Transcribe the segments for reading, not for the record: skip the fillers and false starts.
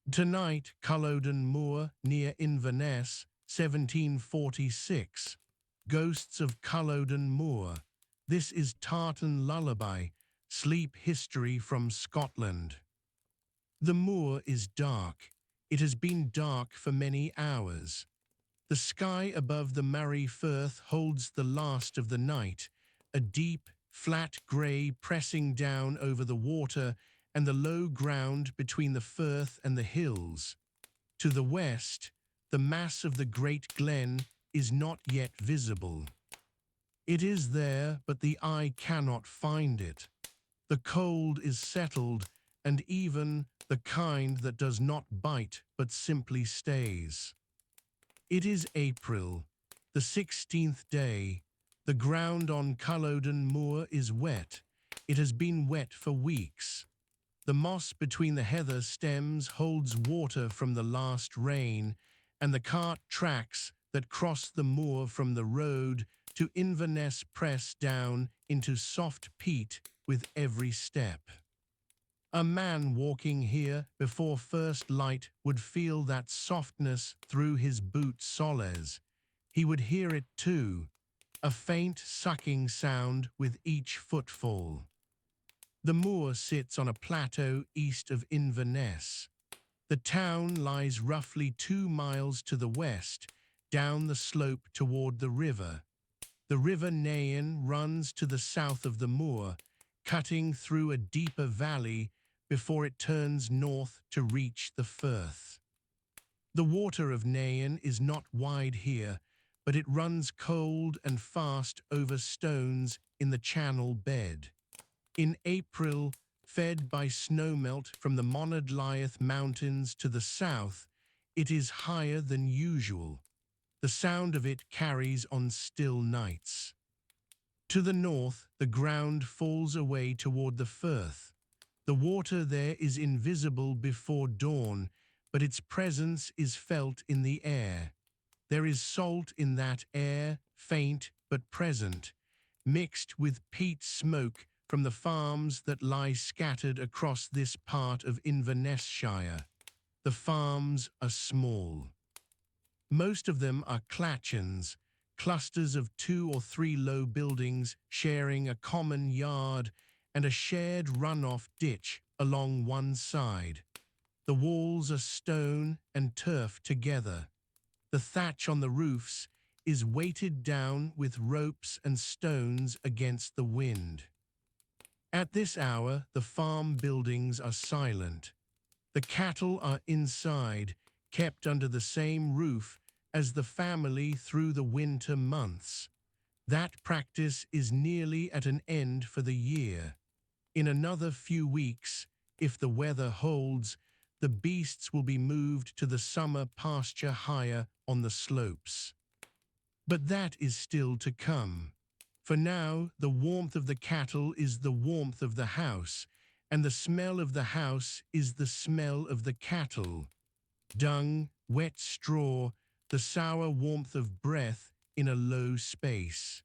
Tonight, Culloden Moor, near Inverness, 1746. Ghosts of Culloden Moor. This is Tartan Lullaby, sleep history from Scotland. The moor is dark. It has been dark for many hours. The sky above the Moray Firth holds the last of the night, a deep, flat grey pressing down over the water and the low ground between the firth and the hills. To the west, the mass of the great glen is not yet visible. It is there, but the eye cannot find it. The cold is settled, and even the kind that does not bite but simply stays. It is April, the 16th day. The ground on Culloden Moor is wet. It has been wet for weeks. The moss between the heather stems holds water from the last rain, and the cart tracks that cross the moor from the road to Inverness press down into soft peat with every step. A man walking here before first light would feel that softness through his boot soles. He would hear it too, a faint sucking sound with each footfall. The moor sits on a plateau east of Inverness. The town lies roughly 2 miles to the west, down the slope toward the river. The River Nain runs to the south of the moor, cutting through a deeper valley before it turns north to reach the Firth. The water of Nain is not wide here, but it runs cold and fast over stones in the channel bed. In April, fed by snowmelt from the Monadlyeth Mountains to the south, it is higher than usual. The sound of it carries on still nights. To the north, the ground falls away toward the Firth. The water there is invisible before dawn, but its presence is felt in the air. There is salt in that air, faint but present, mixed with peat smoke from the farms that lie scattered across this part of Inverness-shire. The farms are small. Most of them are clachans, clusters of 2 or 3 low buildings sharing a common yard and a shared runoff ditch along one side. The walls are stone and turf together. The thatch on the roofs is weighted down with ropes and stones against the wind. At this hour, the farm buildings are silent. The cattle are inside, kept under the same roof as the family through the winter months. That practice is nearly at an end for the year. In another few weeks, if the weather holds, the beasts will be moved to the summer pasture higher on the slopes. But that is still to come. For now, the warmth of the cattle is the warmth of the house, and the smell of the house is the smell of the cattle. Dung, wet straw, the sour warmth of breath in a low space.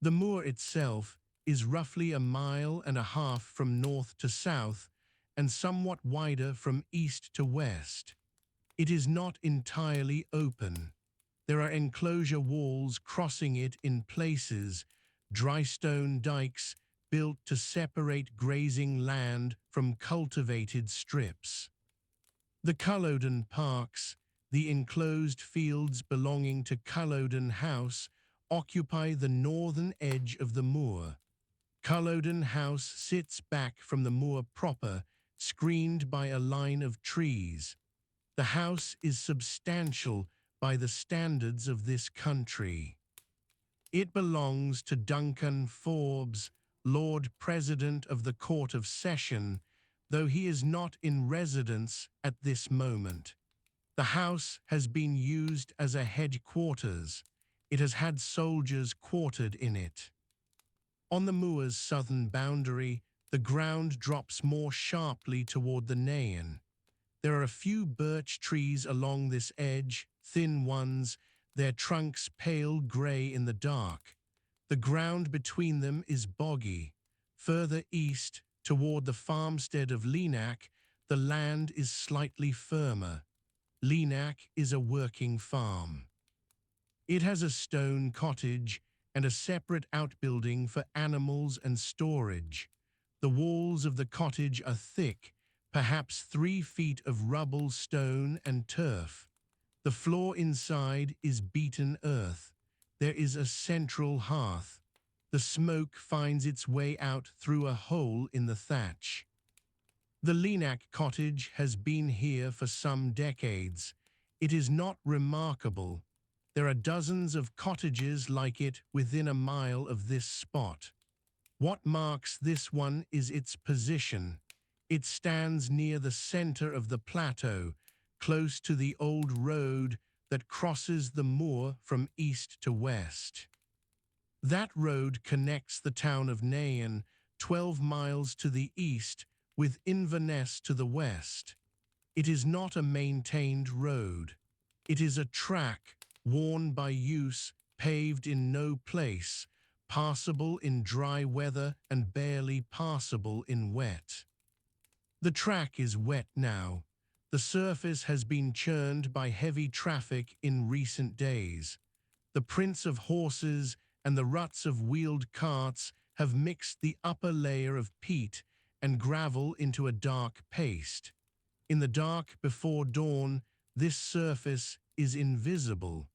The moor itself is roughly 1.5 miles from north to south and somewhat wider from east to west. It is not entirely open. There are enclosure walls crossing it in places, dry stone dikes built to separate grazing land from cultivated strips. The Culloden Parks, the enclosed fields belonging to Culloden House, occupy the northern edge of the moor. Culloden House sits back from the moor proper, screened by a line of trees. The house is substantial by the standards of this country. It belongs to Duncan Forbes, Lord President of the Court of Session, though he is not in residence at this moment. The house has been used as a headquarters. It has had soldiers quartered in it. On the moor's southern boundary, the ground drops more sharply toward the Nain. There are a few birch trees along this edge, thin ones, their trunks pale grey in the dark. The ground between them is boggy. Further east, toward the farmstead of Leenach, the land is slightly firmer. Leenach is a working farm. It has a stone cottage and a separate outbuilding for animals and storage. The walls of the cottage are thick, perhaps 3 feet of rubble, stone and turf. The floor inside is beaten earth. There is a central hearth. The smoke finds its way out through a hole in the thatch. The Leenach cottage has been here for some decades. It is not remarkable. There are dozens of cottages like it within a mile of this spot. What marks this one is its position. It stands near the center of the plateau, close to the old road that crosses the moor from east to west. That road connects the town of Nairn, 12 miles to the east, with Inverness to the west. It is not a maintained road. It is a track, worn by use, paved in no place, passable in dry weather and barely passable in wet. The track is wet now. The surface has been churned by heavy traffic in recent days. The prints of horses and the ruts of wheeled carts have mixed the upper layer of peat and gravel into a dark paste. In the dark before dawn, this surface is invisible.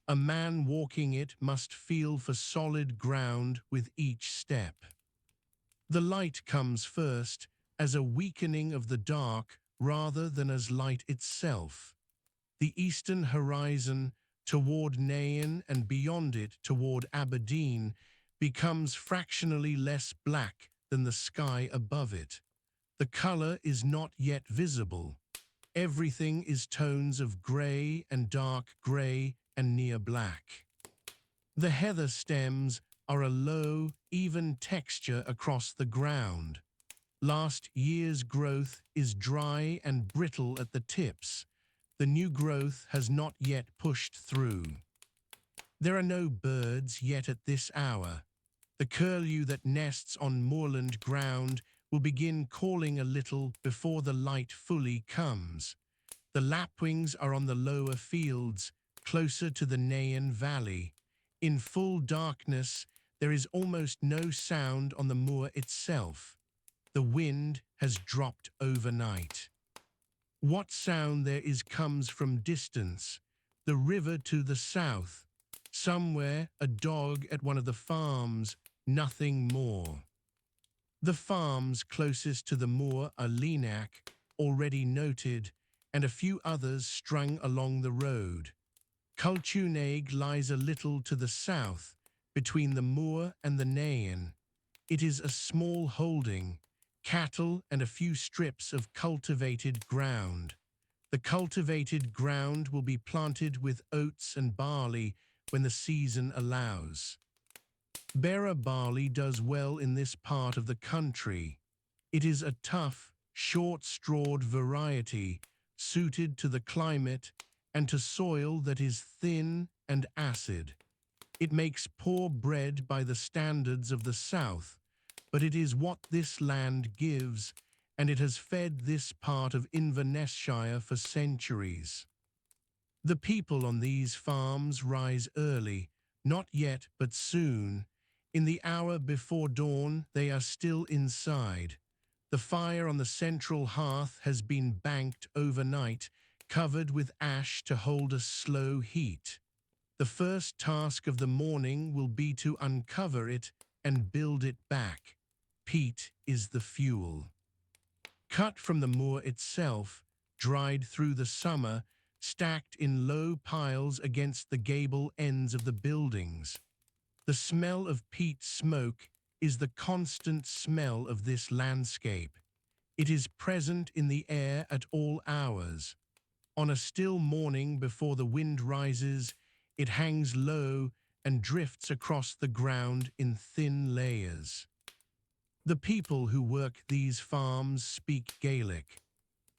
A man walking it must feel for solid ground with each step. The light comes first, as a weakening of the dark rather than as light itself. The eastern horizon, toward Nairn and beyond it toward Aberdeen, becomes fractionally less black than the sky above it. The color is not yet visible. Everything is tones of grey and dark grey and near black. The heather stems are a low, even texture across the ground. Last year's growth is dry and brittle at the tips. The new growth has not yet pushed through. There are no birds yet at this hour. The curlew that nests on moorland ground will begin calling a little before the light fully comes. The lapwings are on the lower fields, closer to the Nairn Valley. In full darkness, there is almost no sound on the moor itself. The wind has dropped overnight. What sound there is comes from distance, the river to the south. Somewhere, a dog at one of the farms, nothing more. The farms closest to the moor are Leenach, already noted, and a few others strung along the road. Culloden lies a little to the south, between the moor and the Nairn. It is a small holding, cattle and a few strips of cultivated ground. The cultivated ground will be planted with oats and barley when the season allows. Bearer barley does well in this part of the country. It is a tough, short-strawed variety, suited to the climate and to soil that is thin and acid. It makes poor bread by the standards of the South, but it is what this land gives, and it has fed this part of Invernessshire for centuries. The people on these farms rise early, not yet but soon. In the hour before dawn, they are still inside. The fire on the central hearth has been banked overnight, covered with ash to hold a slow heat. The first task of the morning will be to uncover it and build it back. Peat is the fuel. Cut from the moor itself, dried through the summer, stacked in low piles against the gable ends of the buildings. The smell of peat smoke is the constant smell of this landscape. It is present in the air at all hours. On a still morning before the wind rises, it hangs low and drifts across the ground in thin layers. The people who work these farms speak Gaelic.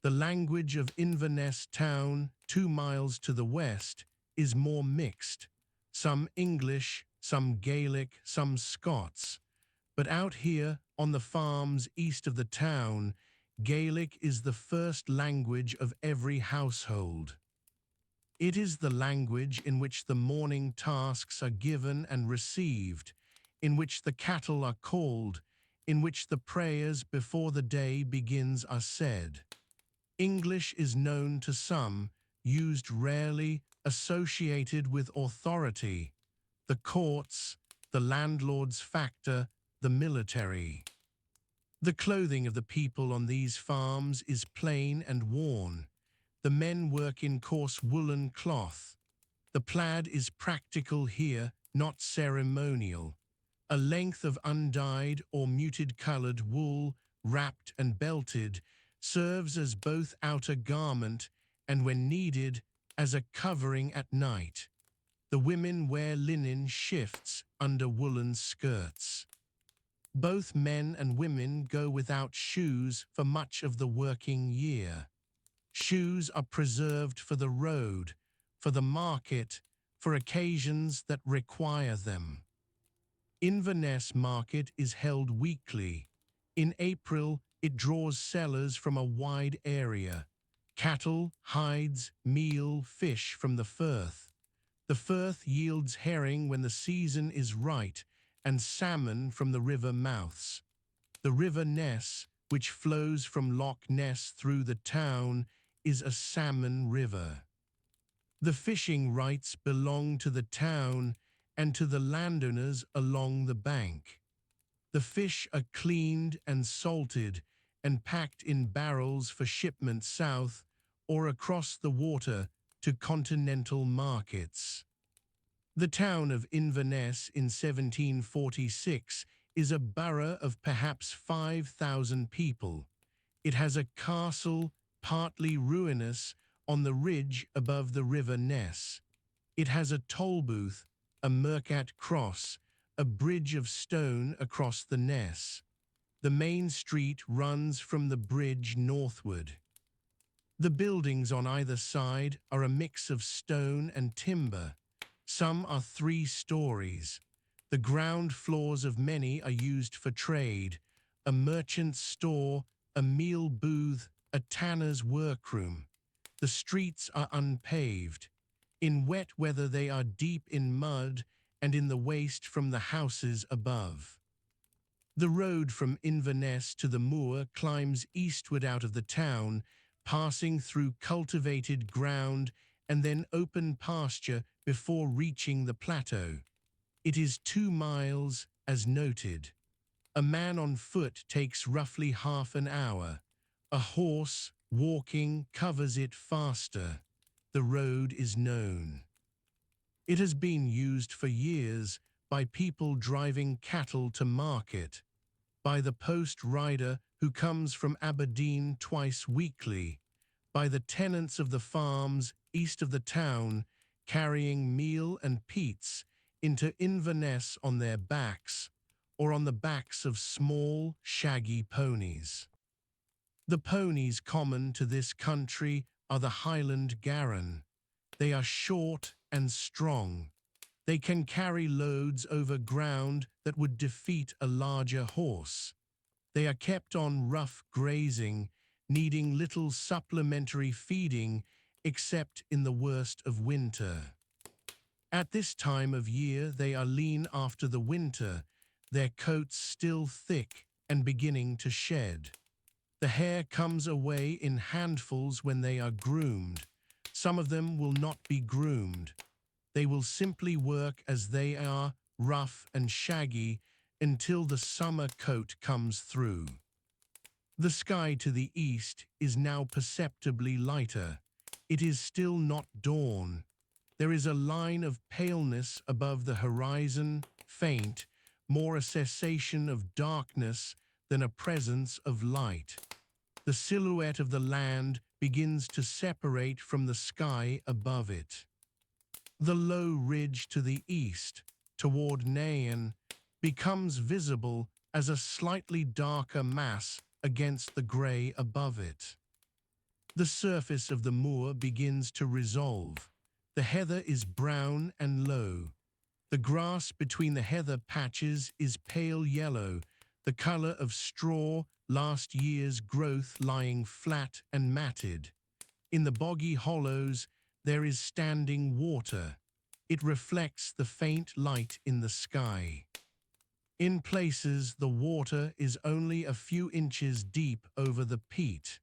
The language of Inverness town, 2 miles to the west, is more mixed. Some English, some Gaelic, some Scots. But out here, on the farms east of the town, Gaelic is the first language of every household. It is the language in which the morning tasks are given and received, in which the cattle are called, in which the prayers before the day begins are said. English is known to some, used rarely, associated with authority, the courts, the landlord's factor, the military. The clothing of the people on these farms is plain and worn. The men work in coarse woolen cloth. The plaid is practical here, not ceremonial. A length of undyed or muted-colored wool, wrapped and belted, serves as both outer garment and, when needed, as a covering at night. The women wear linen shifts under woolen skirts. Both men and women go without shoes for much of the working year. Shoes are preserved for the road, for the market, for occasions that require them. Inverness Market is held weekly. In April, it draws sellers from a wide area. Cattle, hides, meal, fish from the Firth. The Firth yields herring when the season is right, and salmon from the river mouths. The River Ness, which flows from Loch Ness through the town, is a salmon river. The fishing rights belong to the town and to the landowners along the bank. The fish are cleaned and salted and packed in barrels for shipment south or across the water to continental markets. The town of Inverness in 1746 is a borough of perhaps 5,000 people. It has a castle, partly ruinous, on the ridge above the River Ness. It has a toll booth, a Mercat cross, a bridge of stone across the Ness. The main street runs from the bridge northward. The buildings on either side are a mix of stone and timber. Some are 3 stories. The ground floors of many are used for trade, a merchant's store, a meal booth, a tanner's workroom. The streets are unpaved. In wet weather they are deep in mud and in the waste from the houses above. The road from Inverness to the moor climbs eastward out of the town, passing through cultivated ground and then open pasture before reaching the plateau. It is 2 miles, as noted. A man on foot takes roughly half an hour. A horse, walking, covers it faster. The road is known. It has been used for years by people driving cattle to market, by the post rider who comes from Aberdeen twice weekly, by the tenants of the farms east of the town carrying meal and peats into Inverness on their backs or on the backs of small, shaggy ponies. The ponies common to this country are the Highland Garran. They are short and strong. They can carry loads over ground that would defeat a larger horse. They are kept on rough grazing, needing little supplementary feeding except in the worst of winter. At this time of year they are lean after the winter, their coats still thick and beginning to shed. The hair comes away in handfuls when they are groomed. Some of them will not be groomed. They will simply work as they are, rough and shaggy, until the summer coat comes through. The sky to the east is now perceptibly lighter. It is still not dawn. There is a line of paleness above the horizon, faint, more a cessation of darkness than a presence of light. The silhouette of the land begins to separate from the sky above it. The low ridge to the east, toward Nairn, becomes visible as a slightly darker mass against the grey above it. The surface of the moor begins to resolve. The heather is brown and low. The grass between the heather patches is pale yellow, the colour of straw last year's growth lying flat and matted. In the boggy hollows, there is standing water. It reflects the faint light in the sky. In places, the water is only a few inches deep over the peat.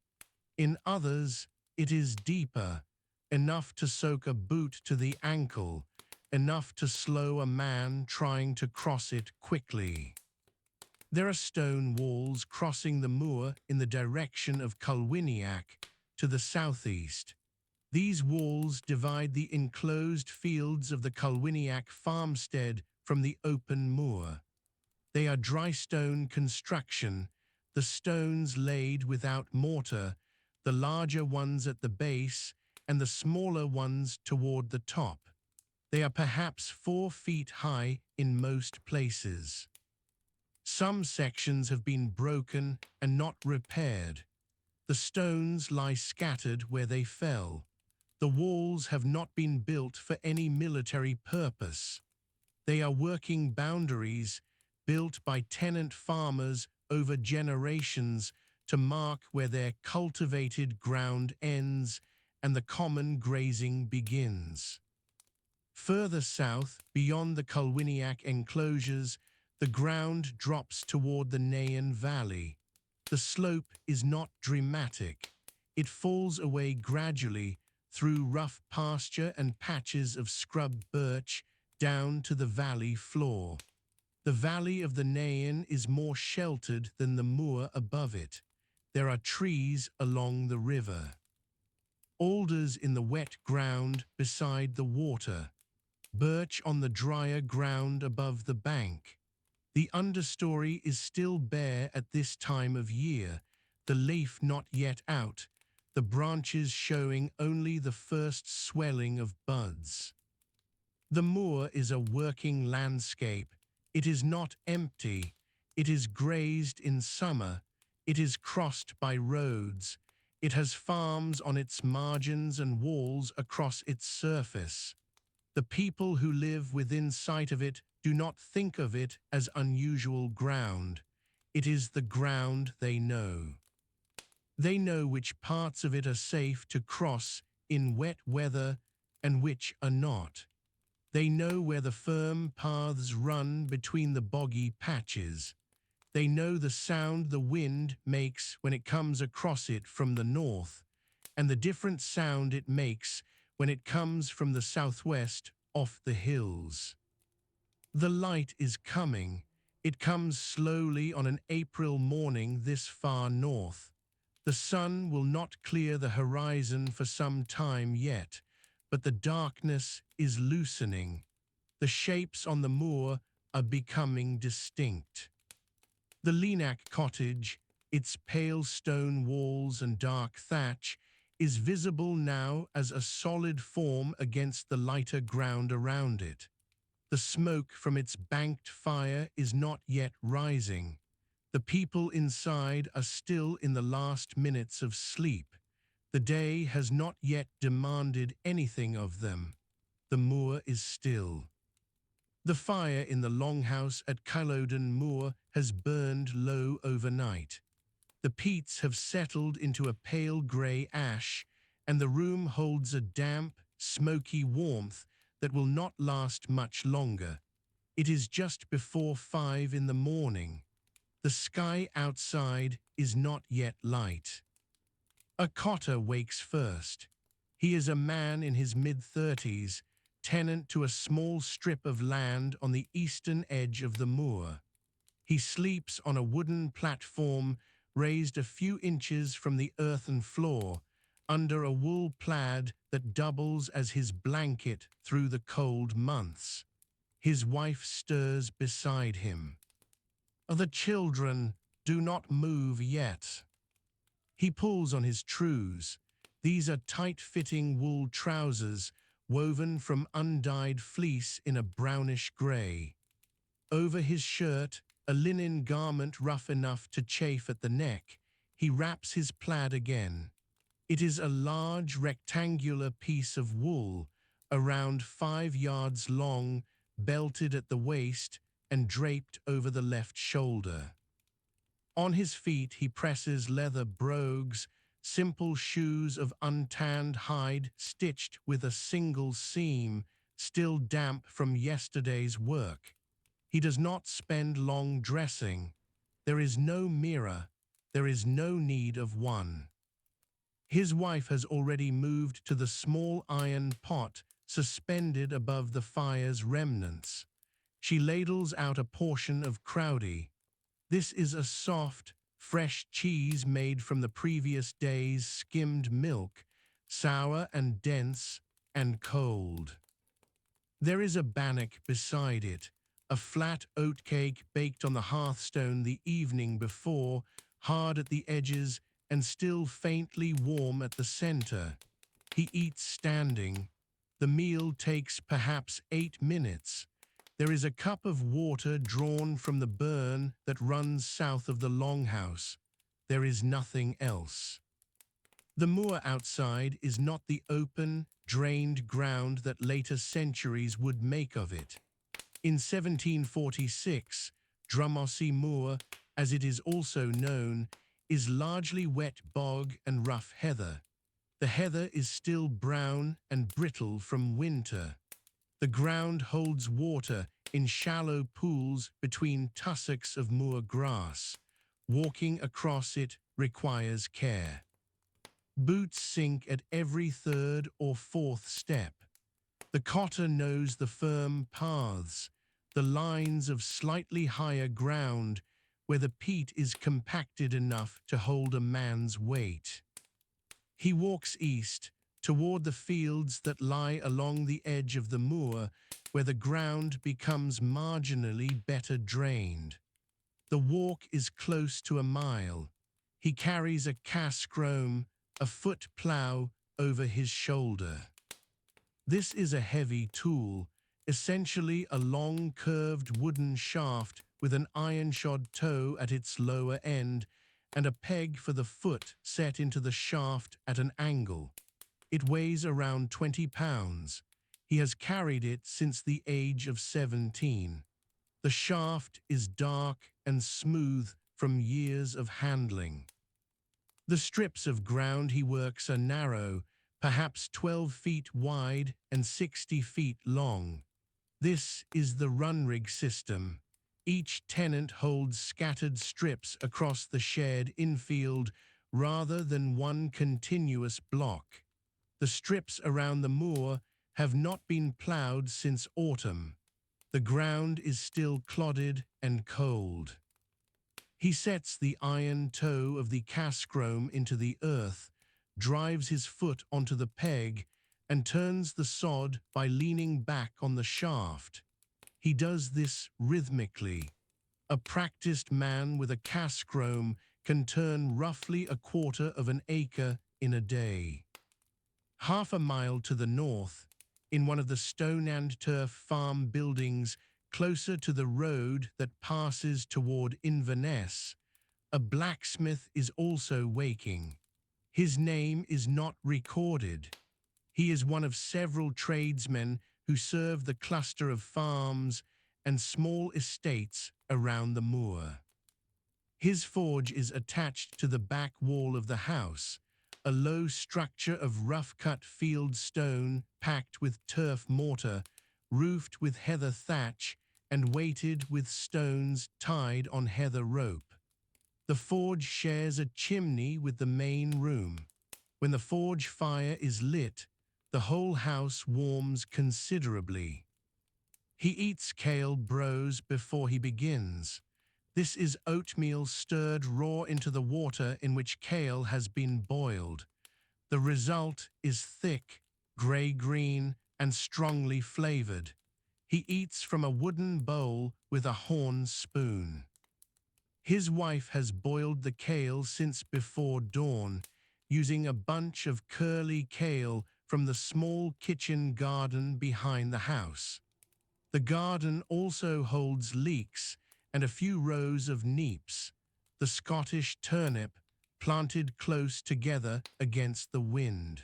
In others, it is deeper, enough to soak a boot to the ankle, enough to slow a man trying to cross it quickly. There are stone walls crossing the moor in the direction of Culwiniac to the southeast. These walls divide the enclosed fields of the Culwiniac farmstead from the open moor. They are dry stone construction, the stones laid without mortar, the larger ones at the base and the smaller ones toward the top. They are perhaps 4 feet high in most places. Some sections have been broken and not repaired. The stones lie scattered where they fell. The walls have not been built for any military purpose. They are working boundaries built by tenant farmers over generations to mark where their cultivated ground ends and the common grazing begins. Further south, beyond the Culwiniac enclosures, the ground drops toward the Nairn Valley. The slope is not dramatic. It falls away gradually through rough pasture and patches of scrub birch down to the valley floor. The valley of the Nairn is more sheltered than the moor above it. There are trees along the river. Alders in the wet ground beside the water. Birch on the drier ground above the bank. The understory is still bare at this time of year, the leaf not yet out, the branches showing only the first swelling of buds. The moor is a working landscape. It is not empty. It is grazed in summer. It is crossed by roads. It has farms on its margins and walls across its surface. The people who live within sight of it do not think of it as unusual ground. It is the ground they know. They know which parts of it are safe to cross in wet weather and which are not. They know where the firm paths run between the boggy patches. They know the sound the wind makes when it comes across it from the north, and the different sound it makes when it comes from the southwest off the hills. The light is coming. It comes slowly on an April morning this far north. The sun will not clear the horizon for some time yet, but the darkness is loosening. The shapes on the moor are becoming distinct. The Lenac cottage, its pale stone walls and dark thatch, is visible now as a solid form against the lighter ground around it. The smoke from its banked fire is not yet rising. The people inside are still in the last minutes of sleep. The day has not yet demanded anything of them. The moor is still. The fire in the longhouse at Culloden Moor has burned low overnight. The peats have settled into a pale grey ash, and the room holds a damp, smoky warmth that will not last much longer. It is just before 5 in the morning. The sky outside is not yet light. A cotter wakes first. He is a man in his mid-30s, tenant to a small strip of land on the eastern edge of the moor. He sleeps on a wooden platform raised a few inches from the earthen floor, under a wool plaid that doubles as his blanket through the cold months. His wife stirs beside him. The children do not move yet. He pulls on his trews. These are tight-fitting wool trousers woven from undyed fleece in a brownish grey. Over his shirt, a linen garment rough enough to chafe at the neck, he wraps his plaid again. It is a large rectangular piece of wool, around 5 yards long, belted at the waist and draped over the left shoulder. On his feet he presses leather brogues, simple shoes of untanned hide stitched with a single seam, still damp from yesterday's work. He does not spend long dressing. There is no mirror. There is no need of one. His wife has already moved to the small iron pot suspended above the fire's remnants. She ladles out a portion of crowdy. This is a soft, fresh cheese made from the previous day's skimmed milk, sour and dense and cold. There is a bannock beside it, a flat oatcake baked on the hearthstone the evening before, hard at the edges and still faintly warm at the center. He eats standing. The meal takes perhaps 8 minutes. There is a cup of water drawn from the burn that runs south of the longhouse. There is nothing else. The moor outside is not the open, drained ground that later centuries would make of it. In 1746, Drumossie Moor, as it is also known, is largely wet bog and rough heather. The heather is still brown and brittle from winter. The ground holds water in shallow pools between tussocks of moor grass. Walking across it requires care. Boots sink at every third or fourth step. The cotter knows the firm paths, the lines of slightly higher ground where the peat is compacted enough to hold a man's weight. He walks east, toward the fields that lie along the edge of the moor, where the ground becomes marginally better drained. The walk is close to a mile. He carries a cascrome, a foot plough, over his shoulder. This is a heavy tool, essentially a long curved wooden shaft with an iron-shod toe at its lower end and a peg for the foot set into the shaft at an angle. It weighs around 20 pounds. He has carried it since the age of 17. The shaft is dark and smooth from years of handling. The strips of ground he works are narrow, perhaps 12 feet wide and 60 feet long. This is the runrig system. Each tenant holds scattered strips across the shared infield rather than one continuous block. The strips around the moor have not been ploughed since autumn. The ground is still clodded and cold. He sets the iron toe of the cascrome into the earth, drives his foot onto the peg, and turns the sod by leaning back on the shaft. He does this rhythmically. A practiced man with a cascrome can turn roughly a quarter of an acre in a day. Half a mile to the north, in one of the stone and turf farm buildings closer to the road that passes toward Inverness, a blacksmith is also waking. His name is not recorded. He is one of several tradesmen who serve the cluster of farms and small estates around the moor. His forge is attached to the back wall of the house, a low structure of rough-cut field stone packed with turf mortar, roofed with heather thatch, and weighted with stones tied on heather rope. The forge shares a chimney with the main room. When the forge fire is lit, the whole house warms considerably. He eats kale brose before he begins. This is oatmeal stirred raw into the water in which kale has been boiled. The result is thick, grey-green, and strongly flavored. He eats from a wooden bowl with a horn spoon. His wife has boiled the kale since before dawn, using a bunch of curly kale from the small kitchen garden behind the house. The garden also holds leeks and a few rows of neeps, the Scottish turnip, planted close together against the wind.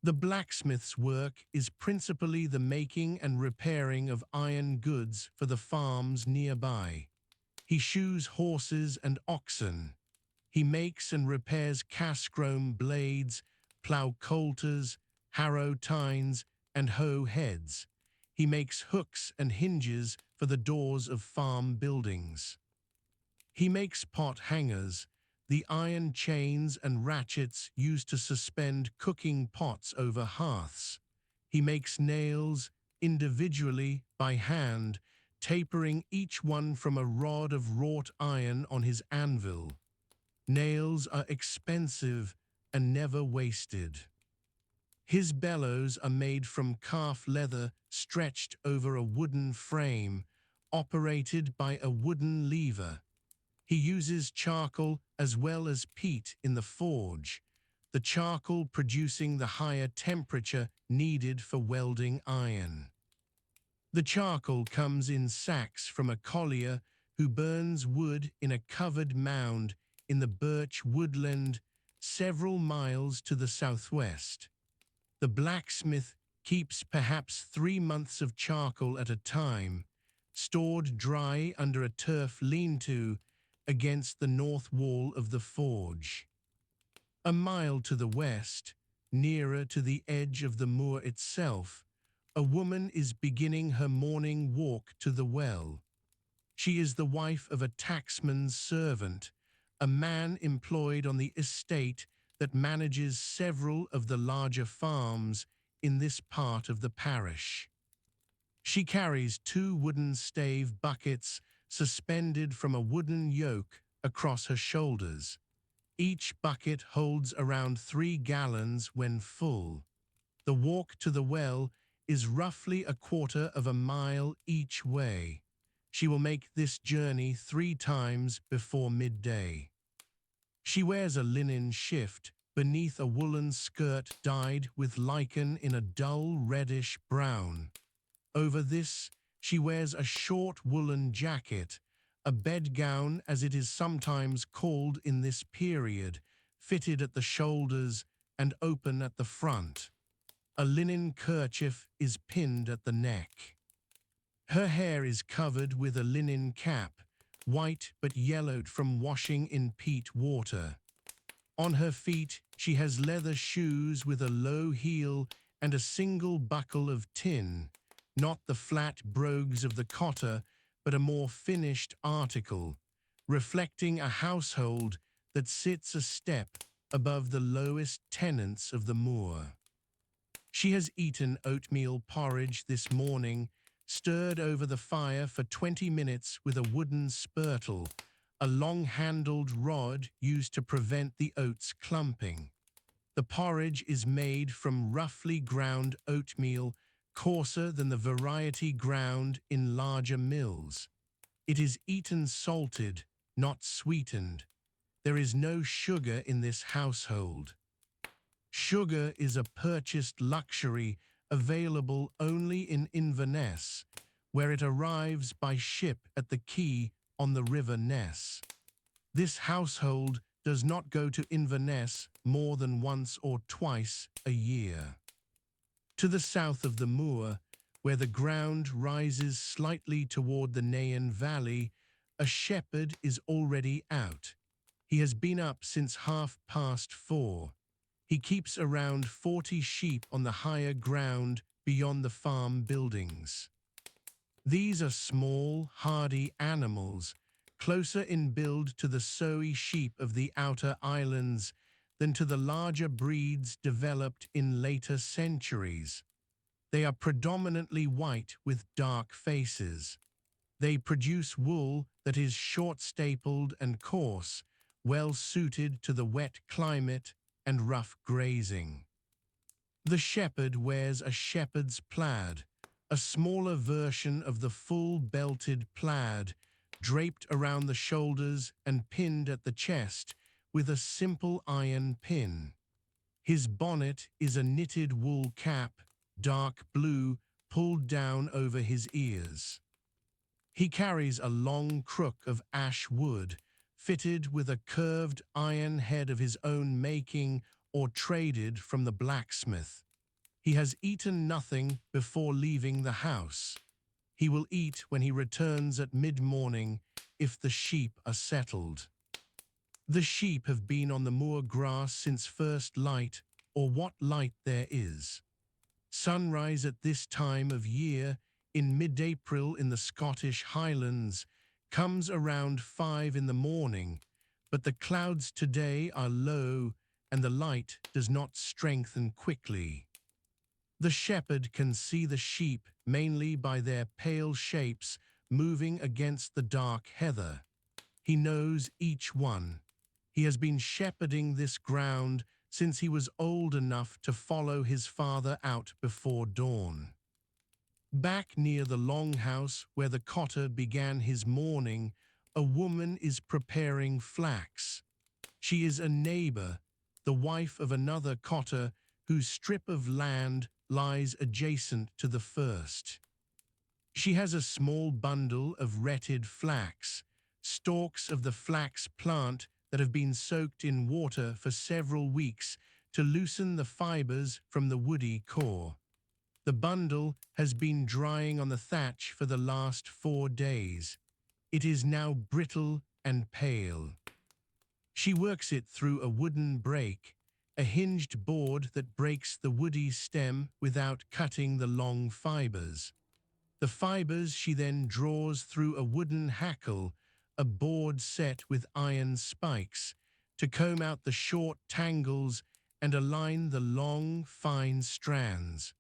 The blacksmith's work is principally the making and repairing of iron goods for the farms nearby. He shoes horses and oxen. He makes and repairs cast-chrome blades, plough coulters, harrow tines, and hoe heads. He makes hooks and hinges for the doors of farm buildings. He makes pot hangers, the iron chains and ratchets used to suspend cooking pots over hearths. He makes nails, individually, by hand, tapering each one from a rod of wrought iron on his anvil. Nails are expensive and never wasted. His bellows are made from calf leather stretched over a wooden frame, operated by a wooden lever. He uses charcoal as well as peat in the forge, the charcoal producing the higher temperature needed for welding iron. The charcoal comes in sacks from a collier who burns wood in a covered mound in the birch woodland several miles to the southwest. The blacksmith keeps perhaps 3 months of charcoal at a time, stored dry under a turf lean-to against the north wall of the forge. A mile to the west, nearer to the edge of the moor itself, a woman is beginning her morning walk to the well. She is the wife of a tacksman's servant, a man employed on the estate that manages several of the larger farms in this part of the parish. She carries 2 wooden stave buckets suspended from a wooden yoke across her shoulders. Each bucket holds around 3 gallons when full. The walk to the well is roughly a quarter of a mile each way. She will make this journey 3 times before midday. She wears a linen shift beneath a woolen skirt dyed with lichen in a dull reddish brown. Over this, she wears a short woolen jacket, a bedgown as it is sometimes called in this period, fitted at the shoulders and open at the front. A linen kerchief is pinned at the neck. Her hair is covered with a linen cap, white but yellowed from washing in peat water. On her feet she has leather shoes with a low heel and a single buckle of tin, not the flat brogues of the cotter, but a more finished article, reflecting a household that sits a step above the lowest tenants of the moor. She has eaten oatmeal porridge this morning, stirred over the fire for 20 minutes with a wooden spurtle, a long-handled rod used to prevent the oats clumping. The porridge is made from roughly ground oatmeal, coarser than the variety ground in larger mills. It is eaten salted, not sweetened. There is no sugar in this household. Sugar is a purchased luxury available only in Inverness, where it arrives by ship at the quay on the River Ness. This household does not go to Inverness more than once or twice a year. To the south of the moor, where the ground rises slightly toward the Nairn Valley, a shepherd is already out. He has been up since 4:30. He keeps around 40 sheep on the higher ground beyond the farm buildings. These are small, hardy animals, closer in build to the Soay sheep of the outer islands than to the larger breeds developed in later centuries. They are predominantly white with dark faces. They produce wool that is short-stapled and coarse, well suited to the wet climate and rough grazing. The shepherd wears a shepherd's plaid, a smaller version of the full belted plaid, draped around the shoulders and pinned at the chest with a simple iron pin. His bonnet is a knitted wool cap, dark blue, pulled down over his ears. He carries a long crook of ash wood, fitted with a curved iron head of his own making or traded from the blacksmith. He has eaten nothing before leaving the house. He will eat when he returns at mid-morning, if the sheep are settled. The sheep have been on the moor grass since first light, or what light there is. Sunrise at this time of year, in mid-April in the Scottish Highlands, comes around 5 in the morning, but the clouds today are low and the light does not strengthen quickly. The shepherd can see the sheep mainly by their pale shapes moving against the dark heather. He knows each one. He has been shepherding this ground since he was old enough to follow his father out before dawn. Back near the longhouse where the cotter began his morning, a woman is preparing flax. She is a neighbor, the wife of another cotter whose strip of land lies adjacent to the first. She has a small bundle of retted flax, stalks of the flax plant that have been soaked in water for several weeks to loosen the fibers from the woody core. The bundle has been drying on the thatch for the last 4 days. It is now brittle and pale. She works it through a wooden brake, a hinged board that breaks the woody stem without cutting the long fibers. The fibers she then draws through a wooden hackle, a board set with iron spikes, to comb out the short tangles and align the long, fine strands.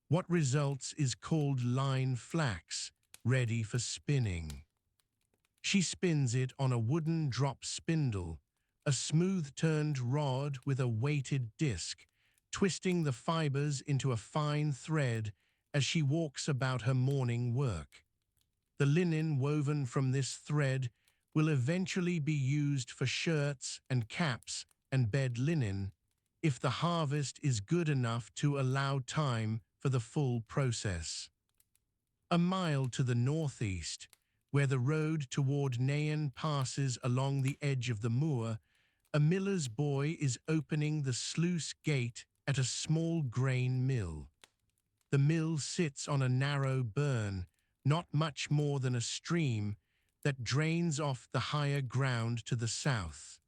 What results is called line flax, ready for spinning. She spins it on a wooden drop spindle, a smooth-turned rod with a weighted disc, twisting the fibers into a fine thread as she walks about her morning work. The linen woven from this thread will eventually be used for shirts and caps and bed linen if the harvest is good enough to allow time for the full process. A mile to the northeast, where the road toward Nairn passes along the edge of the moor, a miller's boy is opening the sluice gate at a small grain mill. The mill sits on a narrow burn, not much more than a stream, that drains off the higher ground to the south.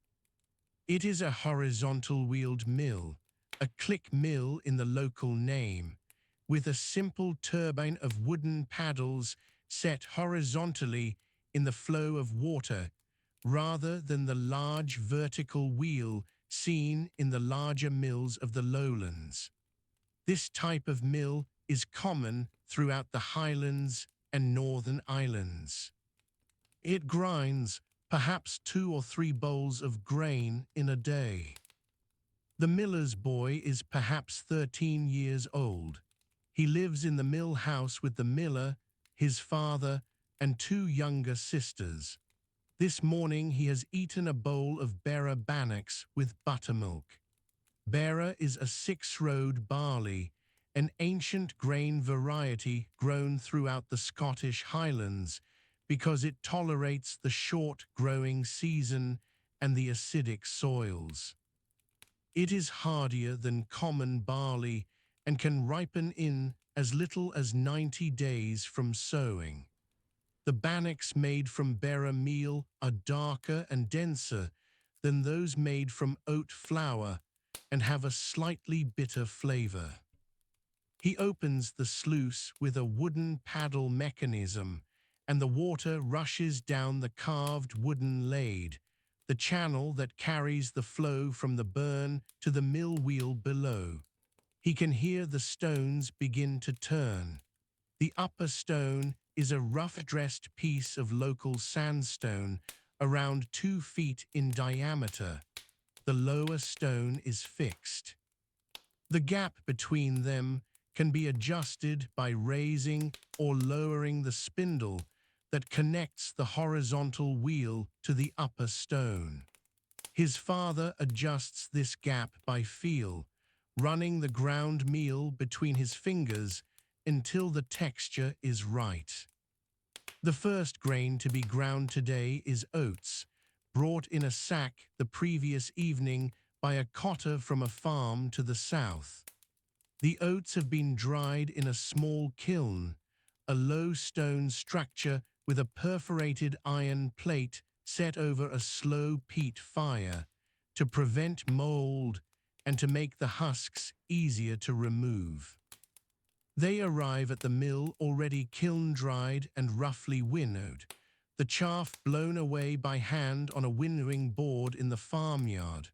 It is a horizontal wheeled mill, a click mill in the local name, with a simple turbine of wooden paddles set horizontally in the flow of water, rather than the large vertical wheel seen in the larger mills of the lowlands. This type of mill is common throughout the Highlands and Northern Islands. It grinds perhaps 2 or 3 bowls of grain in a day. The miller's boy is perhaps 13 years old. He lives in the mill house with the miller, his father, and 2 younger sisters. This morning he has eaten a bowl of Berra bannocks with buttermilk. Berra is a 6-road barley, an ancient grain variety grown throughout the Scottish Highlands because it tolerates the short growing season and the acidic soils. It is hardier than common barley and can ripen in as little as 90 days from sowing. The bannocks made from Berra meal are darker and denser than those made from oat flour and have a slightly bitter flavor. He opens the sluice with a wooden paddle mechanism, and the water rushes down the carved wooden lade, the channel that carries the flow from the burn to the mill wheel below. He can hear the stones begin to turn. The upper stone is a rough-dressed piece of local sandstone, around 2 feet in diameter. The lower stone is fixed. The gap between them can be adjusted by raising or lowering the spindle that connects the horizontal wheel to the upper stone. His father adjusts this gap by feel, running the ground meal between his fingers until the texture is right. The first grain to be ground today is oats, brought in a sack the previous evening by a cotter from a farm to the south. The oats have been dried in a small kiln, a low stone structure with a perforated iron plate set over a slow peat fire to prevent mold and to make the husks easier to remove. They arrive at the mill already kiln-dried and roughly winnowed, the chaff blown away by hand on a winnowing board in the farmyard.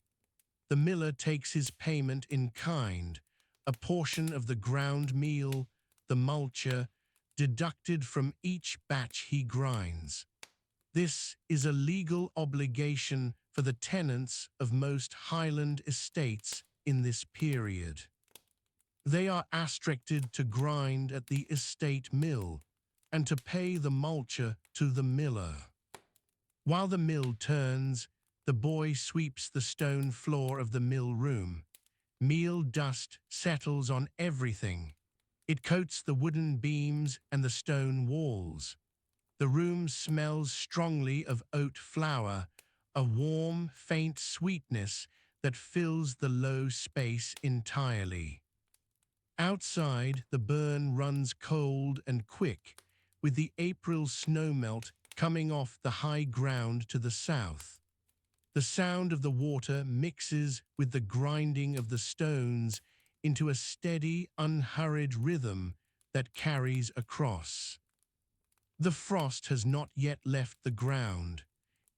The miller takes his payment in kind, a portion of the ground meal, the multure, deducted from each batch he grinds. This is a legal obligation for the tenants of most Highland estates in this period. They are restricted to grind at the estate mill and to pay the multure to the miller. While the mill turns, the boy sweeps the stone floor of the mill room. Meal dust settles on everything. It coats the wooden beams and the stone walls. The room smells strongly of oat flour, a warm, faint sweetness that fills the low space entirely. Outside, the burn runs cold and quick, with the April snowmelt coming off the high ground to the south. The sound of the water mixes with the grinding of the stones into a steady, unhurried rhythm that carries across. The frost has not yet left the ground.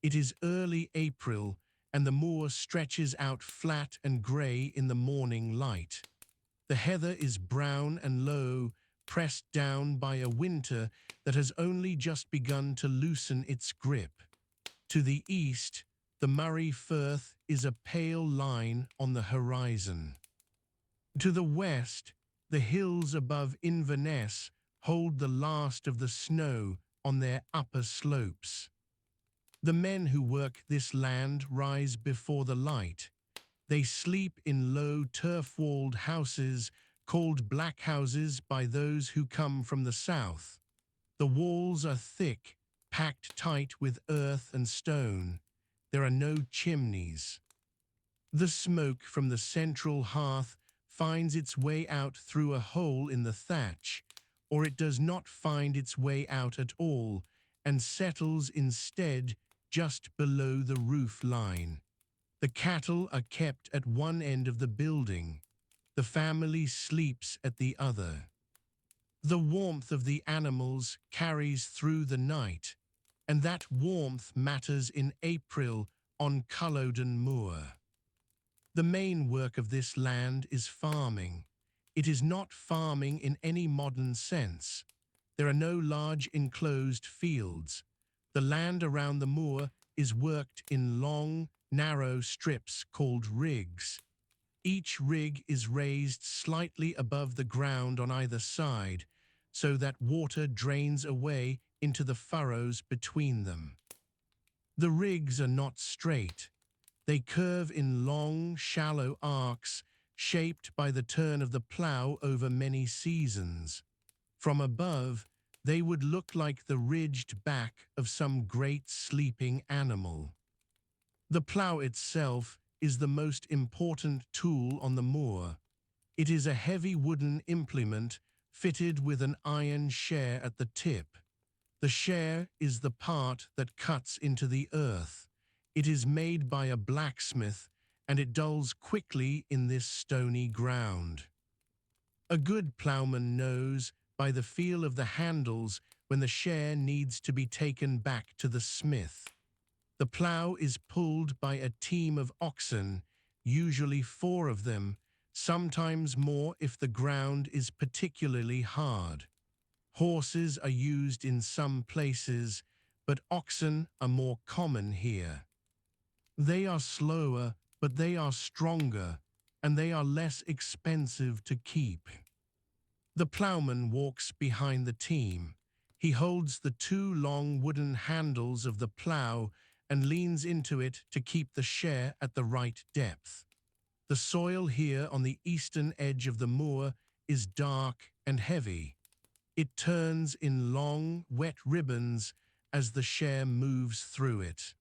It is early April, and the moor stretches out flat and grey in the morning light. The heather is brown and low, pressed down by a winter that has only just begun to loosen its grip. To the east, the Murray Firth is a pale line on the horizon. To the west, the hills above Inverness hold the last of the snow on their upper slopes. The men who work this land rise before the light. They sleep in low turf-walled houses called black houses by those who come from the south. The walls are thick, packed tight with earth and stone. There are no chimneys. The smoke from the central hearth finds its way out through a hole in the thatch, or it does not find its way out at all and settles instead just below the roof line. The cattle are kept at one end of the building. The family sleeps at the other. The warmth of the animals carries through the night, and that warmth matters in April on Culloden Moor. The main work of this land is farming. It is not farming in any modern sense. There are no large enclosed fields. The land around the moor is worked in long, narrow strips called rigs. Each rig is raised slightly above the ground on either side, so that water drains away into the furrows between them. The rigs are not straight. They curve in long, shallow arcs shaped by the turn of the plough over many seasons. From above, they would look like the ridged back of some great sleeping animal. The plough itself is the most important tool on the moor. It is a heavy wooden implement fitted with an iron share at the tip. The share is the part that cuts into the earth. It is made by a blacksmith, and it dulls quickly in this stony ground. A good ploughman knows by the feel of the handles when the share needs to be taken back to the smith. The plough is pulled by a team of oxen, usually 4 of them, sometimes more if the ground is particularly hard. Horses are used in some places, but oxen are more common here. They are slower, but they are stronger, and they are less expensive to keep. The ploughman walks behind the team. He holds the 2 long wooden handles of the plough and leans into it to keep the share at the right depth. The soil here on the eastern edge of the moor is dark and heavy. It turns in long, wet ribbons as the share moves through it.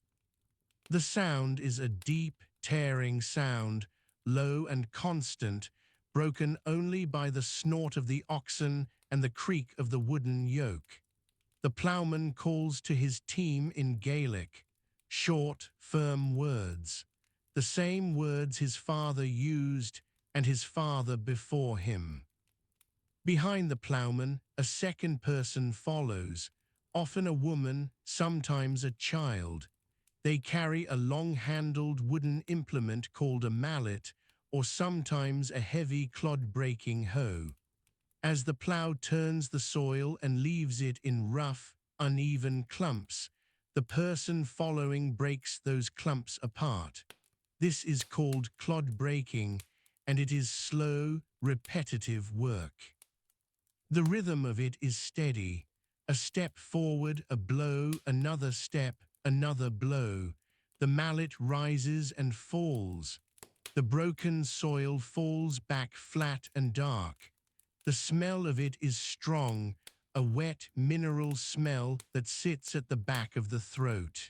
The sound is a deep, tearing sound, low and constant, broken only by the snort of the oxen and the creak of the wooden yoke. The ploughman calls to his team in Gaelic, short, firm words, the same words his father used and his father before him. Behind the ploughman, a second person follows, often a woman, sometimes a child. They carry a long-handled wooden implement called a mallet, or sometimes a heavy clod-breaking hoe. As the plough turns the soil and leaves it in rough, uneven clumps, the person following breaks those clumps apart. This is called clod breaking, and it is slow, repetitive work. The rhythm of it is steady. A step forward, a blow, another step, another blow. The mallet rises and falls. The broken soil falls back flat and dark. The smell of it is strong, a wet mineral smell that sits at the back of the throat.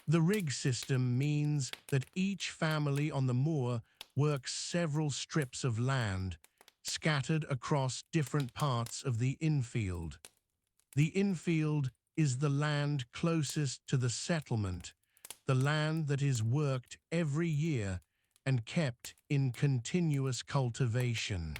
The rig system means that each family on the moor works several strips of land, scattered across different parts of the infield. The infield is the land closest to the settlement, the land that is worked every year and kept in continuous cultivation.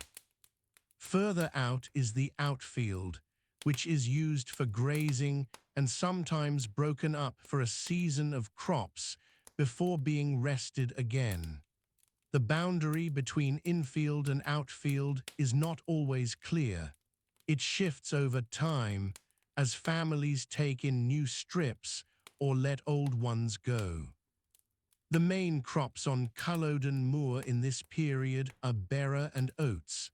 Further out is the outfield, which is used for grazing and sometimes broken up for a season of crops before being rested again. The boundary between infield and outfield is not always clear. It shifts over time as families take in new strips or let old ones go. The main crops on Culloden Moor in this period are berra and oats.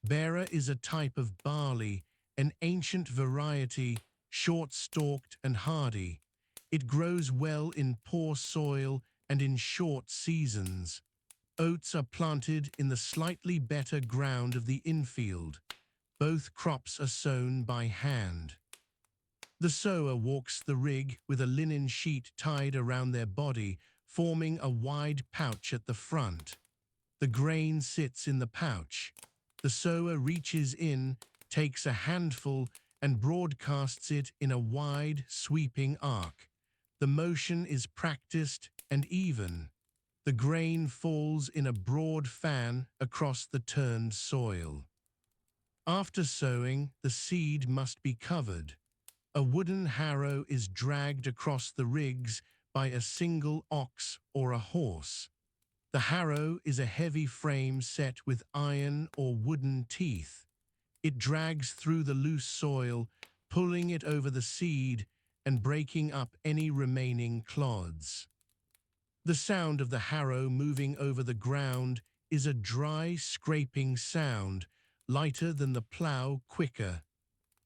Berra is a type of barley, an ancient variety, short-stalked and hardy. It grows well in poor soil and in short seasons. Oats are planted in the slightly better ground of the infield. Both crops are sown by hand. The sower walks the rig with a linen sheet tied around their body, forming a wide pouch at the front. The grain sits in the pouch. The sower reaches in, takes a handful, and broadcasts it in a wide, sweeping arc. The motion is practiced and even. The grain falls in a broad fan across the turned soil. After sowing, the seed must be covered. A wooden harrow is dragged across the rigs by a single ox or a horse. The harrow is a heavy frame set with iron or wooden teeth. It drags through the loose soil, pulling it over the seed and breaking up any remaining clods. The sound of the harrow moving over the ground is a dry, scraping sound, lighter than the plough, quicker.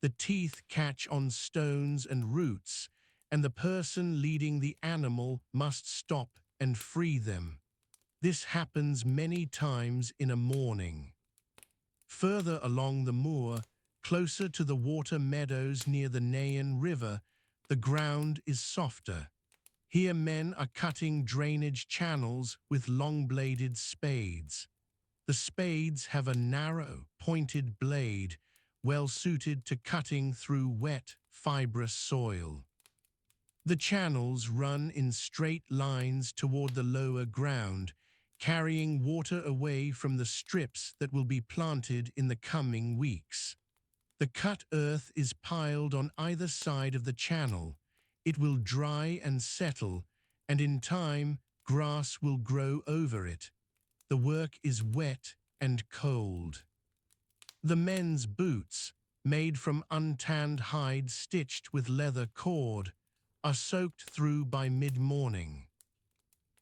The teeth catch on stones and roots, and the person leading the animal must stop and free them. This happens many times in a morning. Further along the moor, closer to the water meadows near the Nairn River, the ground is softer. Here men are cutting drainage channels with long-bladed spades. The spades have a narrow, pointed blade, well suited to cutting through wet, fibrous soil. The channels run in straight lines toward the lower ground, carrying water away from the strips that will be planted in the coming weeks. The cut earth is piled on either side of the channel. It will dry and settle, and in time, grass will grow over it. The work is wet and cold. The men's boots, made from untanned hide stitched with leather cord, are soaked through by mid-morning.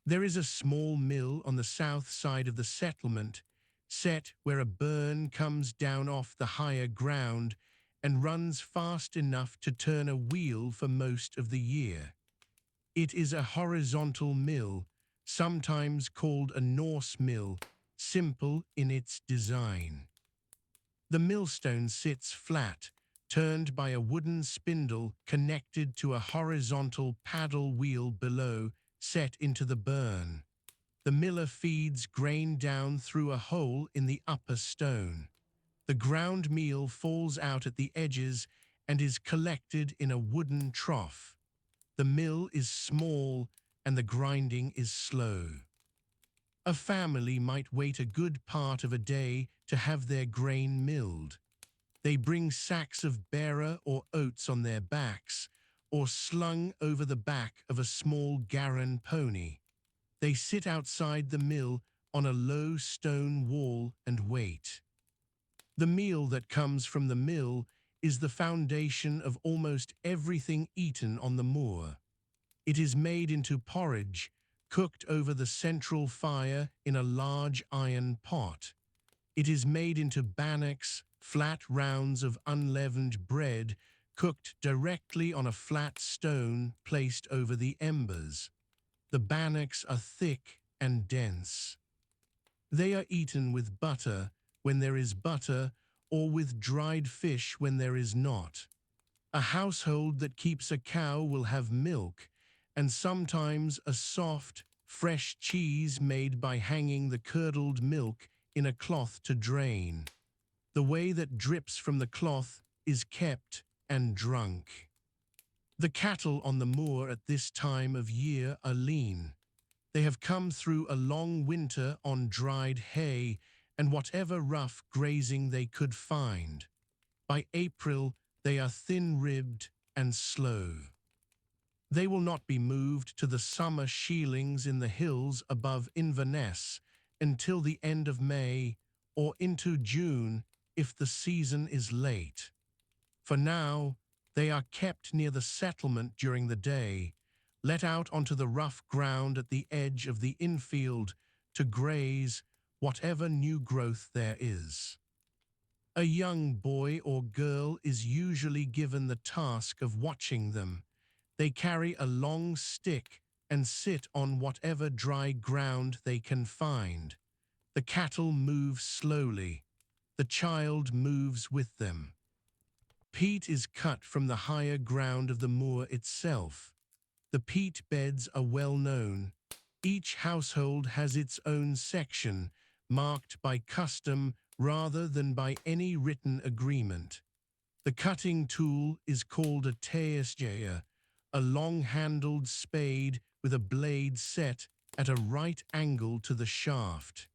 There is a small mill on the south side of the settlement, set where a burn comes down off the higher ground and runs fast enough to turn a wheel for most of the year. It is a horizontal mill, sometimes called a Norse mill, simple in its design. The millstone sits flat, turned by a wooden spindle connected to a horizontal paddle wheel below, set into the burn. The miller feeds grain down through a hole in the upper stone. The ground meal falls out at the edges and is collected in a wooden trough. The mill is small and the grinding is slow. A family might wait a good part of a day to have their grain milled. They bring sacks of bearer or oats on their backs, or slung over the back of a small garran pony. They sit outside the mill on a low stone wall and wait. The meal that comes from the mill is the foundation of almost everything eaten on the moor. It is made into porridge, cooked over the central fire in a large iron pot. It is made into bannocks, flat rounds of unleavened bread, cooked directly on a flat stone placed over the embers. The bannocks are thick and dense. They are eaten with butter when there is butter, or with dried fish when there is not. A household that keeps a cow will have milk, and sometimes a soft, fresh cheese made by hanging the curdled milk in a cloth to drain. The whey that drips from the cloth is kept and drunk. The cattle on the moor at this time of year are lean. They have come through a long winter on dried hay and whatever rough grazing they could find. By April, they are thin-ribbed and slow. They will not be moved to the summer sheilings in the hills above Inverness until the end of May or into June if the season is late. For now, they are kept near the settlement during the day, let out onto the rough ground at the edge of the infield to graze whatever new growth there is. A young boy or girl is usually given the task of watching them. They carry a long stick and sit on whatever dry ground they can find. The cattle move slowly. The child moves with them. Peat is cut from the higher ground of the moor itself. The peat beds are well known. Each household has its own section, marked by custom rather than by any written agreement. The cutting tool is called a teisjaya, a long-handled spade with a blade set at a right angle to the shaft.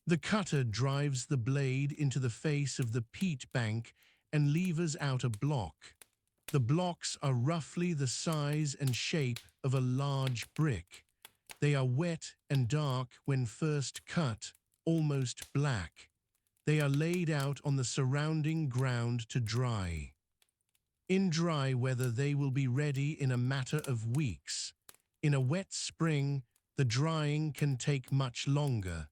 The cutter drives the blade into the face of the peat bank and levers out a block. The blocks are roughly the size and shape of a large brick. They are wet and dark when first cut, almost black. They are laid out on the surrounding ground to dry. In dry weather they will be ready in a matter of weeks. In a wet spring, the drying can take much longer.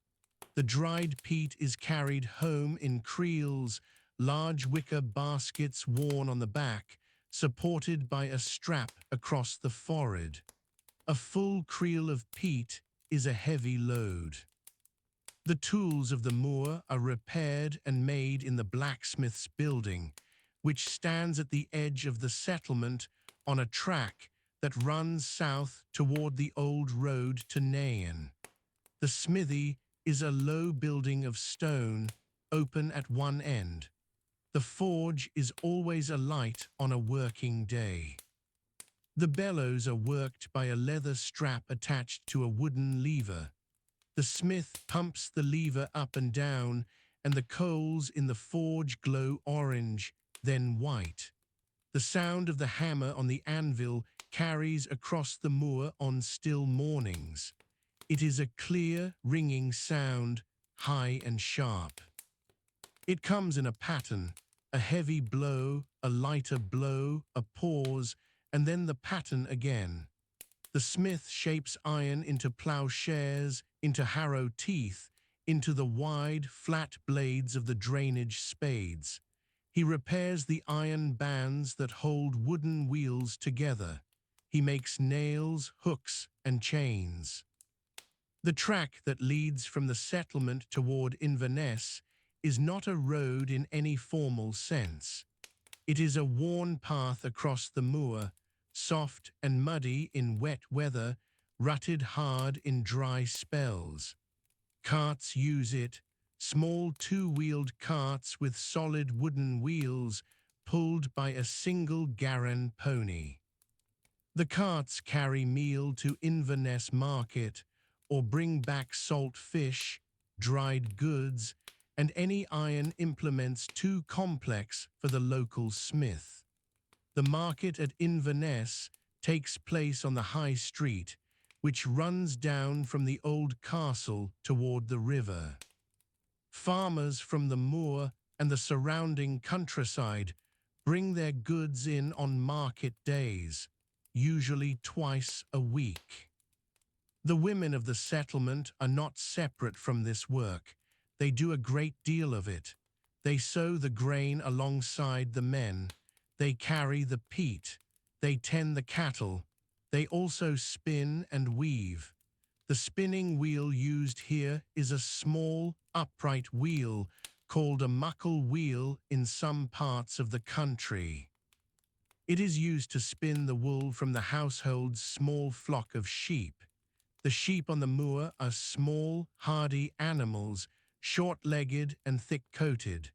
The dried peat is carried home in creels, large wicker baskets worn on the back, supported by a strap across the forehead. A full creel of peat is a heavy load. The tools of the moor are repaired and made in the blacksmith's building, which stands at the edge of the settlement on a track that runs south toward the old road to Nairn. The smithy is a low building of stone, open at one end. The forge is always alight on a working day. The bellows are worked by a leather strap attached to a wooden lever. The smith pumps the lever up and down, and the coals in the forge glow orange, then white. The sound of the hammer on the anvil carries across the moor on still mornings. It is a clear, ringing sound, high and sharp. It comes in a pattern, a heavy blow, a lighter blow, a pause, and then the pattern again. The smith shapes iron into plowshares, into harrow teeth, into the wide, flat blades of the drainage spades. He repairs the iron bands that hold wooden wheels together. He makes nails, hooks, and chains. The track that leads from the settlement toward Inverness is not a road in any formal sense. It is a worn path across the moor, soft and muddy in wet weather, rutted hard in dry spells. Carts use it, small two-wheeled carts with solid wooden wheels pulled by a single Garan pony. The carts carry meal to Inverness market or bring back salt fish, dried goods, and any iron implements too complex for the local smith. The market at Inverness takes place on the High Street, which runs down from the old castle toward the river. Farmers from the moor and the surrounding countryside bring their goods in on market days, usually twice a week. The women of the settlement are not separate from this work. They do a great deal of it. They sow the grain alongside the men. They carry the peat. They tend the cattle. They also spin and weave. The spinning wheel used here is a small, upright wheel called a muckle wheel in some parts of the country. It is used to spin the wool from the household's small flock of sheep. The sheep on the moor are small, hardy animals, short-legged and thick-coated.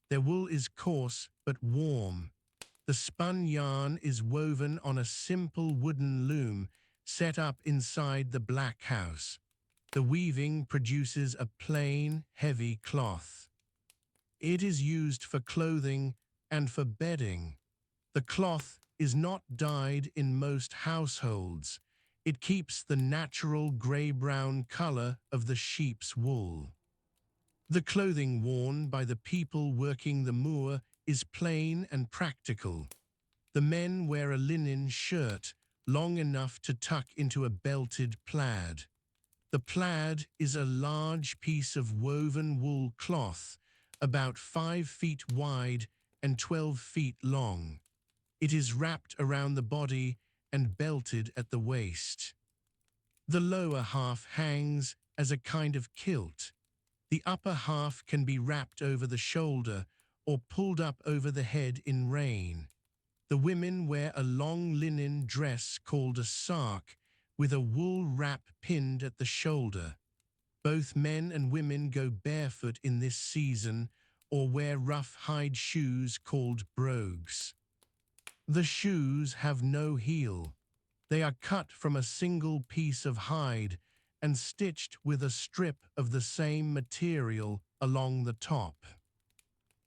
Their wool is coarse but warm. The spun yarn is woven on a simple wooden loom set up inside the black house. The weaving produces a plain, heavy cloth. It is used for clothing and for bedding. The cloth is not dyed in most households. It keeps the natural grey-brown color of the sheep's wool. The clothing worn by the people working the moor is plain and practical. The men wear a linen shirt long enough to tuck into a belted plaid. The plaid is a large piece of woven wool cloth, about 5 feet wide and 12 feet long. It is wrapped around the body and belted at the waist. The lower half hangs as a kind of kilt. The upper half can be wrapped over the shoulder or pulled up over the head in rain. The women wear a long linen dress called a sark with a wool wrap pinned at the shoulder. Both men and women go barefoot in this season or wear rough hide shoes called brogues. The shoes have no heel. They are cut from a single piece of hide and stitched with a strip of the same material along the top.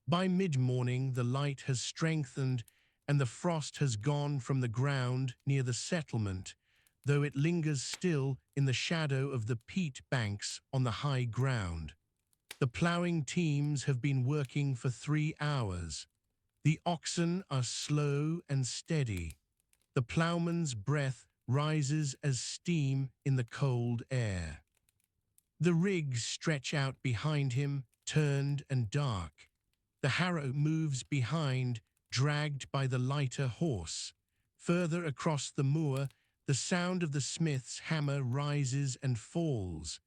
By mid-morning, the light has strengthened and the frost has gone from the ground near the settlement, though it lingers still in the shadow of the peat banks on the high ground. The ploughing teams have been working for 3 hours. The oxen are slow and steady. The ploughman's breath rises as steam in the cold air. The rigs stretch out behind him, turned and dark. The harrow moves behind, dragged by the lighter horse. Further across the moor, the sound of the smith's hammer rises and falls.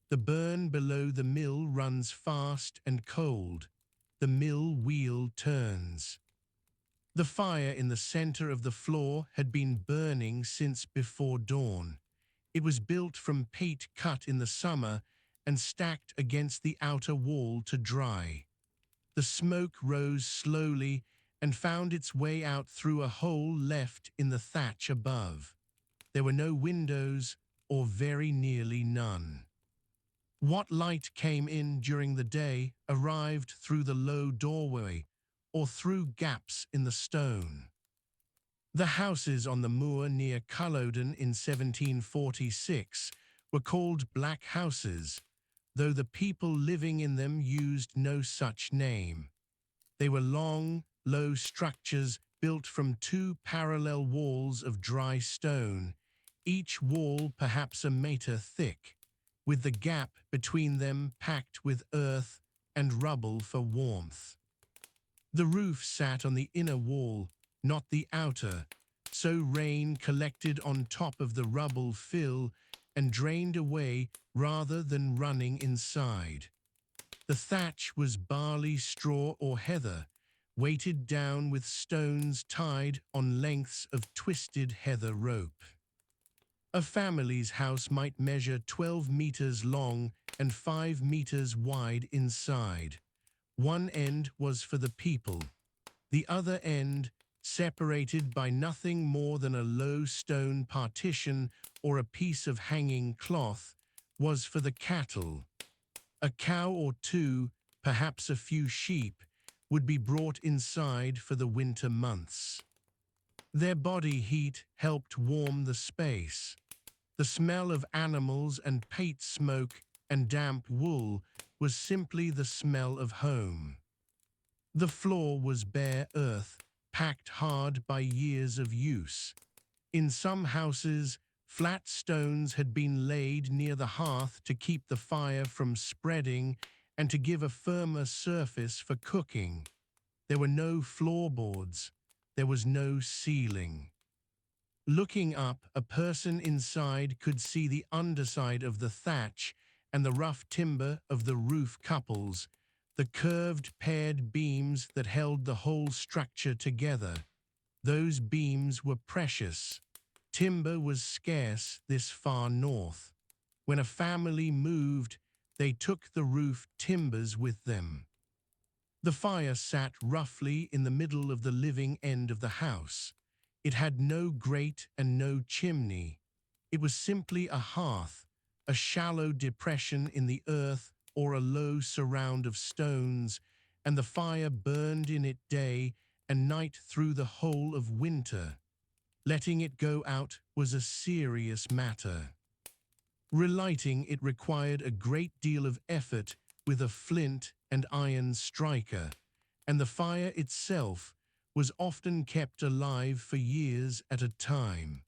The burn below the mill runs fast and cold. The mill wheel turns. The fire in the center of the floor had been burning since before dawn. It was built from peat cut in the summer and stacked against the outer wall to dry. The smoke rose slowly and found its way out through a hole left in the thatch above. There were no windows, or very nearly none. What light came in during the day arrived through the low doorway or through gaps in the stone. The houses on the moor near Culloden in 1746 were called black houses, though the people living in them used no such name. They were long, low structures built from 2 parallel walls of dry stone, each wall perhaps a metre thick, with the gap between them packed with earth and rubble for warmth. The roof sat on the inner wall, not the outer, so rain collected on top of the rubble fill and drained away rather than running inside. The thatch was barley straw or heather, weighted down with stones tied on lengths of twisted heather rope. A family's house might measure 12 meters long and 5 meters wide inside. One end was for the people. The other end, separated by nothing more than a low stone partition or a piece of hanging cloth, was for the cattle. A cow or two, perhaps a few sheep, would be brought inside for the winter months. Their body heat helped warm the space. The smell of animals and peat smoke and damp wool was simply the smell of home. The floor was bare earth, packed hard by years of use. In some houses, flat stones had been laid near the hearth to keep the fire from spreading and to give a firmer surface for cooking. There were no floorboards. There was no ceiling. Looking up, a person inside could see the underside of the thatch and the rough timber of the roof couples, the curved paired beams that held the whole structure together. Those beams were precious. Timber was scarce this far north. When a family moved, they took the roof timbers with them. The fire sat roughly in the middle of the living end of the house. It had no grate and no chimney. It was simply a hearth, a shallow depression in the earth or a low surround of stones, and the fire burned in it day and night through the whole of winter. Letting it go out was a serious matter. Relighting it required a great deal of effort with a flint and iron striker, and the fire itself was often kept alive for years at a time.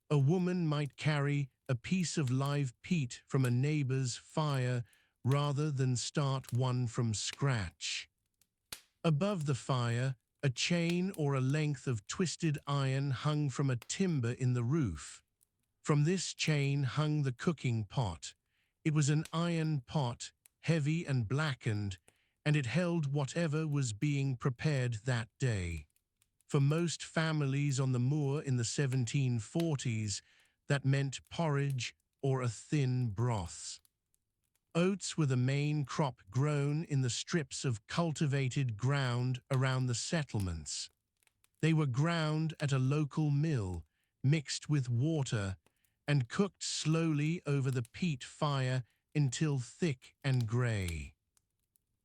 A woman might carry a piece of live peat from a neighbor's fire rather than start one from scratch. Above the fire, a chain or a length of twisted iron hung from a timber in the roof. From this chain hung the cooking pot. It was an iron pot, heavy and blackened, and it held whatever was being prepared that day. For most families on the moor in the 1740s, that meant porridge or a thin broth. Oats were the main crop grown in the strips of cultivated ground around the settlements. They were ground at a local mill, mixed with water, and cooked slowly over the peat fire until thick and grey.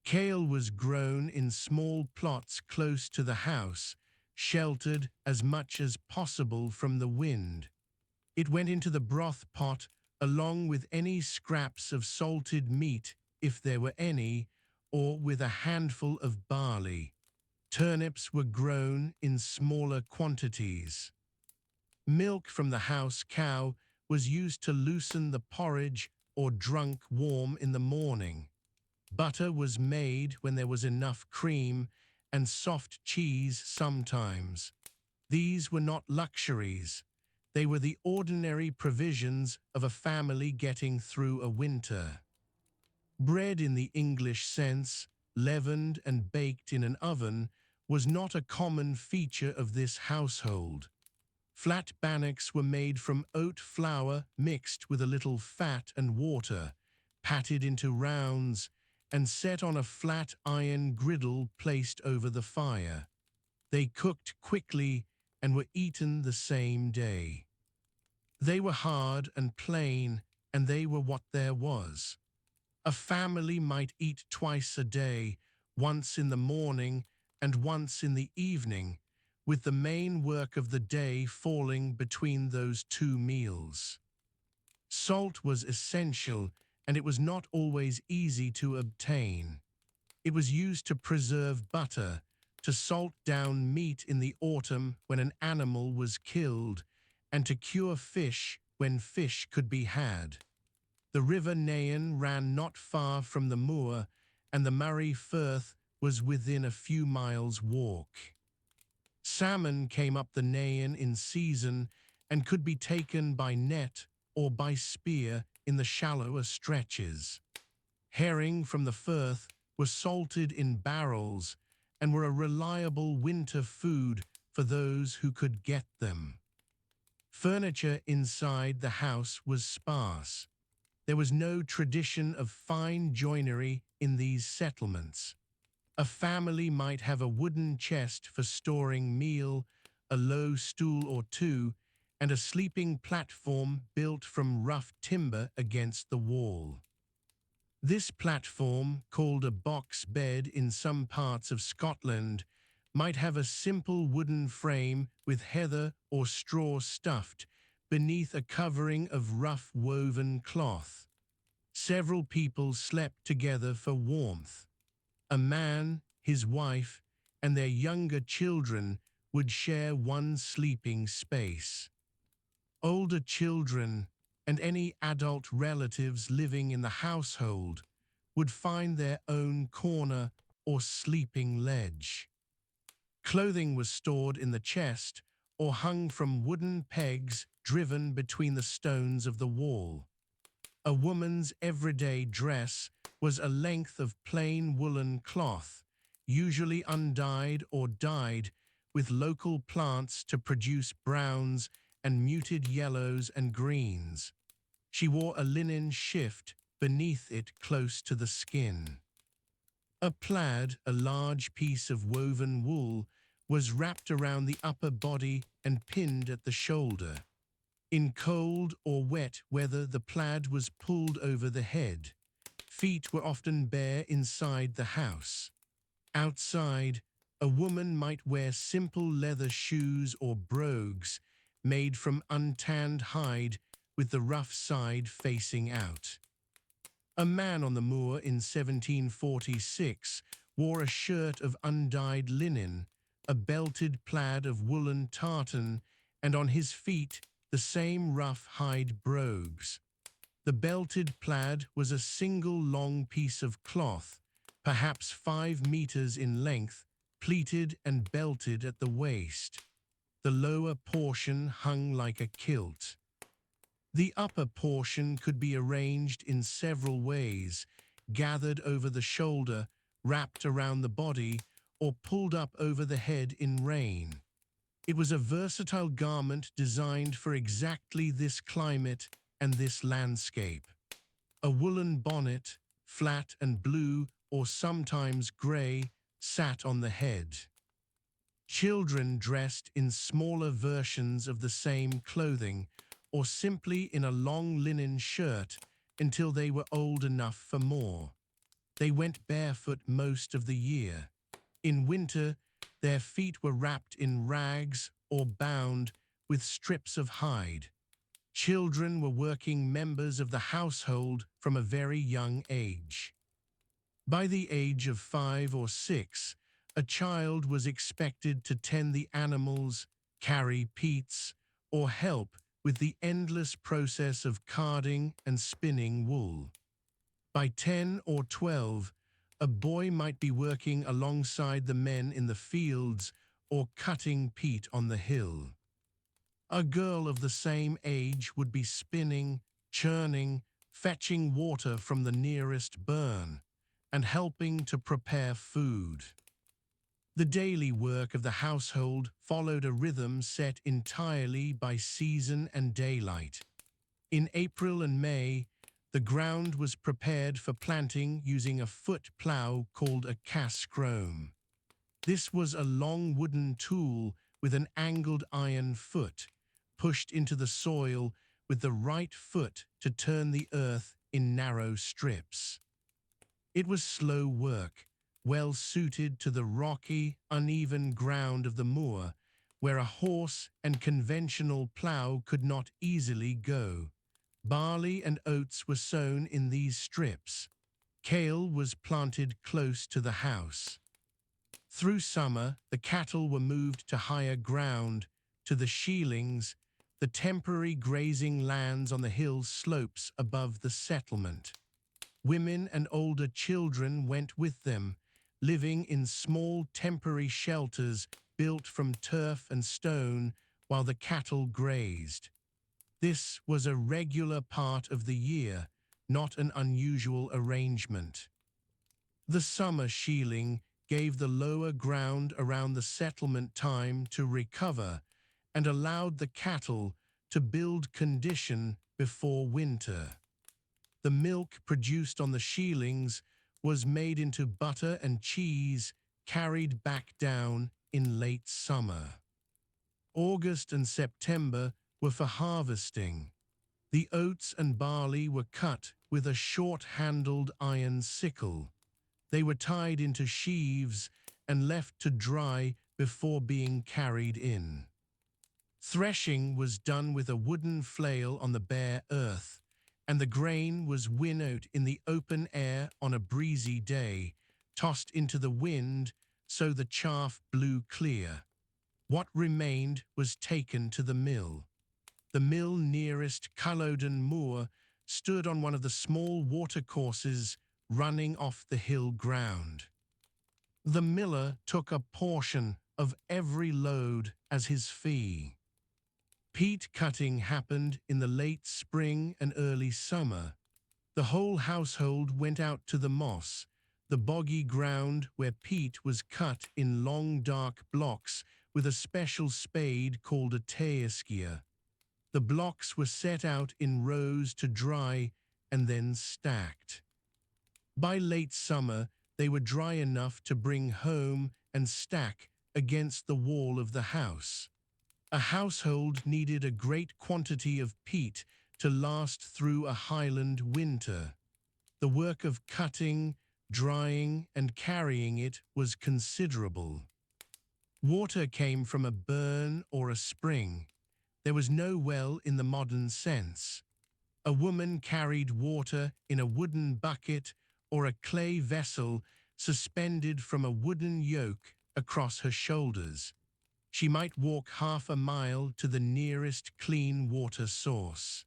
Kale was grown in small plots close to the house, sheltered as much as possible from the wind. It went into the broth pot along with any scraps of salted meat, if there were any, or with a handful of barley. Turnips were grown in smaller quantities. Milk from the house cow was used to loosen the porridge or drunk warm in the morning. Butter was made when there was enough cream, and soft cheese sometimes. These were not luxuries. They were the ordinary provisions of a family getting through a winter. Bread in the English sense, leavened and baked in an oven, was not a common feature of this household. Flat bannocks were made from oat flour mixed with a little fat and water, patted into rounds, and set on a flat iron griddle placed over the fire. They cooked quickly and were eaten the same day. They were hard and plain, and they were what there was. A family might eat twice a day, once in the morning and once in the evening, with the main work of the day falling between those two meals. Salt was essential, and it was not always easy to obtain. It was used to preserve butter, to salt down meat in the autumn when an animal was killed, and to cure fish when fish could be had. The River Nairn ran not far from the moor, and the Murray Firth was within a few miles' walk. Salmon came up the Nairn in season and could be taken by net or by spear in the shallower stretches. Herring from the Firth were salted in barrels and were a reliable winter food for those who could get them. Furniture inside the house was sparse. There was no tradition of fine joinery in these settlements. A family might have a wooden chest for storing meal, a low stool or two, and a sleeping platform built from rough timber against the wall. This platform, called a box bed in some parts of Scotland, might have a simple wooden frame with heather or straw stuffed beneath a covering of rough woven cloth. Several people slept together for warmth. A man, his wife, and their younger children would share one sleeping space. Older children and any adult relatives living in the household would find their own corner or sleeping ledge. Clothing was stored in the chest or hung from wooden pegs driven between the stones of the wall. A woman's everyday dress was a length of plain woolen cloth, usually undyed or dyed with local plants to produce browns and muted yellows and greens. She wore a linen shift beneath it close to the skin. A plaid, a large piece of woven wool, was wrapped around the upper body and pinned at the shoulder. In cold or wet weather, the plaid was pulled over the head. Feet were often bare inside the house. Outside, a woman might wear simple leather shoes or brogues made from untanned hide with the rough side facing out. A man on the moor in 1746 wore a shirt of undyed linen, a belted plaid of woolen tartan, and on his feet the same rough hide brogues. The belted plaid was a single long piece of cloth, perhaps 5 meters in length, pleated and belted at the waist. The lower portion hung like a kilt. The upper portion could be arranged in several ways, gathered over the shoulder, wrapped around the body, or pulled up over the head in rain. It was a versatile garment designed for exactly this climate and this landscape. A woolen bonnet, flat and blue or sometimes grey, sat on the head. Children dressed in smaller versions of the same clothing or simply in a long linen shirt until they were old enough for more. They went barefoot most of the year. In winter, their feet were wrapped in rags or bound with strips of hide. Children were working members of the household from a very young age. By the age of 5 or 6, a child was expected to tend the animals, carry peats, or help with the endless process of carding and spinning wool. By 10 or 12, a boy might be working alongside the men in the fields or cutting peat on the hill. A girl of the same age would be spinning, churning, fetching water from the nearest burn, and helping to prepare food. The daily work of the household followed a rhythm set entirely by season and daylight. In April and May, the ground was prepared for planting using a foot plough called a cascrome. This was a long wooden tool with an angled iron foot, pushed into the soil with the right foot to turn the earth in narrow strips. It was slow work, well suited to the rocky, uneven ground of the moor, where a horse and conventional plough could not easily go. Barley and oats were sown in these strips. Kale was planted close to the house. Through summer, the cattle were moved to higher ground, to the sheilings, the temporary grazing lands on the hill slopes above the settlement. Women and older children went with them, living in small temporary shelters built from turf and stone while the cattle grazed. This was a regular part of the year, not an unusual arrangement. The summer sheiling gave the lower ground around the settlement time to recover and allowed the cattle to build condition before winter. The milk produced on the sheilings was made into butter and cheese carried back down in late summer. August and September were for harvesting. The oats and barley were cut with a short-handled iron sickle. They were tied into sheaves and left to dry before being carried in. Threshing was done with a wooden flail on the bare earth, and the grain was winnowed in the open air on a breezy day, tossed into the wind so the chaff blew clear. What remained was taken to the mill. The mill nearest Culloden Moor stood on one of the small watercourses running off the hill ground. The miller took a portion of every load as his fee. Peat cutting happened in the late spring and early summer. The whole household went out to the moss, the boggy ground where peat was cut in long dark blocks with a special spade called a teiskia. The blocks were set out in rows to dry and then stacked. By late summer, they were dry enough to bring home and stack against the wall of the house. A household needed a great quantity of peat to last through a Highland winter. The work of cutting, drying, and carrying it was considerable. Water came from a burn or a spring. There was no well in the modern sense. A woman carried water in a wooden bucket or a clay vessel suspended from a wooden yoke across her shoulders. She might walk half a mile to the nearest clean water source.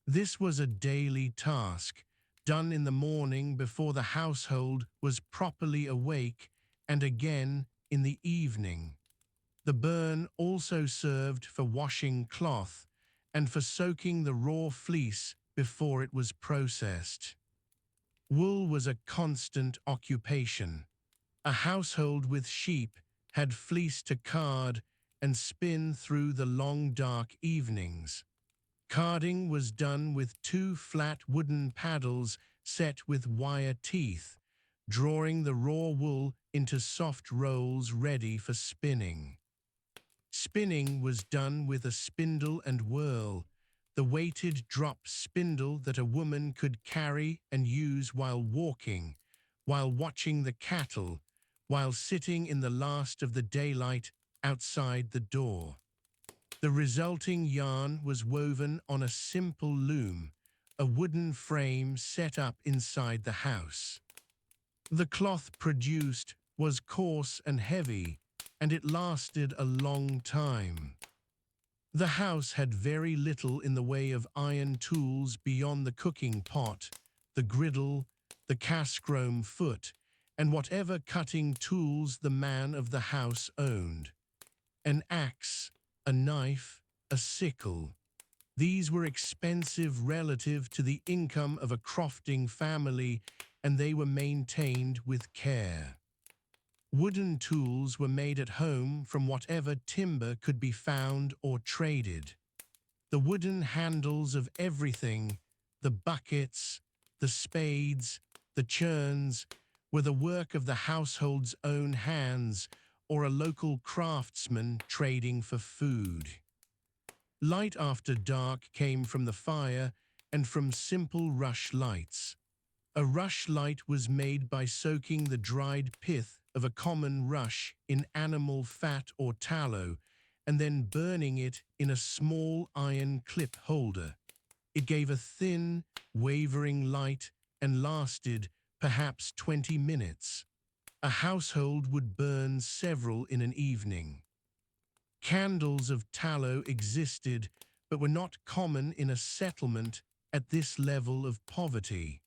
This was a daily task, done in the morning before the household was properly awake, and again in the evening. The burn also served for washing cloth and for soaking the raw fleece before it was processed. Wool was a constant occupation. A household with sheep had fleece to card and spin through the long dark evenings. Carding was done with two flat wooden paddles set with wire teeth, drawing the raw wool into soft rolls ready for spinning. Spinning was done with a spindle and whirl, the weighted drop spindle that a woman could carry and use while walking, while watching the cattle, while sitting in the last of the daylight outside the door. The resulting yarn was woven on a simple loom, a wooden frame set up inside the house. The cloth produced was coarse and heavy, and it lasted a long time. The house had very little in the way of iron tools beyond the cooking pot, the griddle, the cast-chrome foot, and whatever cutting tools the man of the house owned. An axe, a knife, a sickle. These were expensive relative to the income of a crofting family, and they were maintained with care. Wooden tools were made at home from whatever timber could be found or traded. The wooden handles of everything, the buckets, the spades, the churns, were the work of the household's own hands or a local craftsman trading for food. Light after dark came from the fire and from simple rush lights. A rush light was made by soaking the dried pith of a common rush in animal fat or tallow and then burning it in a small iron clip holder. It gave a thin, wavering light and lasted perhaps 20 minutes. A household would burn several in an evening. Candles of tallow existed, but were not common in a settlement at this level of poverty.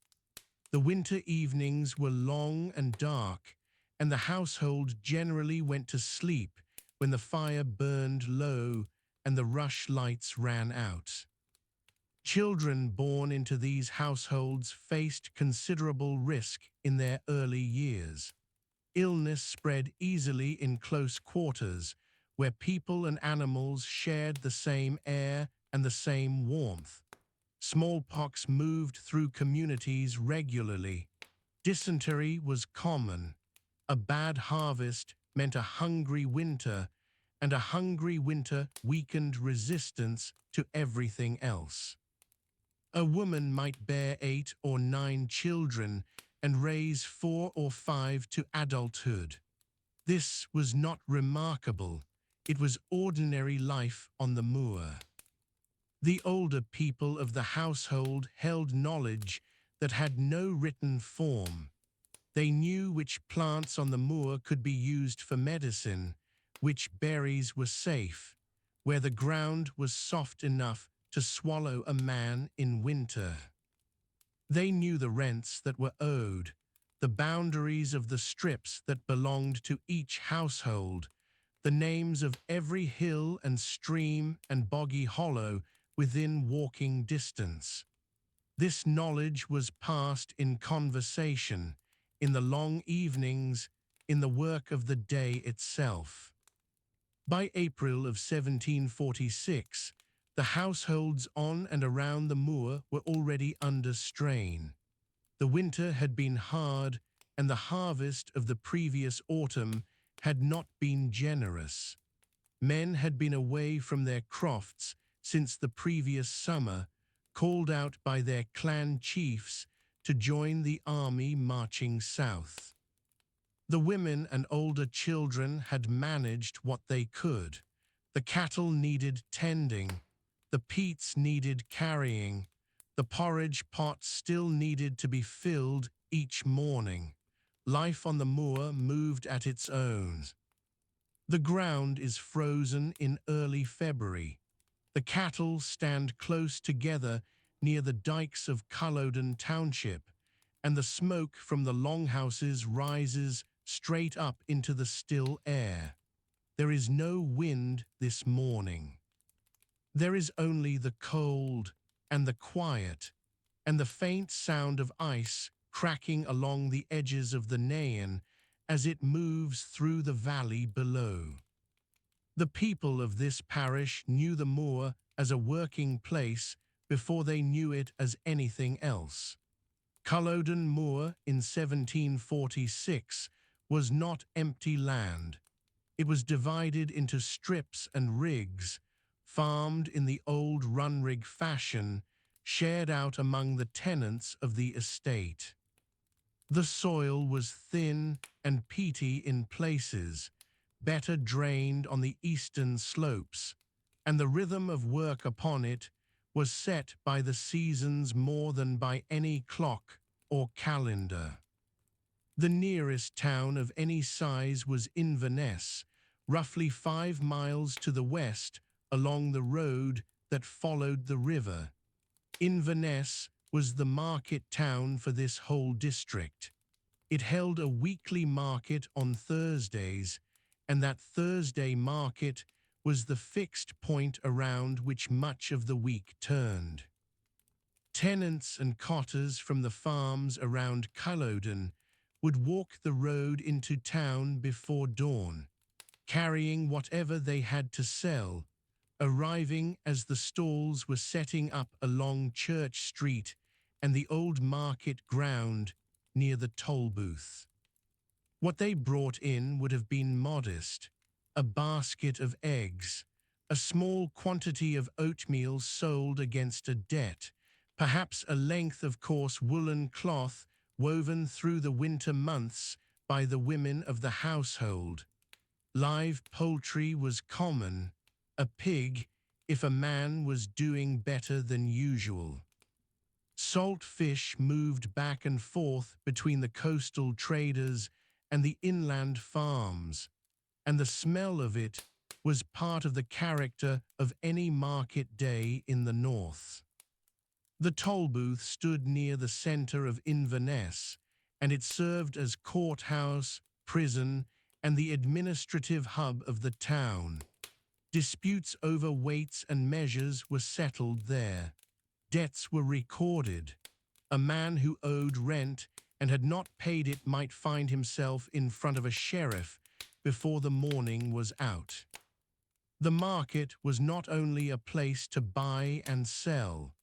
The winter evenings were long and dark, and the household generally went to sleep when the fire burned low and the rush lights ran out. Children born into these households faced considerable risk in their early years. Illness spread easily in close quarters, where people and animals shared the same air and the same warmth. Smallpox moved through communities regularly. Dysentery was common. A bad harvest meant a hungry winter, and a hungry winter weakened resistance to everything else. A woman might bear 8 or 9 children and raise 4 or 5 to adulthood. This was not remarkable. It was ordinary life on the moor. The older people of the household held knowledge that had no written form. They knew which plants on the moor could be used for medicine, which berries were safe, where the ground was soft enough to swallow a man in winter. They knew the rents that were owed, the boundaries of the strips that belonged to each household, the names of every hill and stream and boggy hollow within walking distance. This knowledge was passed in conversation, in the long evenings, in the work of the day itself. By April of 1746, the households on and around the moor were already under strain. The winter had been hard, and the harvest of the previous autumn had not been generous. Men had been away from their crofts since the previous summer, called out by their clan chiefs to join the army marching south. The women and older children had managed what they could. The cattle needed tending, the peats needed carrying, the porridge pot still needed to be filled each morning. Life on the moor moved at its own. The ground is frozen in early February. The cattle stand close together near the dikes of Culloden Township, and the smoke from the longhouses rises straight up into the still air. There is no wind this morning. There is only the cold and the quiet, and the faint sound of ice cracking along the edges of the Nairn as it moves through the valley below. The people of this parish knew the moor as a working place before they knew it as anything else. Culloden Moor in 1746 was not empty land. It was divided into strips and rigs, farmed in the old run-rig fashion, shared out among the tenants of the estate. The soil was thin and peaty in places, better drained on the eastern slopes, and the rhythm of work upon it was set by the seasons more than by any clock or calendar. The nearest town of any size was Inverness, roughly 5 miles to the west along the road that followed the river. Inverness was the market town for this whole district. It held a weekly market on Thursdays, and that Thursday market was the fixed point around which much of the week turned. Tenants and cotters from the farms around Culloden would walk the road into town before dawn, carrying whatever they had to sell, arriving as the stalls were setting up along Church Street and the old market ground near the toll booth. What they brought in would have been modest: a basket of eggs, a small quantity of oatmeal sold against a debt, perhaps a length of coarse woolen cloth woven through the winter months by the women of the household. Live poultry was common, a pig if a man was doing better than usual. Salt fish moved back and forth between the coastal traders and the inland farms, and the smell of it was part of the character of any market day in the north. The toll booth stood near the centre of Inverness, and it served as courthouse, prison, and the administrative hub of the town. Disputes over weights and measures were settled there. Debts were recorded. A man who owed rent and had not paid it might find himself in front of a sheriff before the morning was out. The market was not only a place to buy and sell.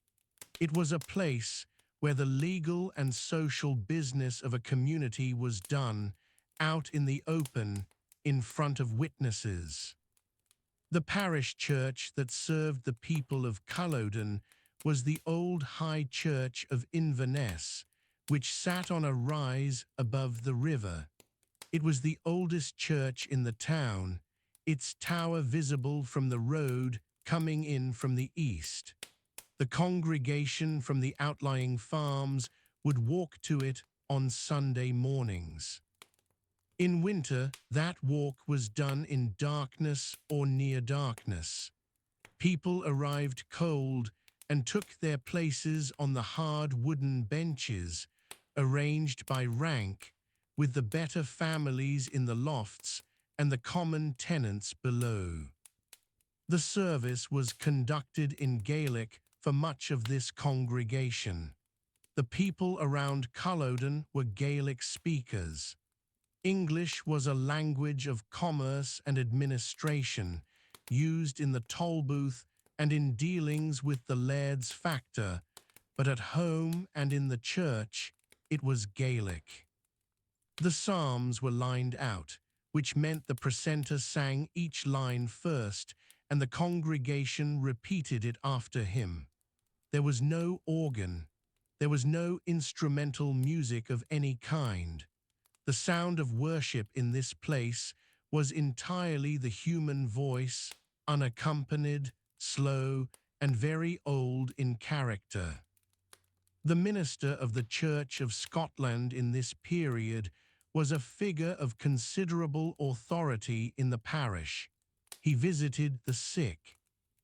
It was a place where the legal and social business of a community was done out in the open in front of witnesses. The parish church that served the people of Culloden was the old High Church of Inverness, which sat on a rise above the river. It was the oldest church in the town, its tower visible from the road coming in from the east. The congregation from the outlying farms would walk to it on Sunday mornings. In winter, that walk was done in darkness or near darkness. People arrived cold and took their places on the hard wooden benches, arranged by rank, with the better families in the lofts and the common tenants below. The service was conducted in Gaelic for much of this congregation. The people around Culloden were Gaelic speakers. English was a language of commerce and administration, used in the toll booth and in dealings with the laird's factor, but at home and in the church it was Gaelic. The psalms were lined out, which meant the precentor sang each line first and the congregation repeated it after him. There was no organ. There was no instrumental music of any kind. The sound of worship in this place was entirely the human voice, unaccompanied, slow, and very old in character. The minister of the Church of Scotland in this period was a figure of considerable authority in the parish. He visited the sick.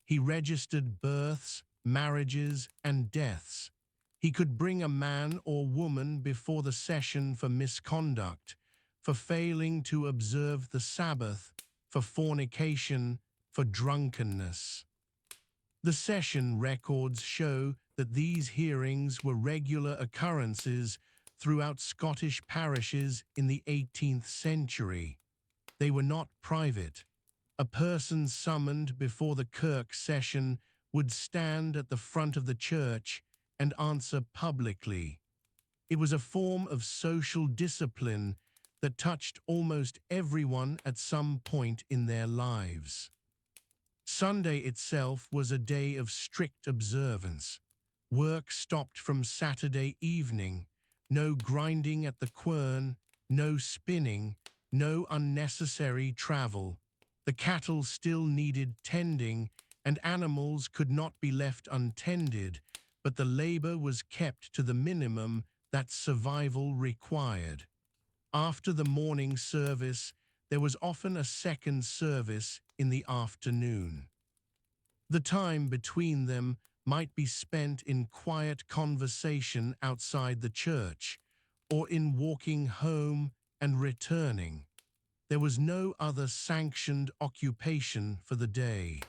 He registered births, marriages, and deaths. He could bring a man or woman before the session for misconduct, for failing to observe the Sabbath, for fornication, for drunkenness. The session records show that these hearings were regular occurrences throughout Scottish parishes in the 18th century. They were not private. A person summoned before the kirk session would stand at the front of the church and answer publicly. It was a form of social discipline that touched almost everyone at some point in their lives. Sunday itself was a day of strict observance. Work stopped from Saturday evening, no grinding at the quern, no spinning, no unnecessary travel. The cattle still needed tending, and animals could not be left untended, but the labor was kept to the minimum that survival required. After the morning service, there was often a second service in the afternoon. The time between them might be spent in quiet conversation outside the church, or in walking home and returning. There was no other sanctioned occupation for the day.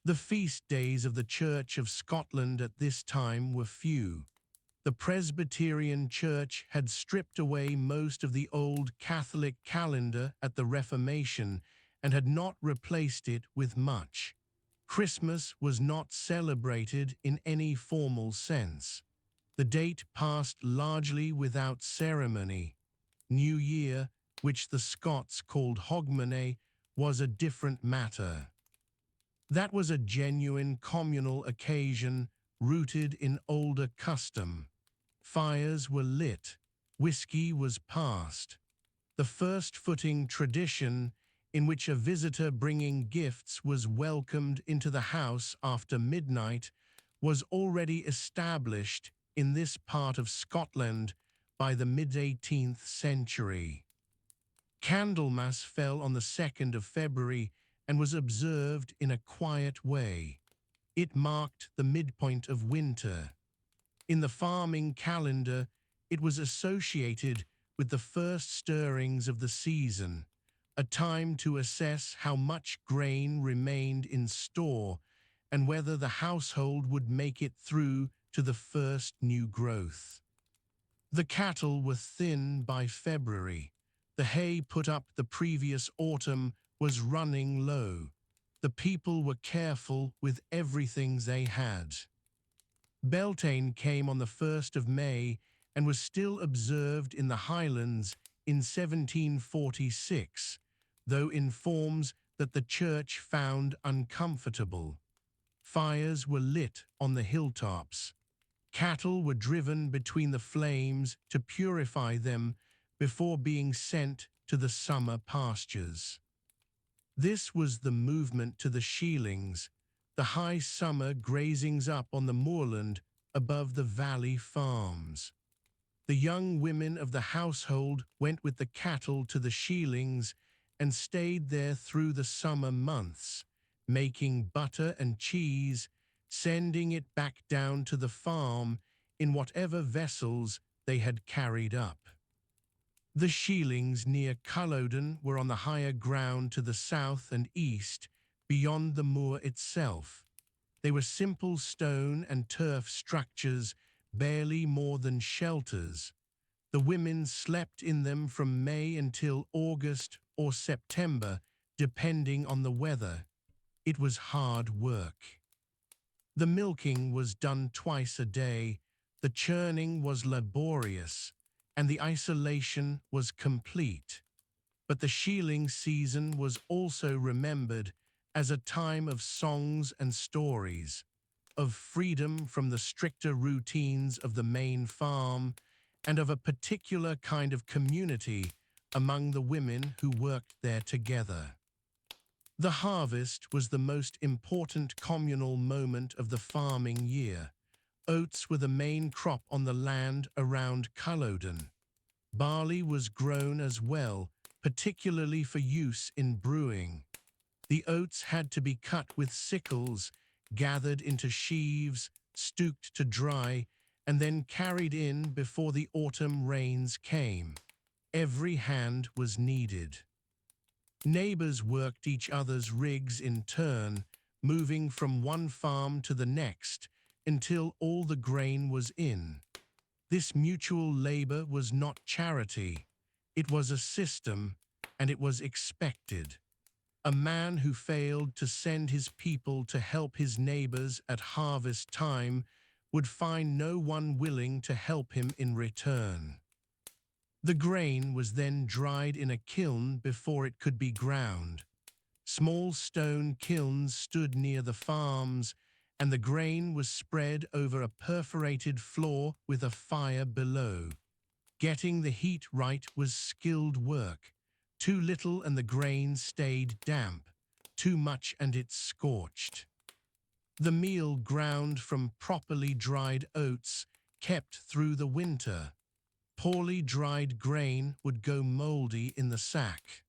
The feast days of the Church of Scotland at this time were few. The Presbyterian Church had stripped away most of the old Catholic calendar at the Reformation and had not replaced it with much. Christmas was not celebrated in any formal sense. The date passed largely without ceremony. New Year, which the Scots called Hogmanay, was a different matter. That was a genuine communal occasion rooted in older custom. Fires were lit, whiskey was passed. The first-footing tradition in which a visitor bringing gifts was welcomed into the house after midnight was already established in this part of Scotland by the mid-18th century. Candlemas fell on the 2nd of February and was observed in a quiet way. It marked the midpoint of winter. In the farming calendar, it was associated with the first stirrings of the season, a time to assess how much grain remained in store and whether the household would make it through to the first new growth. The cattle were thin by February. The hay put up the previous autumn was running low. The people were careful with everything they had. Beltane came on the 1st of May and was still observed in the Highlands in 1746, though in forms that the church found uncomfortable. Fires were lit on the hilltops. Cattle were driven between the flames to purify them before being sent to the summer pastures. This was the movement to the sheelings, the high summer grazings up on the moorland above the valley farms. The young women of the household went with the cattle to the sheelings and stayed there through the summer months, making butter and cheese, sending it back down to the farm in whatever vessels they had carried up. The sheelings near Culloden were on the higher ground to the south and east, beyond the moor itself. They were simple stone and turf structures, barely more than shelters. The women slept in them from May until August or September, depending on the weather. It was hard work. The milking was done twice a day, the churning was laborious, and the isolation was complete. But the shealing season was also remembered as a time of songs and stories, of freedom from the stricter routines of the main farm, and of a particular kind of community among the women who worked there together. The harvest was the most important communal moment of the farming year. Oats were the main crop on the land around Culloden. Barley was grown as well, particularly for use in brewing. The oats had to be cut with sickles, gathered into sheaves, stooked to dry, and then carried in before the autumn rains came. Every hand was needed. Neighbors worked each other's rigs in turn, moving from one farm to the next until all the grain was in. This mutual labor was not charity. It was a system, and it was expected. A man who failed to send his people to help his neighbors at harvest time would find no one willing to help him in return. The grain was then dried in a kiln before it could be ground. Small stone kilns stood near the farms, and the grain was spread over a perforated floor with a fire below. Getting the heat right was skilled work. Too little and the grain stayed damp, too much and it scorched. The meal ground from properly dried oats kept through the winter. Poorly dried grain would go moldy in the sack.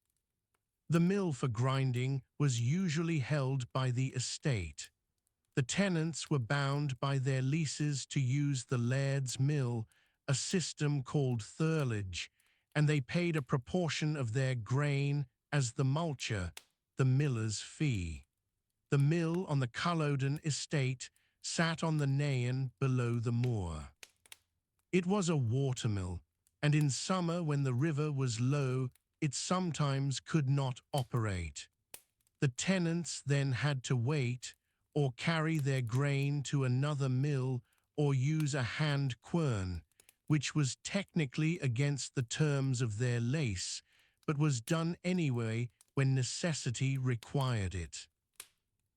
The mill for grinding was usually held by the estate. The tenants were bound by their leases to use the laird's mill, a system called thirlage, and they paid a proportion of their grain as the multure, the miller's fee. The mill on the Culloden estate sat on the Nairn below the moor. It was a watermill, and in summer when the river was low, it sometimes could not operate. The tenants then had to wait, or carry their grain to another mill, or use a hand quern, which was technically against the terms of their lease, but was done anyway when necessity required it.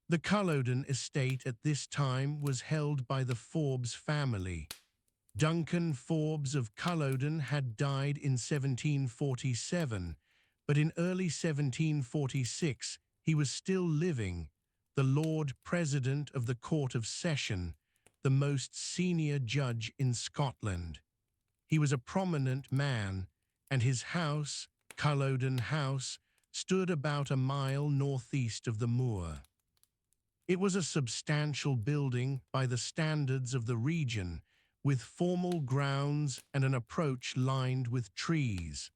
The Culloden estate at this time was held by the Forbes family. Duncan Forbes of Culloden had died in 1747, but in early 1746 he was still living, the Lord President of the Court of Session, the most senior judge in Scotland. He was a prominent man, and his house, Culloden House, stood about a mile northeast of the moor. It was a substantial building by the standards of the region, with formal grounds and an approach lined with trees.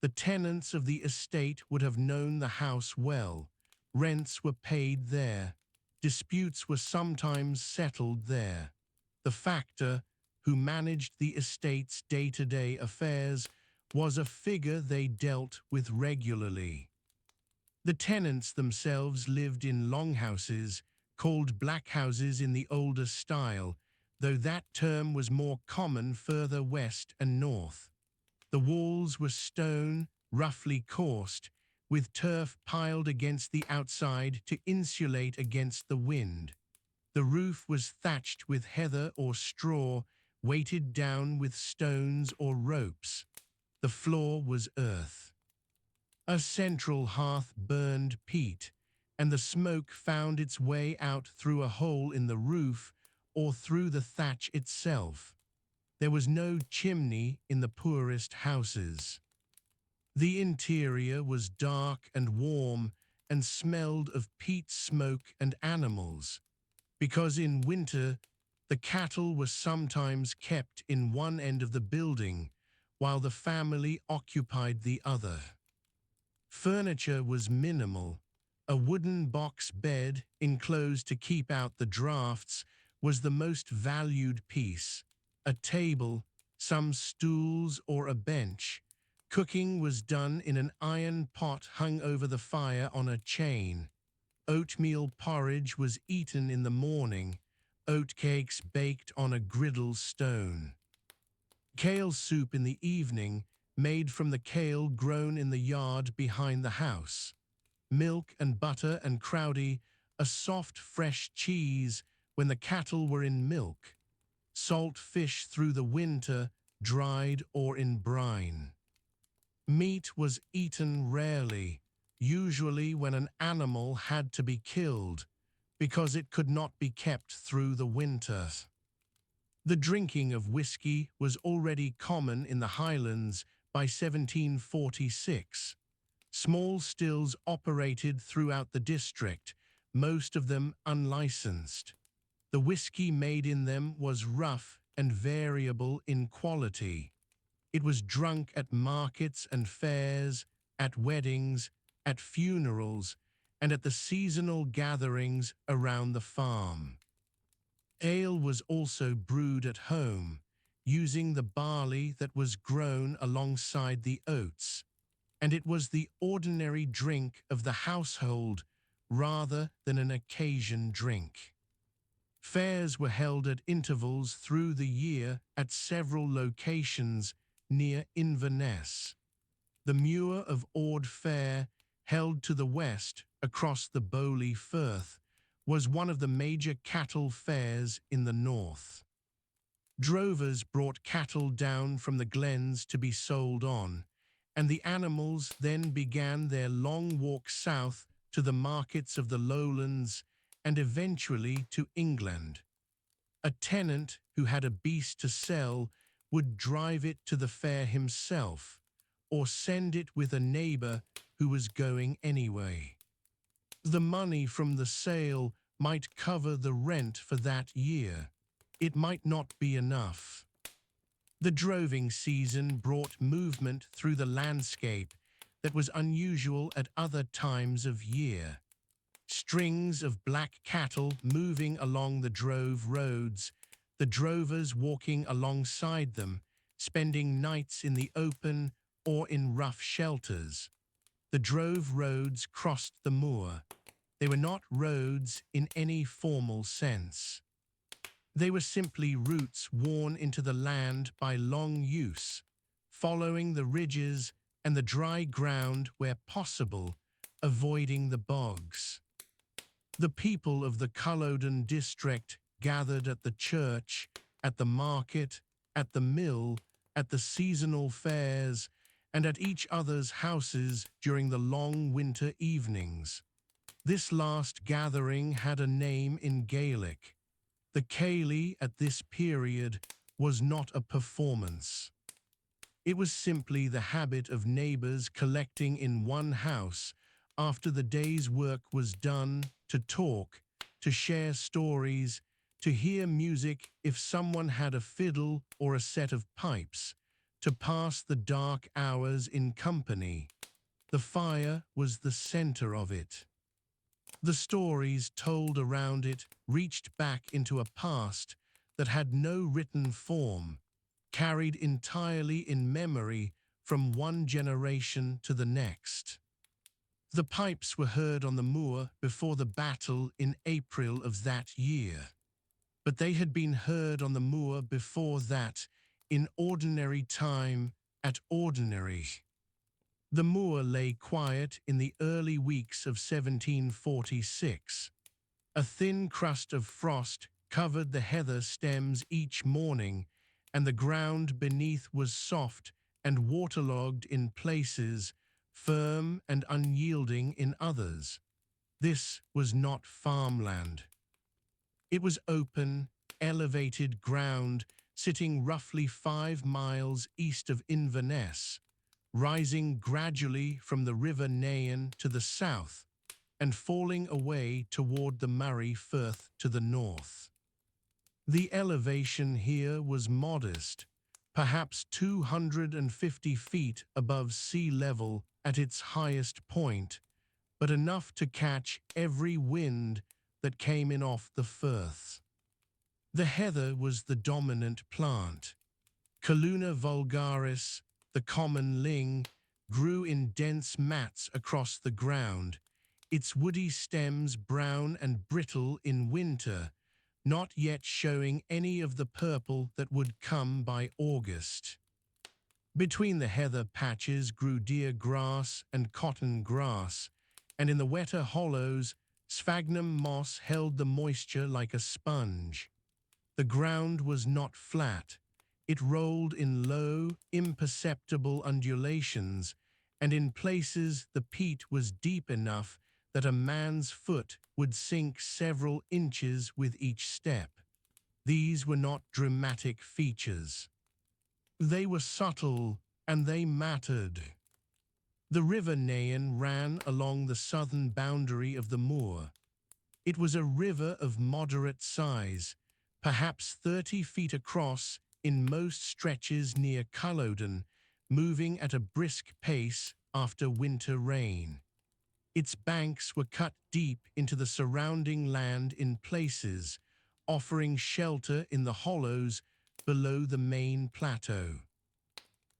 The tenants of the estate would have known the house well. Rents were paid there. Disputes were sometimes settled there. The factor, who managed the estate's day-to-day affairs, was a figure they dealt with regularly. The tenants themselves lived in longhouses, called blackhouses in the older style, though that term was more common further west and north. The walls were stone, roughly coursed, with turf piled against the outside to insulate against the wind. The roof was thatched with heather or straw, weighted down with stones or ropes. The floor was earth. A central hearth burned peat, and the smoke found its way out through a hole in the roof or through the thatch itself. There was no chimney in the poorest houses. The interior was dark and warm and smelled of peat smoke and animals, because in winter the cattle were sometimes kept in one end of the building while the family occupied the other. Furniture was minimal. A wooden box bed, enclosed to keep out the drafts, was the most valued piece. A table, some stools or a bench. Cooking was done in an iron pot hung over the fire on a chain. Oatmeal porridge was eaten in the morning, oatcakes baked on a griddle stone. Kale soup in the evening, made from the kale grown in the yard behind the house. Milk and butter and crowdy, a soft fresh cheese when the cattle were in milk. Salt fish through the winter, dried or in brine. Meat was eaten rarely, usually when an animal had to be killed, because it could not be kept through the winter. The drinking of whiskey was already common in the Highlands by 1746. Small stills operated throughout the district, most of them unlicensed. The whiskey made in them was rough and variable in quality. It was drunk at markets and fairs, at weddings, at funerals, and at the seasonal gatherings around the farm. Ale was also brewed at home, using the barley that was grown alongside the oats, and it was the ordinary drink of the household rather than an occasion drink. Fairs were held at intervals through the year at several locations near Inverness. The Muir of Ord Fair, held to the west across the Bowley Firth, was one of the major cattle fairs in the north. Drovers brought cattle down from the glens to be sold on, and the animals then began their long walk south to the markets of the lowlands and eventually to England. A tenant who had a beast to sell would drive it to the fair himself, or send it with a neighbor who was going anyway. The money from the sale might cover the rent for that year. It might not be enough. The droving season brought movement through the landscape that was unusual at other times of year. Strings of black cattle moving along the drove roads, the drovers walking alongside them, spending nights in the open or in rough shelters. The drove roads crossed the moor. They were not roads in any formal sense. They were simply routes worn into the land by long use, following the ridges and the dry ground where possible, avoiding the bogs. The people of the Culloden district gathered at the church, at the market, at the mill, at the seasonal fairs, and at each other's houses during the long winter evenings. This last gathering had a name in Gaelic. The Ceilidh at this period was not a performance. It was simply the habit of neighbors collecting in one house after the day's work was done to talk, to share stories, to hear music if someone had a fiddle or a set of pipes, to pass the dark hours in company. The fire was the center of it. The stories told around it reached back into a past that had no written form, carried entirely in memory from one generation to the next. The pipes were heard on the moor before the battle in April of that year. but they had been heard on the moor before that, in ordinary time, at ordinary. The moor lay quiet in the early weeks of 1746. A thin crust of frost covered the heather stems each morning, and the ground beneath was soft and waterlogged in places, firm and unyielding in others. This was not farmland. It was open, elevated ground sitting roughly 5 miles east of Inverness, rising gradually from the River Nairn to the south and falling away toward the Murray Firth to the north. The elevation here was modest, perhaps 250 feet above sea level at its highest point, but enough to catch every wind that came in off the firth. The heather was the dominant plant. Calluna vulgaris, the common ling, grew in dense mats across the ground, its woody stems brown and brittle in winter, not yet showing any of the purple that would come by August. Between the heather patches grew deer grass and cotton grass, and in the wetter hollows, sphagnum moss held the moisture like a sponge. The ground was not flat. It rolled in low, imperceptible undulations, and in places the peat was deep enough that a man's foot would sink several inches with each step. These were not dramatic features. They were subtle, and they mattered. The River Nairn ran along the southern boundary of the moor. It was a river of moderate size, perhaps 30 feet across in most stretches near Culloden, moving at a brisk pace after winter rain. Its banks were cut deep into the surrounding land in places, offering shelter in the hollows below the main plateau.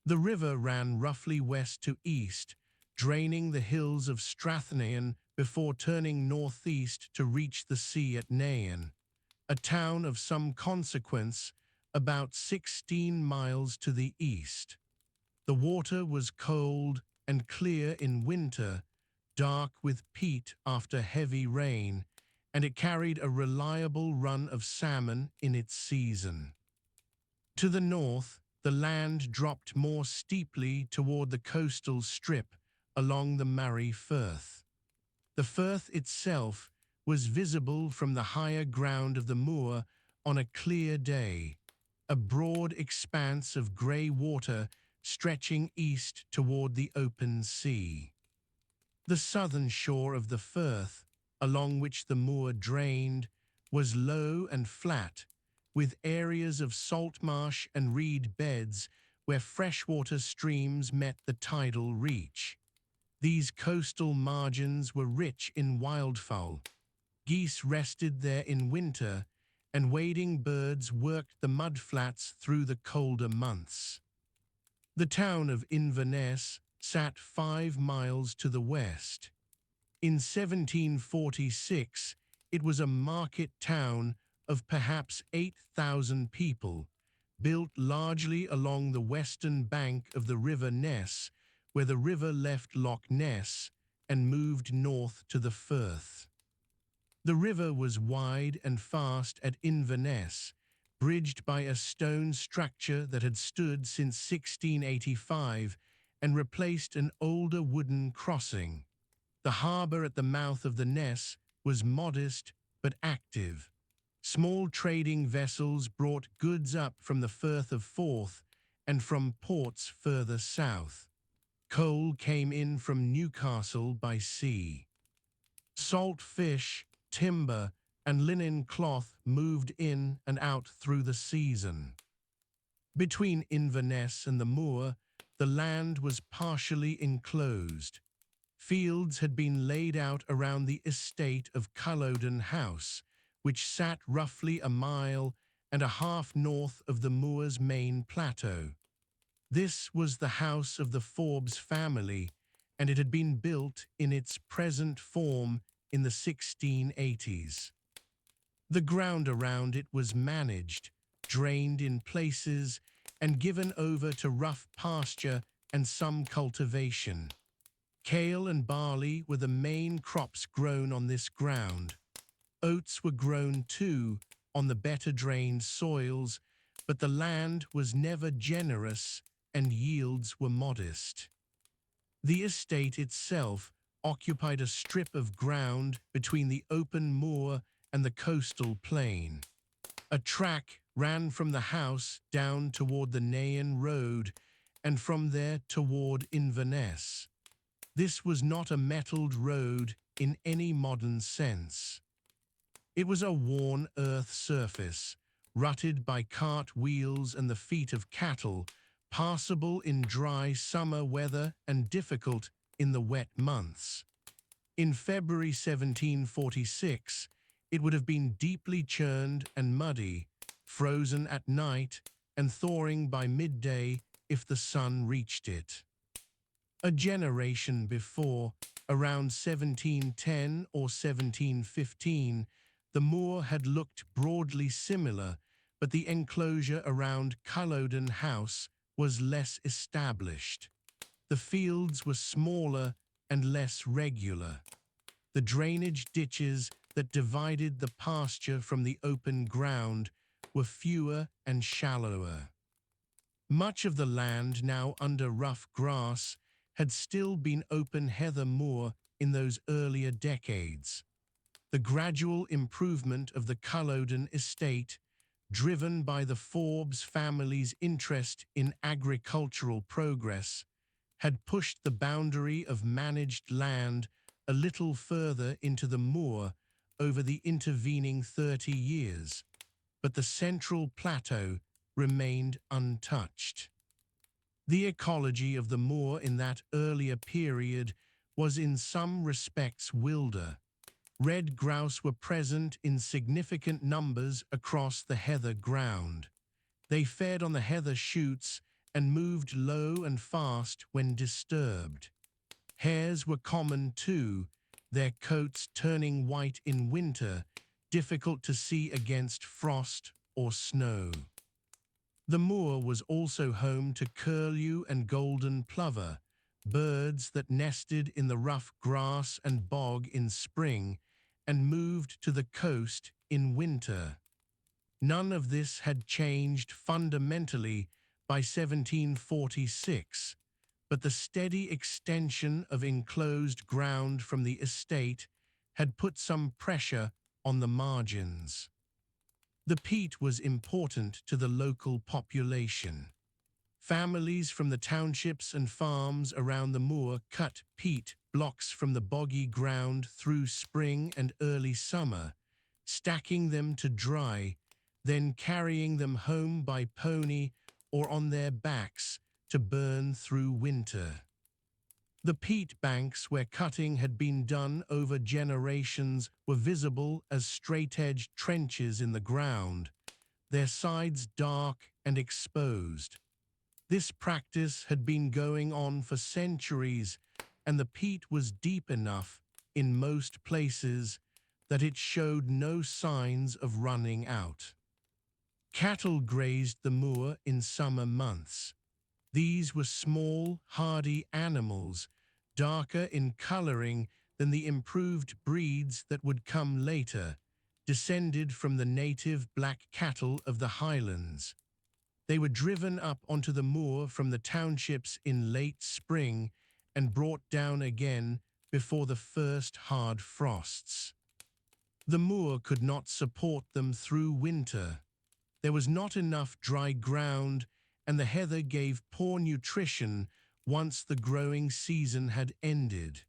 The river ran roughly west to east, draining the hills of Strathnairn before turning northeast to reach the sea at Nairn, a town of some consequence about 16 miles to the east. The water was cold and clear in winter, dark with peat after heavy rain, and it carried a reliable run of salmon in its season. To the north, the land dropped more steeply toward the coastal strip along the Murray Firth. The firth itself was visible from the higher ground of the moor on a clear day, a broad expanse of grey water stretching east toward the open sea. The southern shore of the firth, along which the moor drained, was low and flat, with areas of salt marsh and reed beds where freshwater streams met the tidal reach. These coastal margins were rich in wildfowl. Geese rested there in winter, and wading birds worked the mudflats through the colder months. The town of Inverness sat 5 miles to the west. In 1746, it was a market town of perhaps 8,000 people, built largely along the western bank of the River Ness, where the river left Loch Ness and moved north to the Firth. The river was wide and fast at Inverness, bridged by a stone structure that had stood since 1685 and replaced an older wooden crossing. The harbour at the mouth of the Ness was modest but active. Small trading vessels brought goods up from the Firth of Forth and from ports further south. Coal came in from Newcastle by sea. Salt fish, timber, and linen cloth moved in and out through the season. Between Inverness and the moor, the land was partially enclosed. Fields had been laid out around the estate of Culloden House, which sat roughly a mile and a half north of the moor's main plateau. This was the house of the Forbes family, and it had been built in its present form in the 1680s. The ground around it was managed, drained in places, and given over to rough pasture and some cultivation. Kale and barley were the main crops grown on this ground. Oats were grown too on the better drained soils, but the land was never generous and yields were modest. The estate itself occupied a strip of ground between the open moor and the coastal plain. A track ran from the house down toward the Nairn Road and from there toward Inverness. This was not a metalled road in any modern sense. It was a worn earth surface, rutted by cart wheels and the feet of cattle, passable in dry summer weather and difficult in the wet months. In February 1746, it would have been deeply churned and muddy, frozen at night and thawing by midday if the sun reached it. A generation before, around 1710 or 1715, the moor had looked broadly similar, but the enclosure around Culloden House was less established. The fields were smaller and less regular. The drainage ditches that divided the pasture from the open ground were fewer and shallower. Much of the land now under rough grass had still been open heather moor in those earlier decades. The gradual improvement of the Culloden estate, driven by the Forbes family's interest in agricultural progress, had pushed the boundary of managed land a little further into the moor over the intervening 30 years, but the central plateau remained untouched. The ecology of the moor in that earlier period was in some respects wilder. Red grouse were present in significant numbers across the heather ground. They fed on the heather shoots and moved low and fast when disturbed. Hares were common too, their coats turning white in winter, difficult to see against frost or snow. The moor was also home to curlew and golden plover, birds that nested in the rough grass and bog in spring and moved to the coast in winter. None of this had changed fundamentally by 1746, but the steady extension of enclosed ground from the estate had put some pressure on the margins. The peat was important to the local population. Families from the townships and farms around the moor cut peat blocks from the boggy ground through spring and early summer, stacking them to dry, then carrying them home by pony or on their backs to burn through winter. The peat banks where cutting had been done over generations were visible as straight-edged trenches in the ground, their sides dark and exposed. This practice had been going on for centuries, and the peat was deep enough, in most places, that it showed no signs of running out. Cattle grazed the moor in summer months. These were small, hardy animals, darker in coloring than the improved breeds that would come later, descended from the native black cattle of the highlands. They were driven up onto the moor from the townships in late spring and brought down again before the first hard frosts. The moor could not support them through winter. There was not enough dry ground, and the heather gave poor nutrition once the growing season had ended.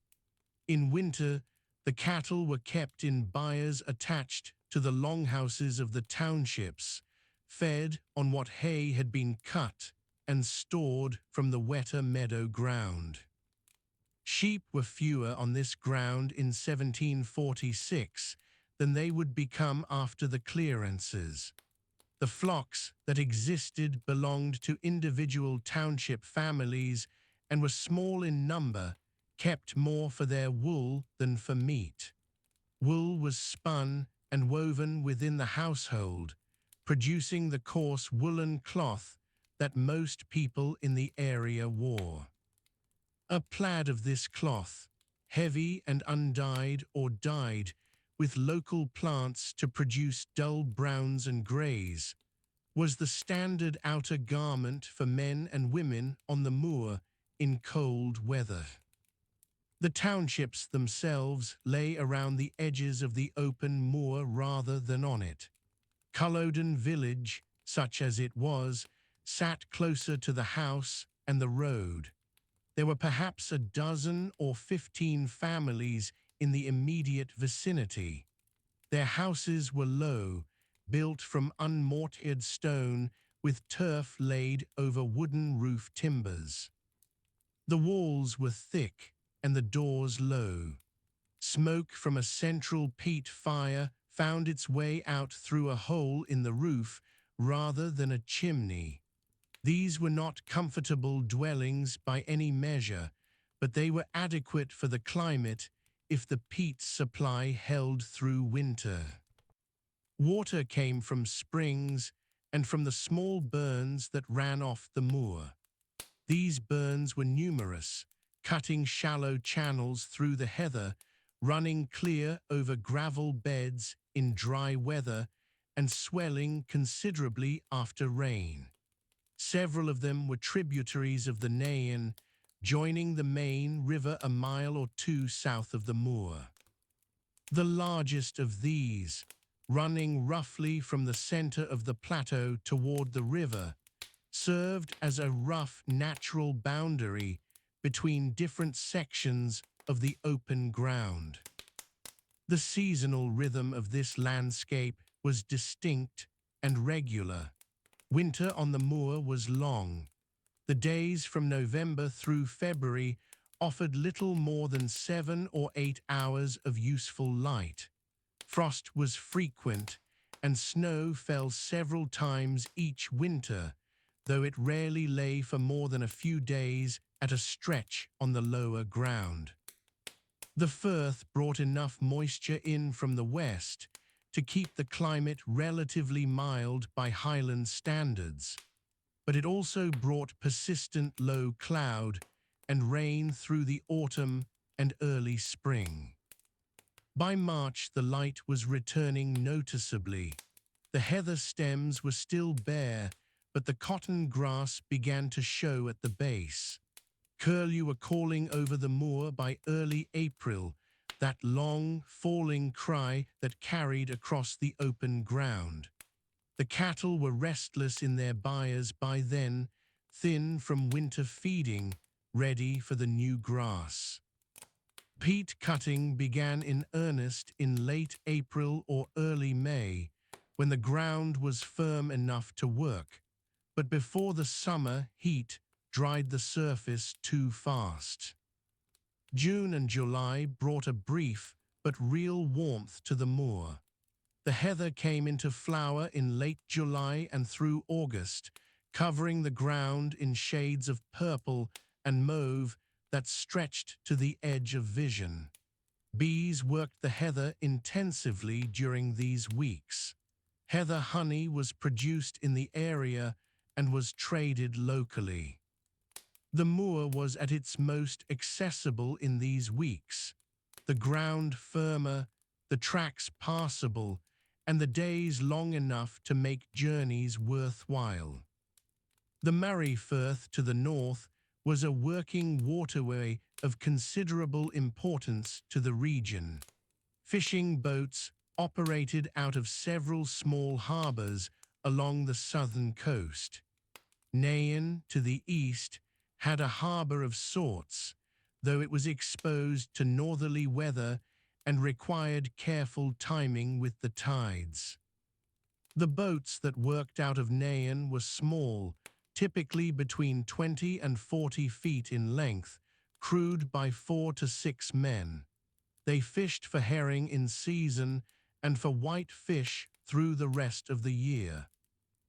In winter, the cattle were kept in byres attached to the longhouses of the townships, fed on what hay had been cut and stored from the wetter meadow ground. Sheep were fewer on this ground in 1746 than they would become after the clearances. The flocks that existed belonged to individual township families and were small in number, kept more for their wool than for meat. Wool was spun and woven within the household, producing the coarse woolen cloth that most people in the area wore. A plaid of this cloth, heavy and undyed or dyed with local plants to produce dull browns and greys, was the standard outer garment for men and women on the moor in cold weather. The townships themselves lay around the edges of the open moor rather than on it. Culloden village, such as it was, sat closer to the house and the road. There were perhaps a dozen or 15 families in the immediate vicinity. Their houses were low, built from unmortared stone with turf laid over wooden roof timbers. The walls were thick and the doors low. Smoke from a central peat fire found its way out through a hole in the roof rather than a chimney. These were not comfortable dwellings by any measure, but they were adequate for the climate if the peat supply held through winter. Water came from springs and from the small burns that ran off the moor. These burns were numerous, cutting shallow channels through the heather, running clear over gravel beds in dry weather, and swelling considerably after rain. Several of them were tributaries of the Nain, joining the main river a mile or two south of the moor. The largest of these, running roughly from the center of the plateau toward the river, served as a rough natural boundary between different sections of the open ground. The seasonal rhythm of this landscape was distinct and regular. Winter on the moor was long. The days from November through February offered little more than 7 or 8 hours of useful light. Frost was frequent, and snow fell several times each winter, though it rarely lay for more than a few days at a stretch on the lower ground. The firth brought enough moisture in from the west to keep the climate relatively mild by highland standards, but it also brought persistent low cloud and rain through the autumn and early spring. By March, the light was returning noticeably. The heather stems were still bare, but the cotton grass began to show at the base. Curlew were calling over the moor by early April, that long, falling cry that carried across the open ground. The cattle were restless in their byres by then, thin from winter feeding, ready for the new grass. Peat cutting began in earnest in late April or early May, when the ground was firm enough to work, but before the summer heat dried the surface too fast. June and July brought a brief but real warmth to the moor. The heather came into flower in late July and through August, covering the ground in shades of purple and mauve that stretched to the edge of vision. Bees worked the heather intensively during these weeks. Heather honey was produced in the area and was traded locally. The moor was at its most accessible in these weeks, the ground firmer, the tracks passable, and the days long enough to make journeys worthwhile. The Murray Firth to the north was a working waterway of considerable importance to the region. Fishing boats operated out of several small harbours along the southern coast. Nain, to the east, had a harbour of sorts, though it was exposed to northerly weather and required careful timing with the tides. The boats that worked out of Nain were small, typically between 20 and 40 feet in length, crewed by 4 to 6 men. They fished for herring in season and for white fish through the rest of the year.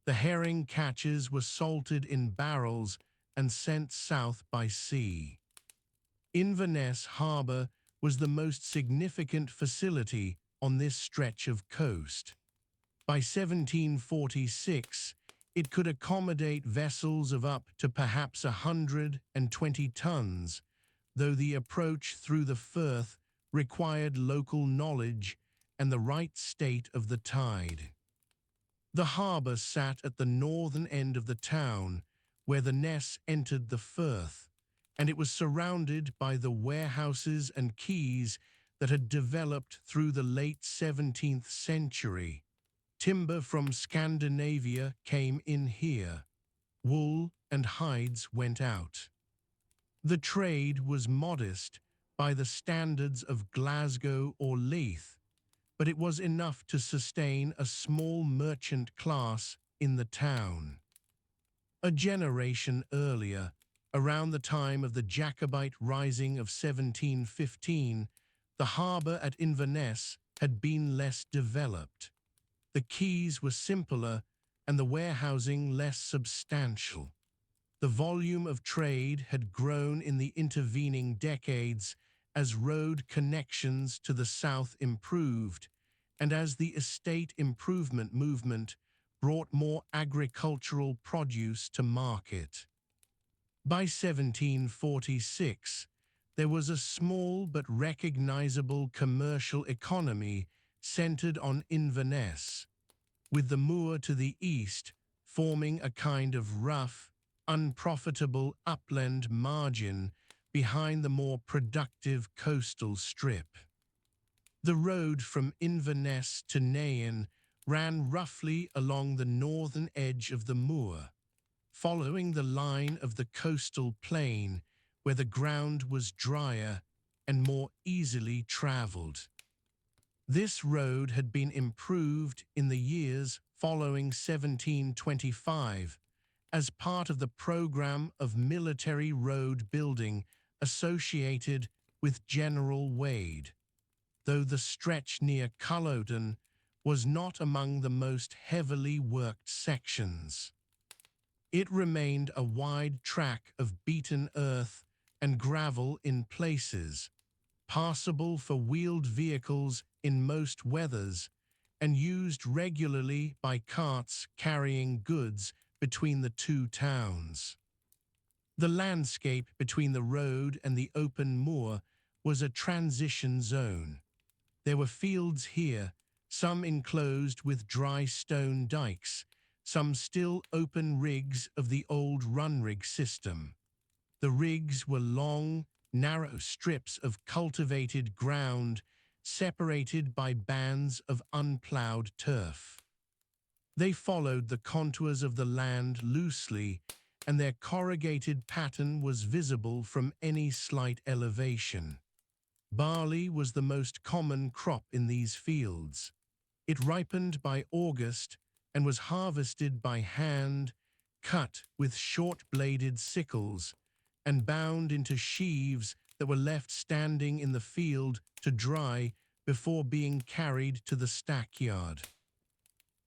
The herring catches were salted in barrels and sent south by sea. Inverness Harbour was the most significant facility on this stretch of coast. By 1746, it could accommodate vessels of up to perhaps 120 tons, though the approach through the Firth required local knowledge and the right state of the tide. The harbour sat at the northern end of the town, where the Ness entered the Firth, and it was surrounded by the warehouses and quays that had developed through the late 17th century. Timber from Scandinavia came in here. Wool and hides went out. The trade was modest by the standards of Glasgow or Leith, but it was enough to sustain a small merchant class in the town. A generation earlier, around the time of the Jacobite Rising of 1715, the harbour at Inverness had been less developed. The quays were simpler and the warehousing less substantial. The volume of trade had grown in the intervening decades as road connections to the south improved, and as the estate improvement movement brought more agricultural produce to market. By 1746, there was a small but recognizable commercial economy centered on Inverness, with the moor to the east forming a kind of rough, unprofitable upland margin behind the more productive coastal strip. The road from Inverness to Nairn ran roughly along the northern edge of the moor, following the line of the coastal plain where the ground was drier and more easily travelled. This road had been improved in the years following 1725 as part of the program of military road building associated with General Wade, though the stretch near Culloden was not among the most heavily worked sections. It remained a wide track of beaten earth and gravel in places, passable for wheeled vehicles in most weathers, and used regularly by carts carrying goods between the two towns. The landscape between the road and the open moor was a transition zone. There were fields here, some enclosed with dry stone dikes, some still open rigs of the old run-rig system. The rigs were long, narrow strips of cultivated ground separated by bands of unploughed turf. They followed the contours of the land loosely, and their corrugated pattern was visible from any slight elevation. Barley was the most common crop in these fields. It ripened by August and was harvested by hand, cut with short-bladed sickles, and bound into sheaves that were left standing in the field to dry before being carried to the stackyard.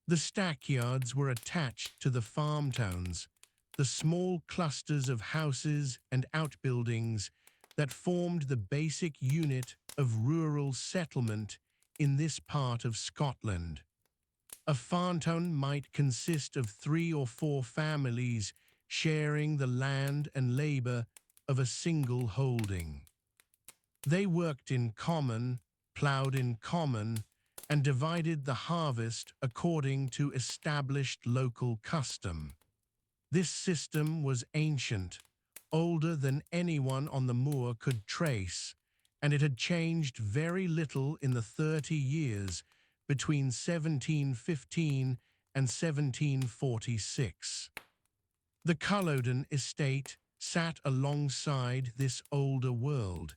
The stackyards were attached to the farm towns, the small clusters of houses and outbuildings that formed the basic unit of rural settlement in this part of Scotland. A farm town might consist of 3 or 4 families sharing the land and labour of a single holding. They worked in common, ploughed in common, and divided the harvest according to established local custom. This system was ancient, older than anyone on the moor could trace, and it had changed very little in the 30 years between 1715 and 1746. The Culloden estate sat alongside this older world,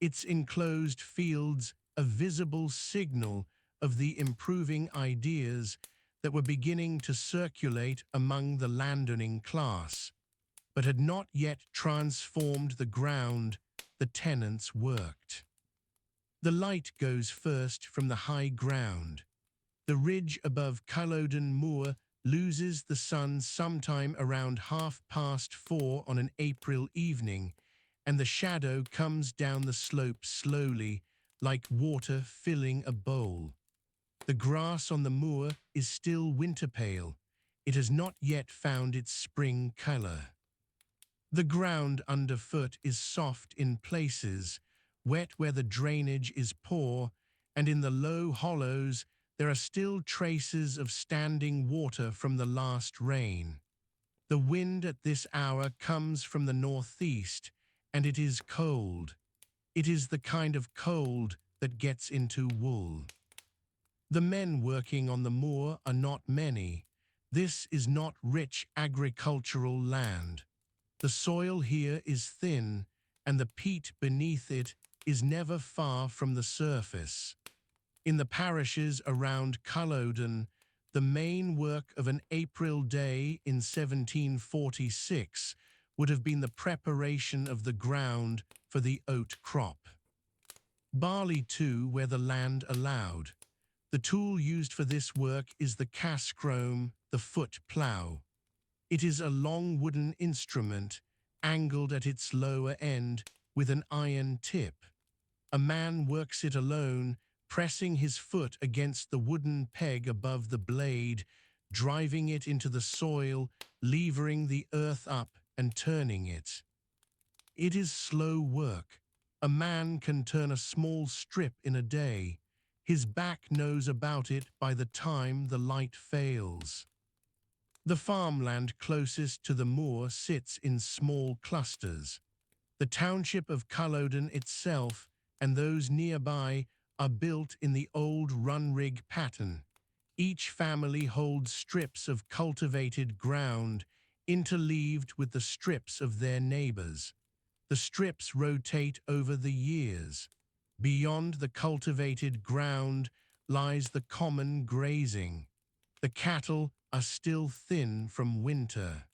its enclosed fields a visible signal of the improving ideas that were beginning to circulate among the landowning class, but had not yet transformed the ground the tenants worked. The light goes first from the high ground. The ridge above Culloden Moor loses the sun sometime around 4:30 on an April evening, and the shadow comes down the slope slowly, like water filling a bowl. The grass on the moor is still winter pale. It has not yet found its spring color. The ground underfoot is soft in places, wet where the drainage is poor, and in the low hollows there are still traces of standing water from the last rain. The wind at this hour comes from the northeast, and it is cold. It is the kind of cold that gets into wool. The men working on the moor are not many. This is not rich agricultural land. The soil here is thin, and the peat beneath it is never far from the surface. In the parishes around Culloden, the main work of an April day in 1746 would have been the preparation of the ground for the oat crop. Barley too, where the land allowed. The tool used for this work is the cascrome, the foot plough. It is a long wooden instrument, angled at its lower end with an iron tip. A man works it alone, pressing his foot against the wooden peg above the blade, driving it into the soil, levering the earth up and turning it. It is slow work. A man can turn a small strip in a day. His back knows about it by the time the light fails. The farmland closest to the moor sits in small clusters. The township of Culloden itself and those nearby are built in the old run-rig pattern. Each family holds strips of cultivated ground interleaved with the strips of their neighbors. The strips rotate over the years. Beyond the cultivated ground lies the common grazing. The cattle are still thin from winter.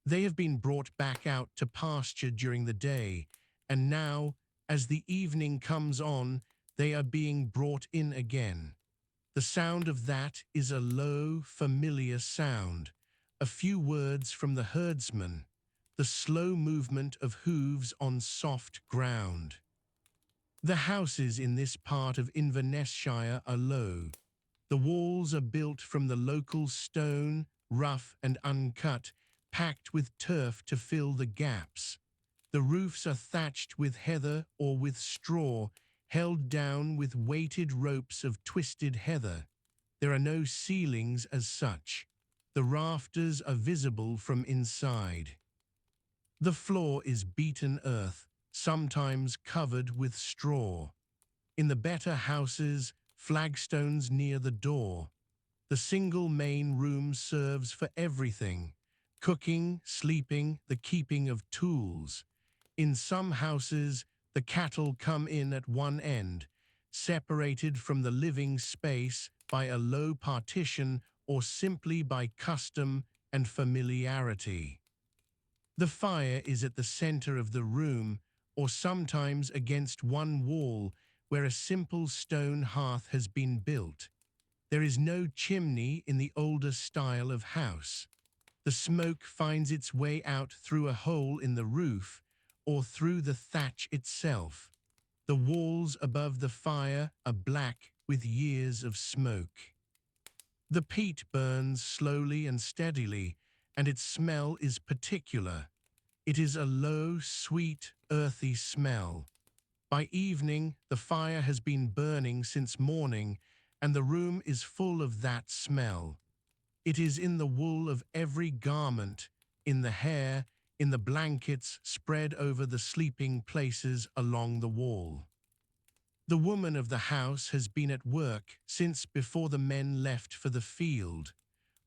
They have been brought back out to pasture during the day, and now, as the evening comes on, they are being brought in again. The sound of that is a low, familiar sound, a few words from the herdsman, the slow movement of hooves on soft ground. The houses in this part of Inverness-shire are low. The walls are built from the local stone, rough and uncut, packed with turf to fill the gaps. The roofs are thatched with heather or with straw, held down with weighted ropes of twisted heather. There are no ceilings as such. The rafters are visible from inside. The floor is beaten earth, sometimes covered with straw. In the better houses, flagstones near the door. The single main room serves for everything: cooking, sleeping, the keeping of tools. In some houses, the cattle come in at one end, separated from the living space by a low partition or simply by custom and familiarity. The fire is at the center of the room, or sometimes against one wall where a simple stone hearth has been built. There is no chimney in the older style of house. The smoke finds its way out through a hole in the roof or through the thatch itself. The walls above the fire are black with years of smoke. The peat burns slowly and steadily, and its smell is particular. It is a low, sweet, earthy smell. By evening, the fire has been burning since morning, and the room is full of that smell. It is in the wool of every garment, in the hair, in the blankets spread over the sleeping places along the wall. The woman of the house has been at work since before the men left for the field.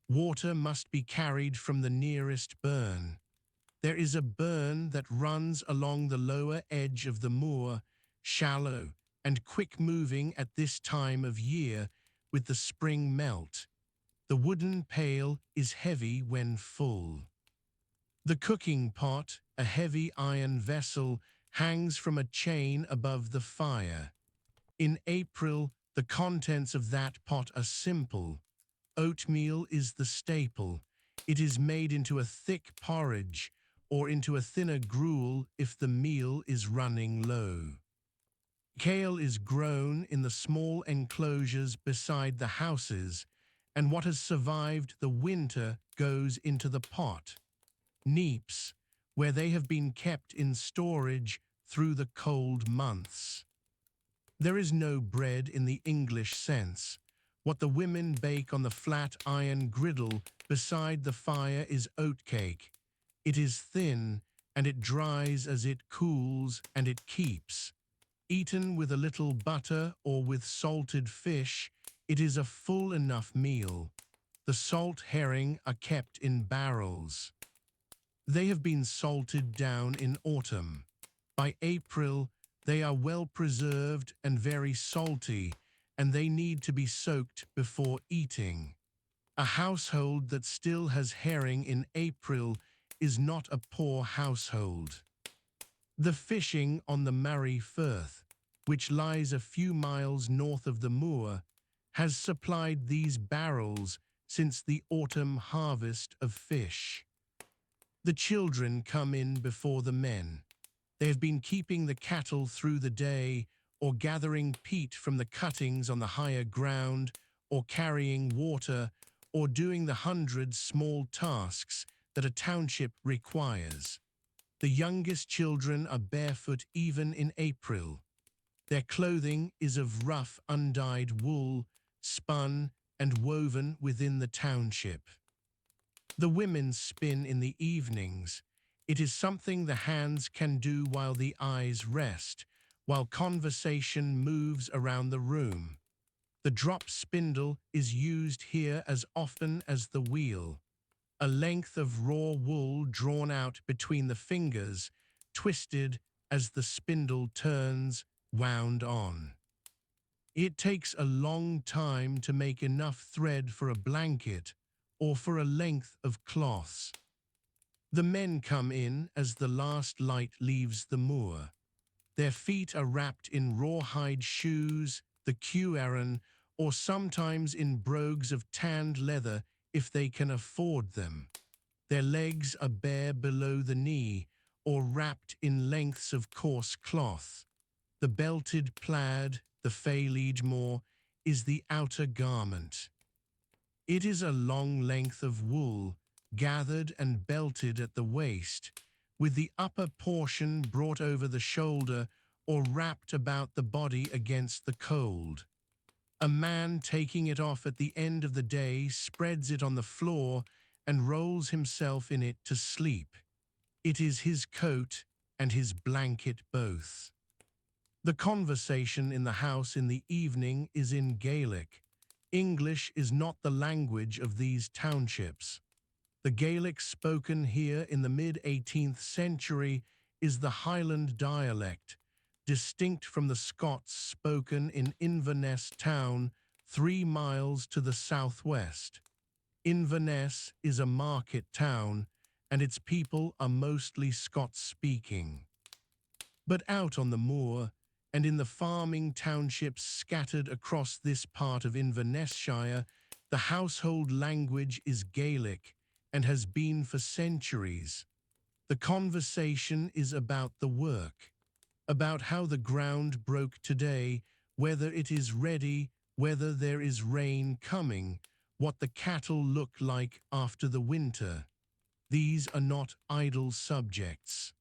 Water must be carried from the nearest burn. There is a burn that runs along the lower edge of the moor, shallow and quick-moving at this time of year with the spring melt. The wooden pail is heavy when full. The cooking pot, a heavy iron vessel, hangs from a chain above the fire. In April, the contents of that pot are simple. Oatmeal is the staple. It is made into a thick porridge or into a thinner gruel if the meal is running low. Kale is grown in the small enclosures beside the houses, and what has survived the winter goes into the pot. Neeps, where they have been kept in storage through the cold months. There is no bread in the English sense. What the women bake on the flat iron griddle beside the fire is oatcake. It is thin, and it dries as it cools, and it keeps. Eaten with a little butter or with salted fish, it is a full enough meal. The salt herring are kept in barrels. They have been salted down in autumn. By April, they are well preserved and very salty, and they need to be soaked before eating. A household that still has herring in April is not a poor household. The fishing on the Murray Firth, which lies a few miles north of the moor, has supplied these barrels since the autumn harvest of fish. The children come in before the men. They have been keeping the cattle through the day, or gathering peat from the cuttings on the higher ground, or carrying water, or doing the 100 small tasks that a township requires. The youngest children are barefoot even in April. Their clothing is of rough, undyed wool, spun and woven within the township. The women spin in the evenings. It is something the hands can do while the eyes rest, while conversation moves around the room. The drop spindle is used here as often as the wheel. A length of raw wool drawn out between the fingers, twisted as the spindle turns, wound on. It takes a long time to make enough thread for a blanket or for a length of cloths. The men come in as the last light leaves the moor. Their feet are wrapped in rawhide shoes, the Q-Aran, or sometimes in brogues of tanned leather if they can afford them. Their legs are bare below the knee or wrapped in lengths of coarse cloth. The belted plaid, the Culloden is the outer garment. It is a long length of wool, gathered and belted at the waist, with the upper portion brought over the shoulder or wrapped about the body against the cold. A man taking it off at the end of the day spreads it on the floor and rolls himself in it to sleep. It is his coat and his blanket both. The conversation in the house in the evening is in Gaelic. English is not the language of these townships. The Gaelic spoken here in the mid-18th century is the Highland dialect, distinct from the Scots spoken in Inverness town 3 miles to the southwest. Inverness is a market town, and its people are mostly Scots-speaking. But out on the moor, and in the farming townships scattered across this part of Invernessshire, the household language is Gaelic and has been for centuries. The conversation is about the work, about how the ground broke today, whether it is ready, whether there is rain coming, what the cattle look like after the winter. These are not idle subjects.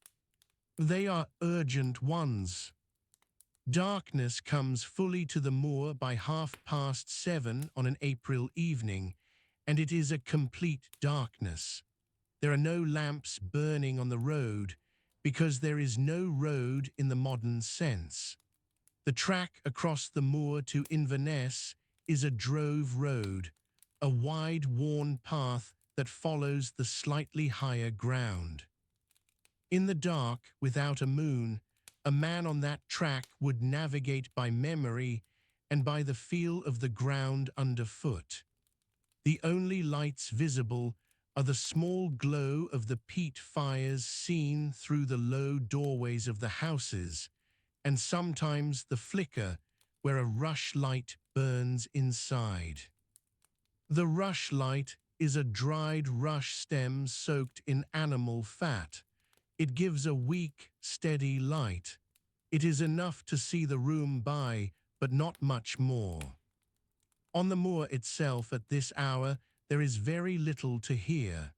They are urgent ones. Darkness comes fully to the moor by 7:30 on an April evening, and it is a complete darkness. There are no lamps burning on the road, because there is no road in the modern sense. The track across the moor to Inverness is a drove road, a wide, worn path that follows the slightly higher ground. In the dark, without a moon, a man on that track would navigate by memory and by the feel of the ground underfoot. The only lights visible are the small glow of the peat fires seen through the low doorways of the houses, and sometimes the flicker where a rushlight burns inside. The rushlight is a dried rush stem soaked in animal fat. It gives a weak, steady light. It is enough to see the room by, but not much more. On the moor itself at this hour there is very little to hear.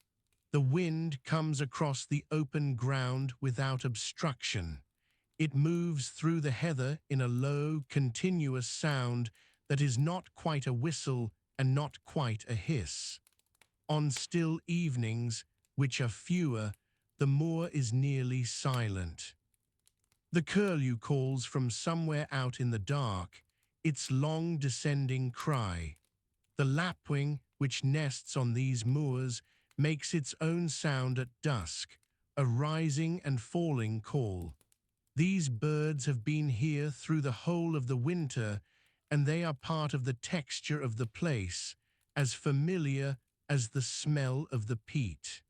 The wind comes across the open ground without obstruction. It moves through the heather in a low, continuous sound that is not quite a whistle and not quite a hiss. On still evenings, which are fewer, the moor is nearly silent. The curlew calls from somewhere out in the dark, its long descending cry. The lapwing, which nests on these moors, makes its own sound at dusk, a rising and falling call. These birds have been here through the whole of the winter, and they are part of the texture of the place, as familiar as the smell of the peat.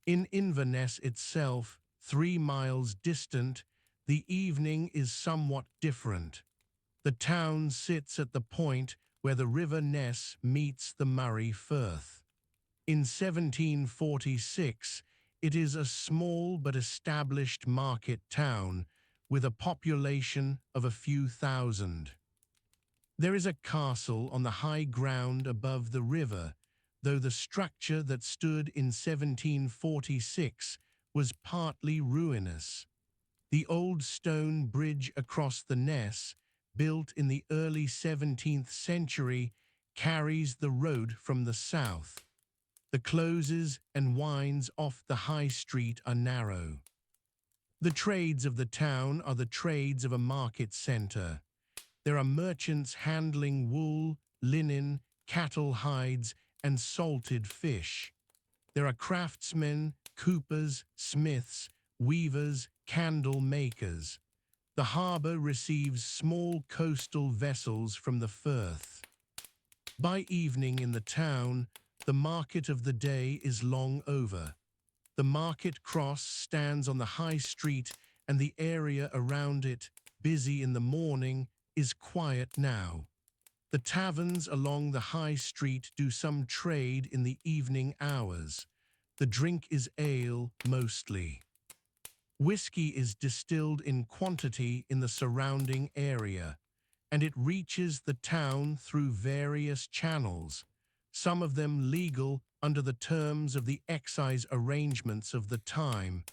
In Inverness itself, 3 miles distant, the evening is somewhat different. The town sits at the point where the River Ness meets the Murray Firth. In 1746, it is a small but established market town with a population of a few thousand. There is a castle on the high ground above the river, though the structure that stood in 1746 was partly ruinous. The old stone bridge across the Ness, built in the early 17th century, carries the road from the south. The closes and winds off the high street are narrow. The trades of the town are the trades of a market centre. There are merchants handling wool, linen, cattle hides, and salted fish. There are craftsmen, coopers, smiths, weavers, candle makers. The harbour receives small coastal vessels from the Firth. By evening in the town, the market of the day is long over. The market cross stands on the high street, and the area around it, busy in the morning, is quiet now. The taverns along the high street do some trade in the evening hours. The drink is ale, mostly. Whiskey is distilled in quantity in the surrounding area, and it reaches the town through various channels, some of them legal under the terms of the excise arrangements of the time,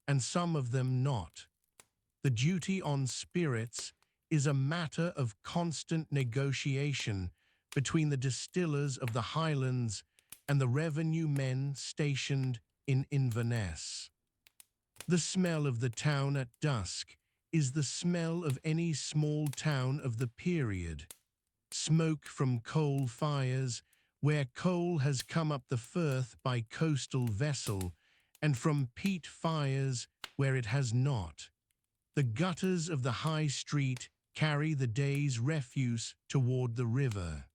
and some of them not. The duty on spirits is a matter of constant negotiation between the distillers of the Highlands and the revenue men stationed in Inverness. The smell of the town at dusk is the smell of any small town of the period. Smoke from coal fires, where coal has come up the Firth by coastal vessel, and from peat fires where it has not. The gutters of the high street carry the day's refuse toward the river.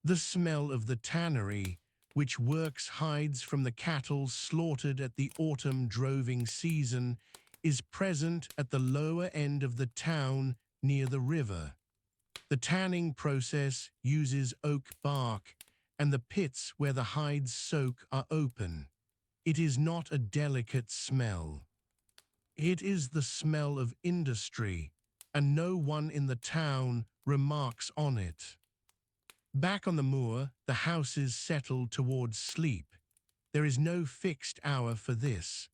The smell of the tannery, which works hides from the cattle slaughtered at the autumn droving season, is present at the lower end of the town near the river. The tanning process uses oak bark, and the pits where the hides soak are open. It is not a delicate smell. It is the smell of industry, and no one in the town remarks on it. Back on the moor, the houses settle towards sleep. There is no fixed hour for this.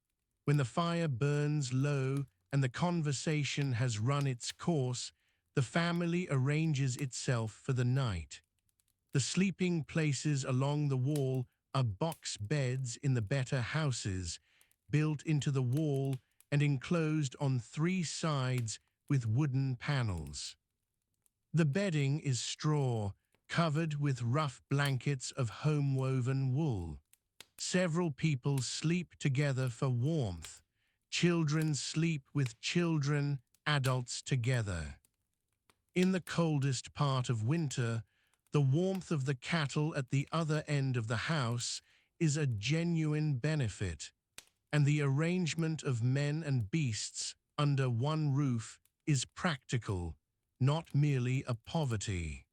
When the fire burns low and the conversation has run its course, the family arranges itself for the night. The sleeping places along the wall are box beds in the better houses, built into the wall and enclosed on 3 sides with wooden panels. The bedding is straw, covered with rough blankets of home-woven wool. Several people sleep together for warmth. Children sleep with children, adults together. In the coldest part of winter, the warmth of the cattle at the other end of the house is a genuine benefit, and the arrangement of men and beasts under one roof is practical, not merely a poverty.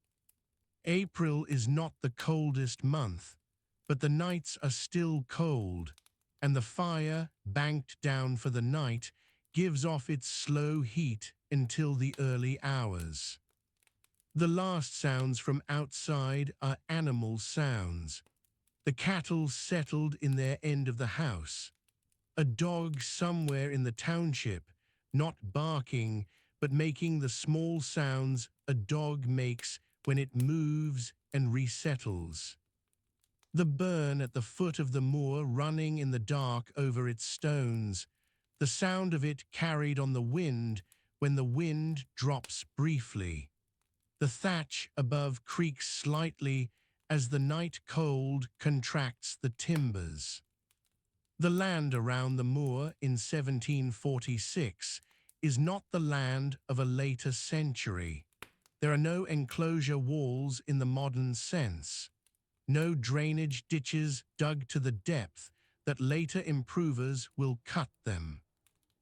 April is not the coldest month, but the nights are still cold, and the fire, banked down for the night, gives off its slow heat until the early hours. The last sounds from outside are animal sounds. The cattle settled in their end of the house. A dog somewhere in the township, not barking, but making the small sounds a dog makes when it moves and resettles. The burn at the foot of the moor running in the dark over its stones, the sound of it carried on the wind when the wind drops briefly. The thatch above creaks slightly as the night cold contracts the timbers. The land around the moor in 1746 is not the land of a later century. There are no enclosure walls in the modern sense, no drainage ditches dug to the depth that later improvers will cut them.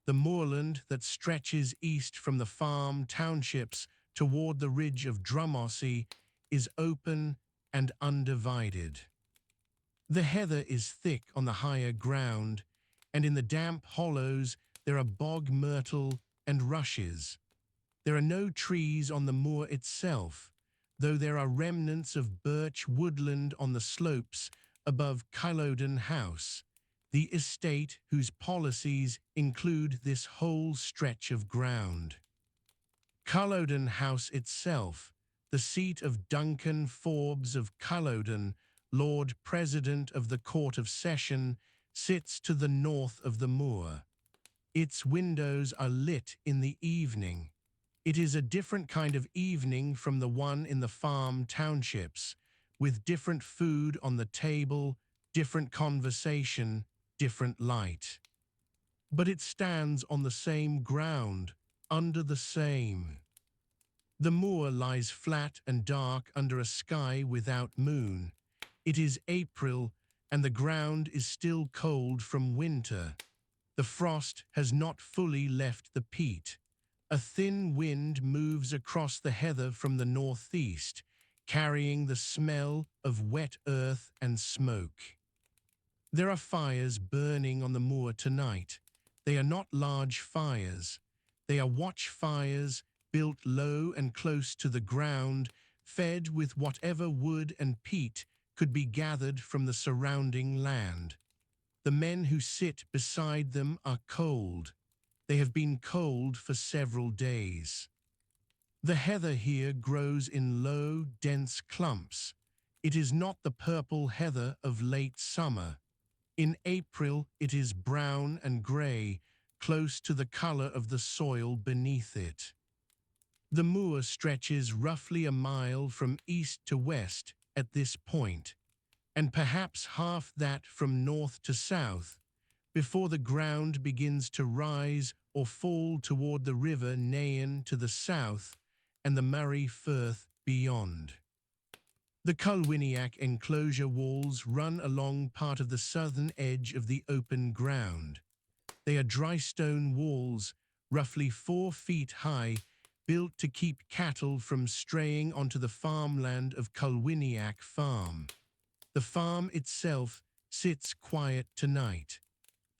The moorland that stretches east from the farm townships toward the ridge of Drumossy is open and undivided. The heather is thick on the higher ground, and in the damp hollows there are bog myrtle and rushes. There are no trees on the moor itself, though there are remnants of birch woodland on the slopes above Culloden House, the estate whose policies include this whole stretch of ground. Culloden House itself, the seat of Duncan Forbes of Culloden, Lord President of the Court of Session, sits to the north of the moor. Its windows are lit in the evening. It is a different kind of evening from the one in the farm townships, with different food on the table, different conversation, different light. But it stands on the same ground, under the same. The moor lies flat and dark under a sky without moon. It is April, and the ground is still cold from winter. The frost has not fully left the peat. A thin wind moves across the heather from the northeast, carrying the smell of wet earth and smoke. There are fires burning on the moor tonight. They are not large fires. They are watch fires built low and close to the ground, fed with whatever wood and peat could be gathered from the surrounding land. The men who sit beside them are cold. They have been cold for several days. The heather here grows in low, dense clumps. It is not the purple heather of late summer. In April, it is brown and grey, close to the color of the soil beneath it. The moor stretches roughly a mile from east to west at this point, and perhaps half that from north to south, before the ground begins to rise or fall toward the river Nairn to the south and the Murray Firth beyond. The Culwiniac enclosure walls run along part of the southern edge of the open ground. They are dry stone walls, roughly 4 feet high, built to keep cattle from straying onto the farmland of Culwiniac Farm. The farm itself sits quiet tonight.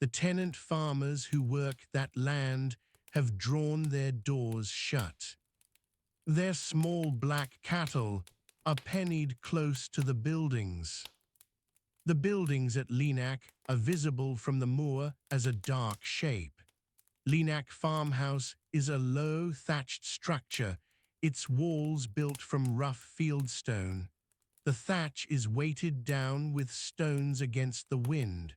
The tenant farmers who work that land have drawn their doors shut. Their small black cattle are pennied close to the buildings. The buildings at Lenac are visible from the moor as a dark shape. Lenac Farmhouse is a low thatched structure, its walls built from rough fieldstone. The thatch is weighted down with stones against the wind.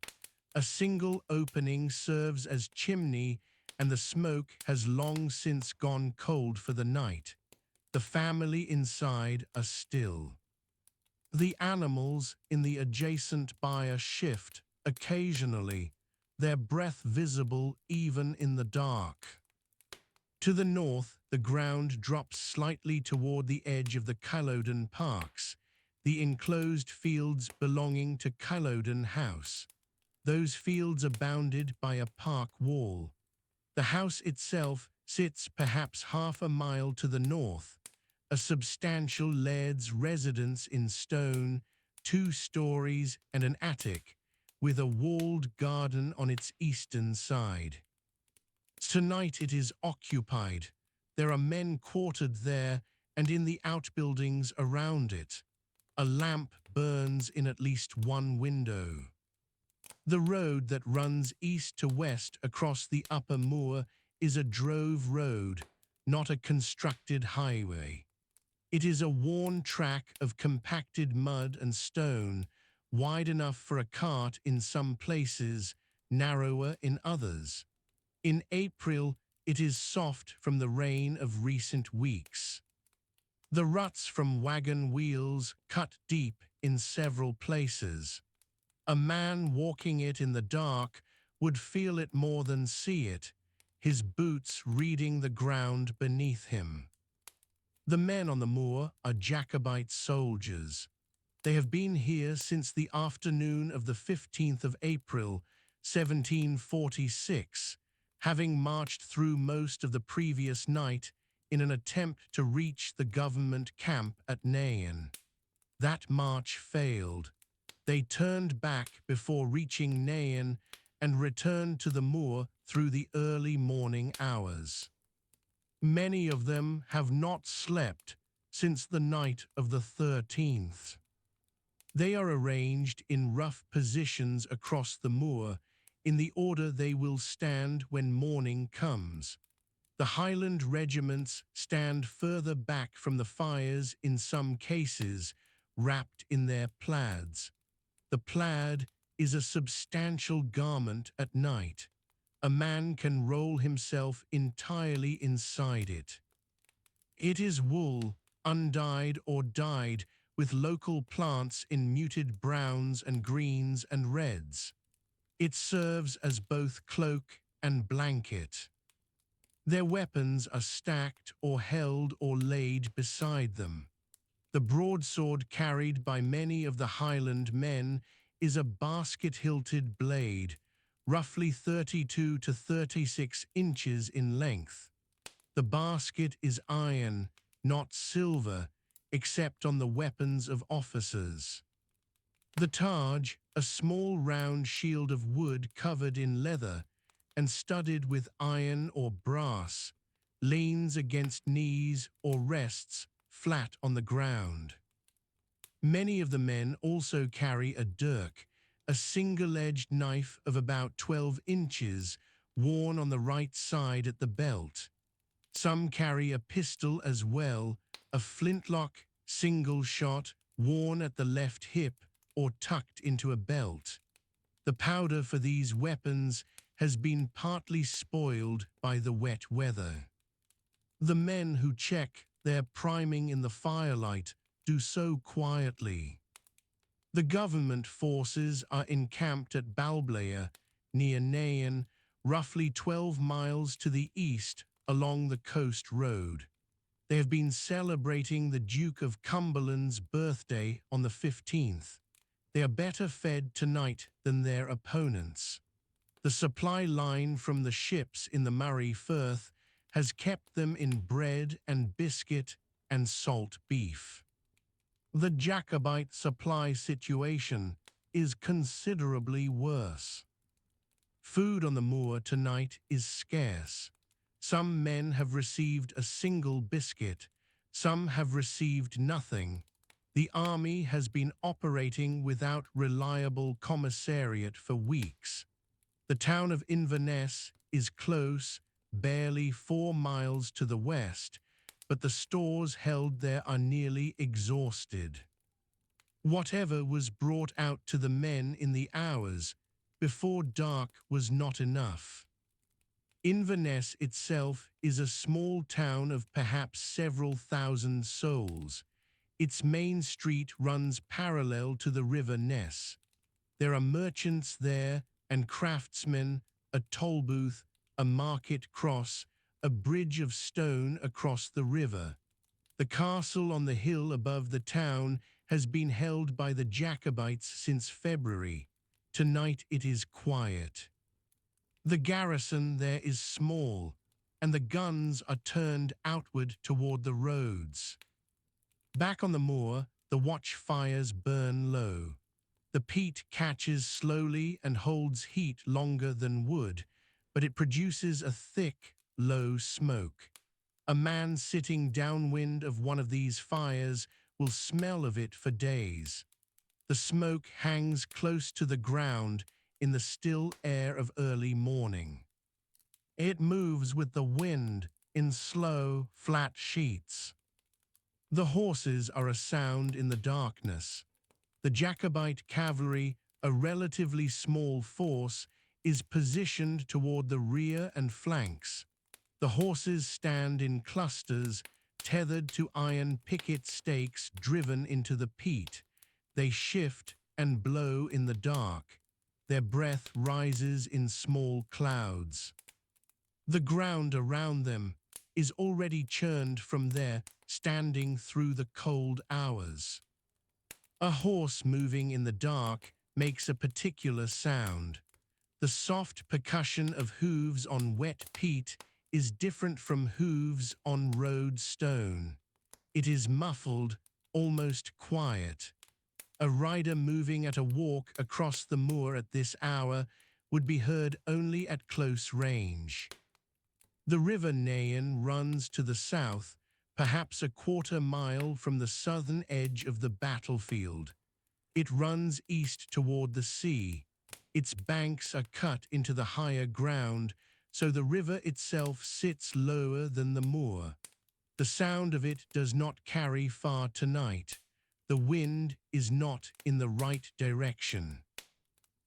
A single opening serves as chimney, and the smoke has long since gone cold for the night. The family inside are still. The animals in the adjacent byre shift occasionally, their breath visible even in the dark. To the north, the ground drops slightly toward the edge of the Culloden Parks, the enclosed fields belonging to Culloden House. Those fields are bounded by a park wall. The house itself sits perhaps half a mile to the north, a substantial laird's residence in stone, 2 stories and an attic, with a walled garden on its eastern side. Tonight it is occupied. There are men quartered there and in the outbuildings around it. A lamp burns in at least one window. The road that runs east to west across the upper moor is a drove road, not a constructed highway. It is a worn track of compacted mud and stone, wide enough for a cart in some places, narrower in others. In April, it is soft from the rain of recent weeks. The ruts from wagon wheels cut deep in several places. A man walking it in the dark would feel it more than see it, his boots reading the ground beneath him. The men on the moor are Jacobite soldiers. They have been here since the afternoon of the 15th of April, 1746, having marched through most of the previous night in an attempt to reach the government camp at Nain. That march failed. They turned back before reaching Nain and returned to the moor through the early morning hours. Many of them have not slept since the night of the 13th. They are arranged in rough positions across the moor in the order they will stand when morning comes. The Highland regiments stand further back from the fires in some cases, wrapped in their plaids. The plaid is a substantial garment at night. A man can roll himself entirely inside it. It is wool, undyed or dyed, with local plants in muted browns and greens and reds. It serves as both cloak and blanket. Their weapons are stacked or held or laid beside them. The broadsword carried by many of the Highland men is a basket-hilted blade, roughly 32 to 36 inches in length. The basket is iron, not silver, except on the weapons of officers. The targe, a small round shield of wood covered in leather and studded with iron or brass, leans against knees or rests flat on the ground. Many of the men also carry a dirk, a single-edged knife of about 12 inches, worn on the right side at the belt. Some carry a pistol as well, a flintlock, single shot, worn at the left hip or tucked into a belt. The powder for these weapons has been partly spoiled by the wet weather. The men who check their priming in the firelight do so quietly. The government forces are encamped at Balblea, near Nain, roughly 12 miles to the east along the coast road. They have been celebrating the Duke of Cumberland's birthday on the 15th. They are better fed tonight than their opponents. The supply line from the ships in the Murray Firth has kept them in bread and biscuit and salt beef. The Jacobite supply situation is considerably worse. Food on the moor tonight is scarce. Some men have received a single biscuit, some have received nothing. The army has been operating without reliable commissariat for weeks. The town of Inverness is close, barely 4 miles to the west, but the stores held there are nearly exhausted. Whatever was brought out to the men in the hours before dark was not enough. Inverness itself is a small town of perhaps several thousand souls. Its main street runs parallel to the River Ness. There are merchants there and craftsmen, a toll booth, a market cross, a bridge of stone across the river. The castle on the hill above the town has been held by the Jacobites since February. Tonight it is quiet. The garrison there is small, and the guns are turned outward toward the roads. Back on the moor, the watch fires burn low. The peat catches slowly and holds heat longer than wood, but it produces a thick, low smoke. A man sitting downwind of one of these fires will smell of it for days. The smoke hangs close to the ground in the still air of early morning. It moves with the wind in slow, flat sheets. The horses are a sound in the darkness. The Jacobite cavalry, a relatively small force, is positioned toward the rear and flanks. The horses stand in clusters, tethered to iron picket stakes driven into the peat. They shift and blow in the dark. Their breath rises in small clouds. The ground around them is already churned from their standing through the cold hours. A horse moving in the dark makes a particular sound. The soft percussion of hooves on wet peat is different from hooves on road stone. It is muffled, almost quiet. A rider moving at a walk across the moor at this hour would be heard only at close range. The river Nain runs to the south, perhaps a quarter-mile from the southern edge of the battlefield. It runs east toward the sea. Its banks are cut into the higher ground, so the river itself sits lower than the moor. The sound of it does not carry far tonight. The wind is not in the right direction.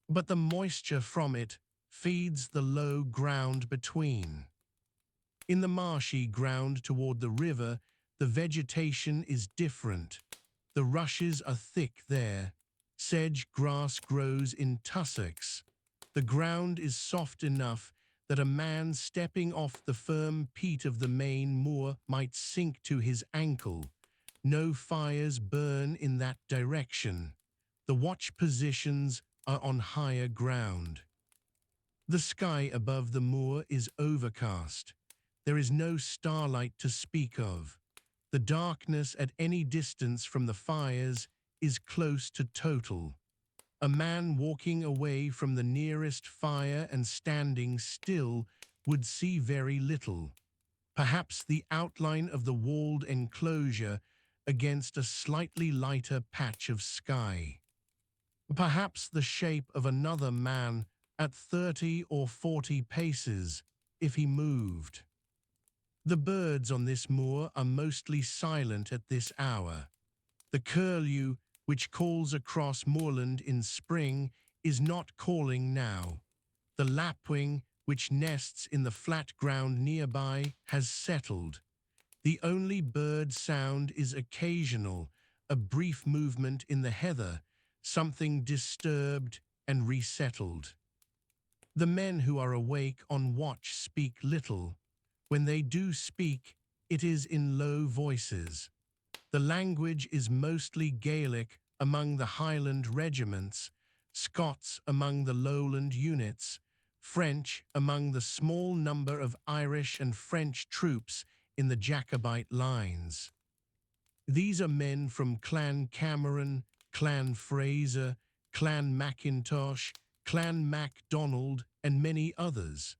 But the moisture from it feeds the low ground between. In the marshy ground toward the river, the vegetation is different. The rushes are thick there. Sedge grass grows in tussocks. The ground is soft enough that a man stepping off the firm peat of the main moor might sink to his ankle. No fires burn in that direction. The watch positions are on higher ground. The sky above the moor is overcast. There is no starlight to speak of. The darkness at any distance from the fires is close to total. A man walking away from the nearest fire and standing still would see very little. Perhaps the outline of the walled enclosure against a slightly lighter patch of sky. Perhaps the shape of another man at 30 or 40 paces, if he moved. The birds on this moor are mostly silent at this hour. The curlew, which calls across moorland in spring, is not calling now. The lapwing, which nests in the flat ground nearby, has settled. The only bird sound is occasional, a brief movement in the heather, something disturbed and resettled. The men who are awake on watch speak little. When they do speak, it is in low voices. The language is mostly Gaelic among the Highland regiments, Scots among the Lowland units, French among the small number of Irish and French troops in the Jacobite lines. These are men from Clan Cameron, Clan Fraser, Clan Mackintosh, Clan MacDonald, and many others.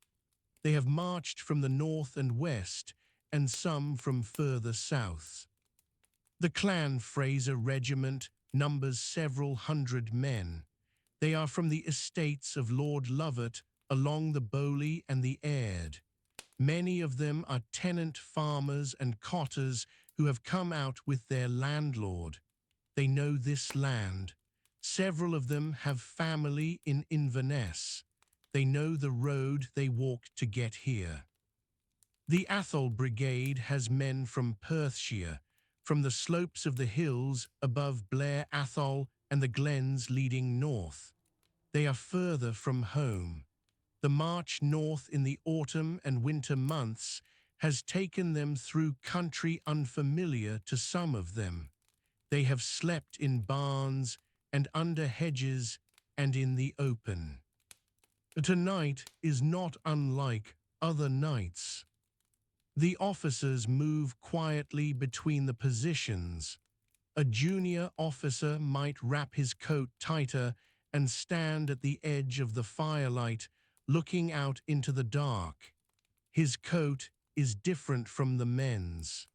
They have marched from the north and west, and some from further south. The Clan Fraser regiment numbers several hundred men. They are from the estates of Lord Lovat along the Bowley and the Aird. Many of them are tenant farmers and cotters who have come out with their landlord. They know this land. Several of them have family in Inverness. They know the road they walked to get here. The Atholl Brigade has men from Perthshire, from the slopes of the hills above Blair Atholl and the glens leading north. They are further from home. The march north in the autumn and winter months has taken them through country unfamiliar to some of them. They have slept in barns and under hedges and in the open. Tonight is not unlike other nights. The officers move quietly between the positions. A junior officer might wrap his coat tighter and stand at the edge of the firelight looking out into the dark. His coat is different from the men's.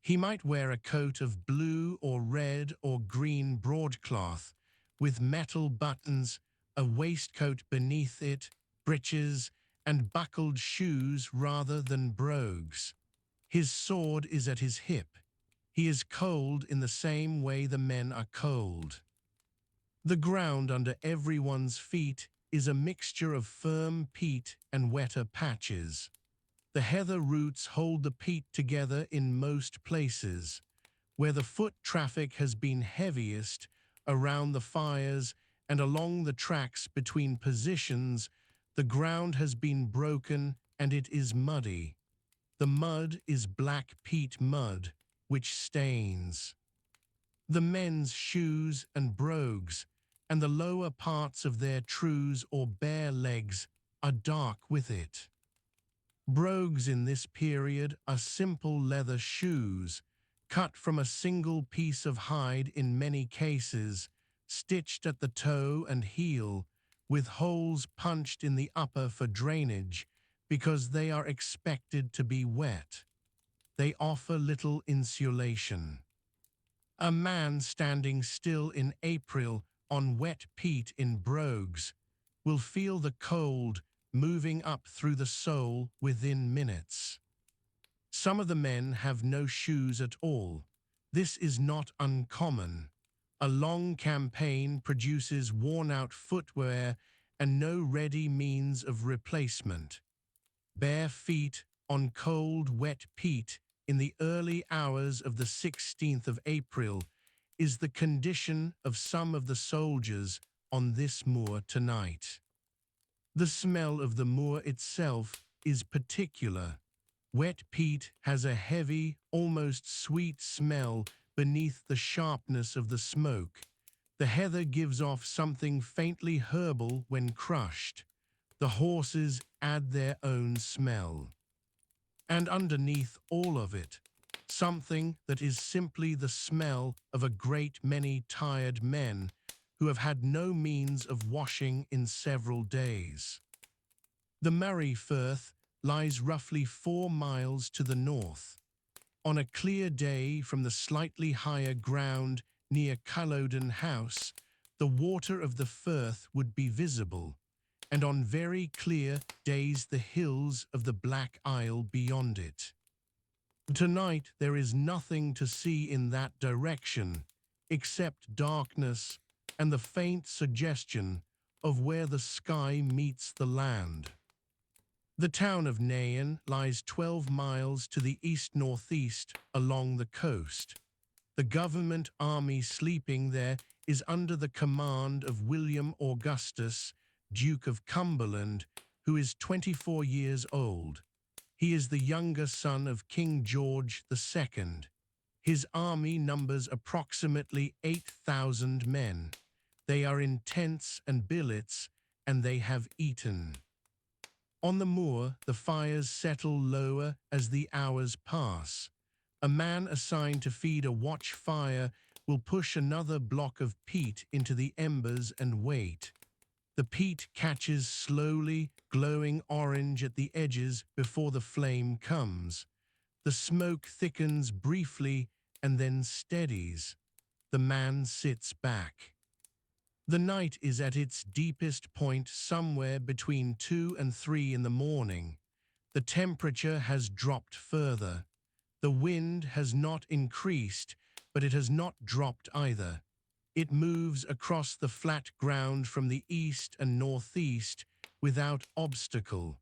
He might wear a coat of blue or red or green broadcloth, with metal buttons, a waistcoat beneath it, breeches, and buckled shoes rather than brogues. His sword is at his hip. He is cold in the same way the men are cold. The ground under everyone's feet is a mixture of firm peat and wetter patches. The heather roots hold the peat together in most places. Where the foot traffic has been heaviest, around the fires and along the tracks between positions, the ground has been broken and it is muddy. The mud is black peat mud, which stains. The men's shoes and brogues, and the lower parts of their trews or bare legs, are dark with it. Brogues in this period are simple leather shoes, cut from a single piece of hide in many cases, stitched at the toe and heel, with holes punched in the upper for drainage, because they are expected to be wet. They offer little insulation. A man standing still in April on wet peat in brogues will feel the cold moving up through the sole within minutes. Some of the men have no shoes at all. This is not uncommon. A long campaign produces worn-out footwear and no ready means of replacement. Bare feet on cold, wet peat in the early hours of the 16th of April is the condition of some of the soldiers on this moor tonight. The smell of the moor itself is particular. Wet peat has a heavy, almost sweet smell beneath the sharpness of the smoke. The heather gives off something faintly herbal when crushed. The horses add their own smell. And underneath all of it, something that is simply the smell of a great many tired men who have had no means of washing in several days. The Murray Firth lies roughly 4 miles to the north. On a clear day from the slightly higher ground near Culloden House, the water of the Firth would be visible, and on very clear days the hills of the Black Isle beyond it. Tonight there is nothing to see in that direction, except darkness and the faint suggestion of where the sky meets the land. The town of Nairn lies 12 miles to the east-northeast along the coast. The government army sleeping there is under the command of William Augustus, Duke of Cumberland, who is 24 years old. He is the younger son of King George II. His army numbers approximately 8,000 men. They are in tents and billets, and they have eaten. On the moor, the fires settle lower as the hours pass. A man assigned to feed a watch fire will push another block of peat into the embers and wait. The peat catches slowly, glowing orange at the edges before the flame comes. The smoke thickens briefly and then steadies. The man sits back. The night is at its deepest point somewhere between 2 and 3 in the morning. The temperature has dropped further. The wind has not increased, but it has not dropped either. It moves across the flat ground from the east and northeast without obstacle.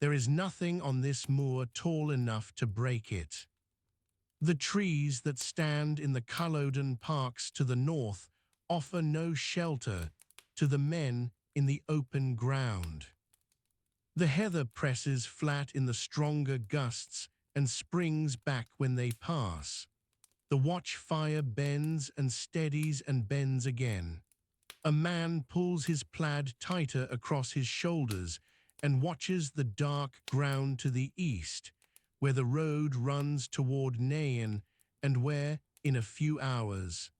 There is nothing on this moor tall enough to break it. The trees that stand in the Culloden parks to the north offer no shelter to the men in the open ground. The heather presses flat in the stronger gusts and springs back when they pass. The watchfire bends and steadies and bends again. A man pulls his plaid tighter across his shoulders and watches the dark ground to the east, where the road runs toward Nairn and where, in a few hours,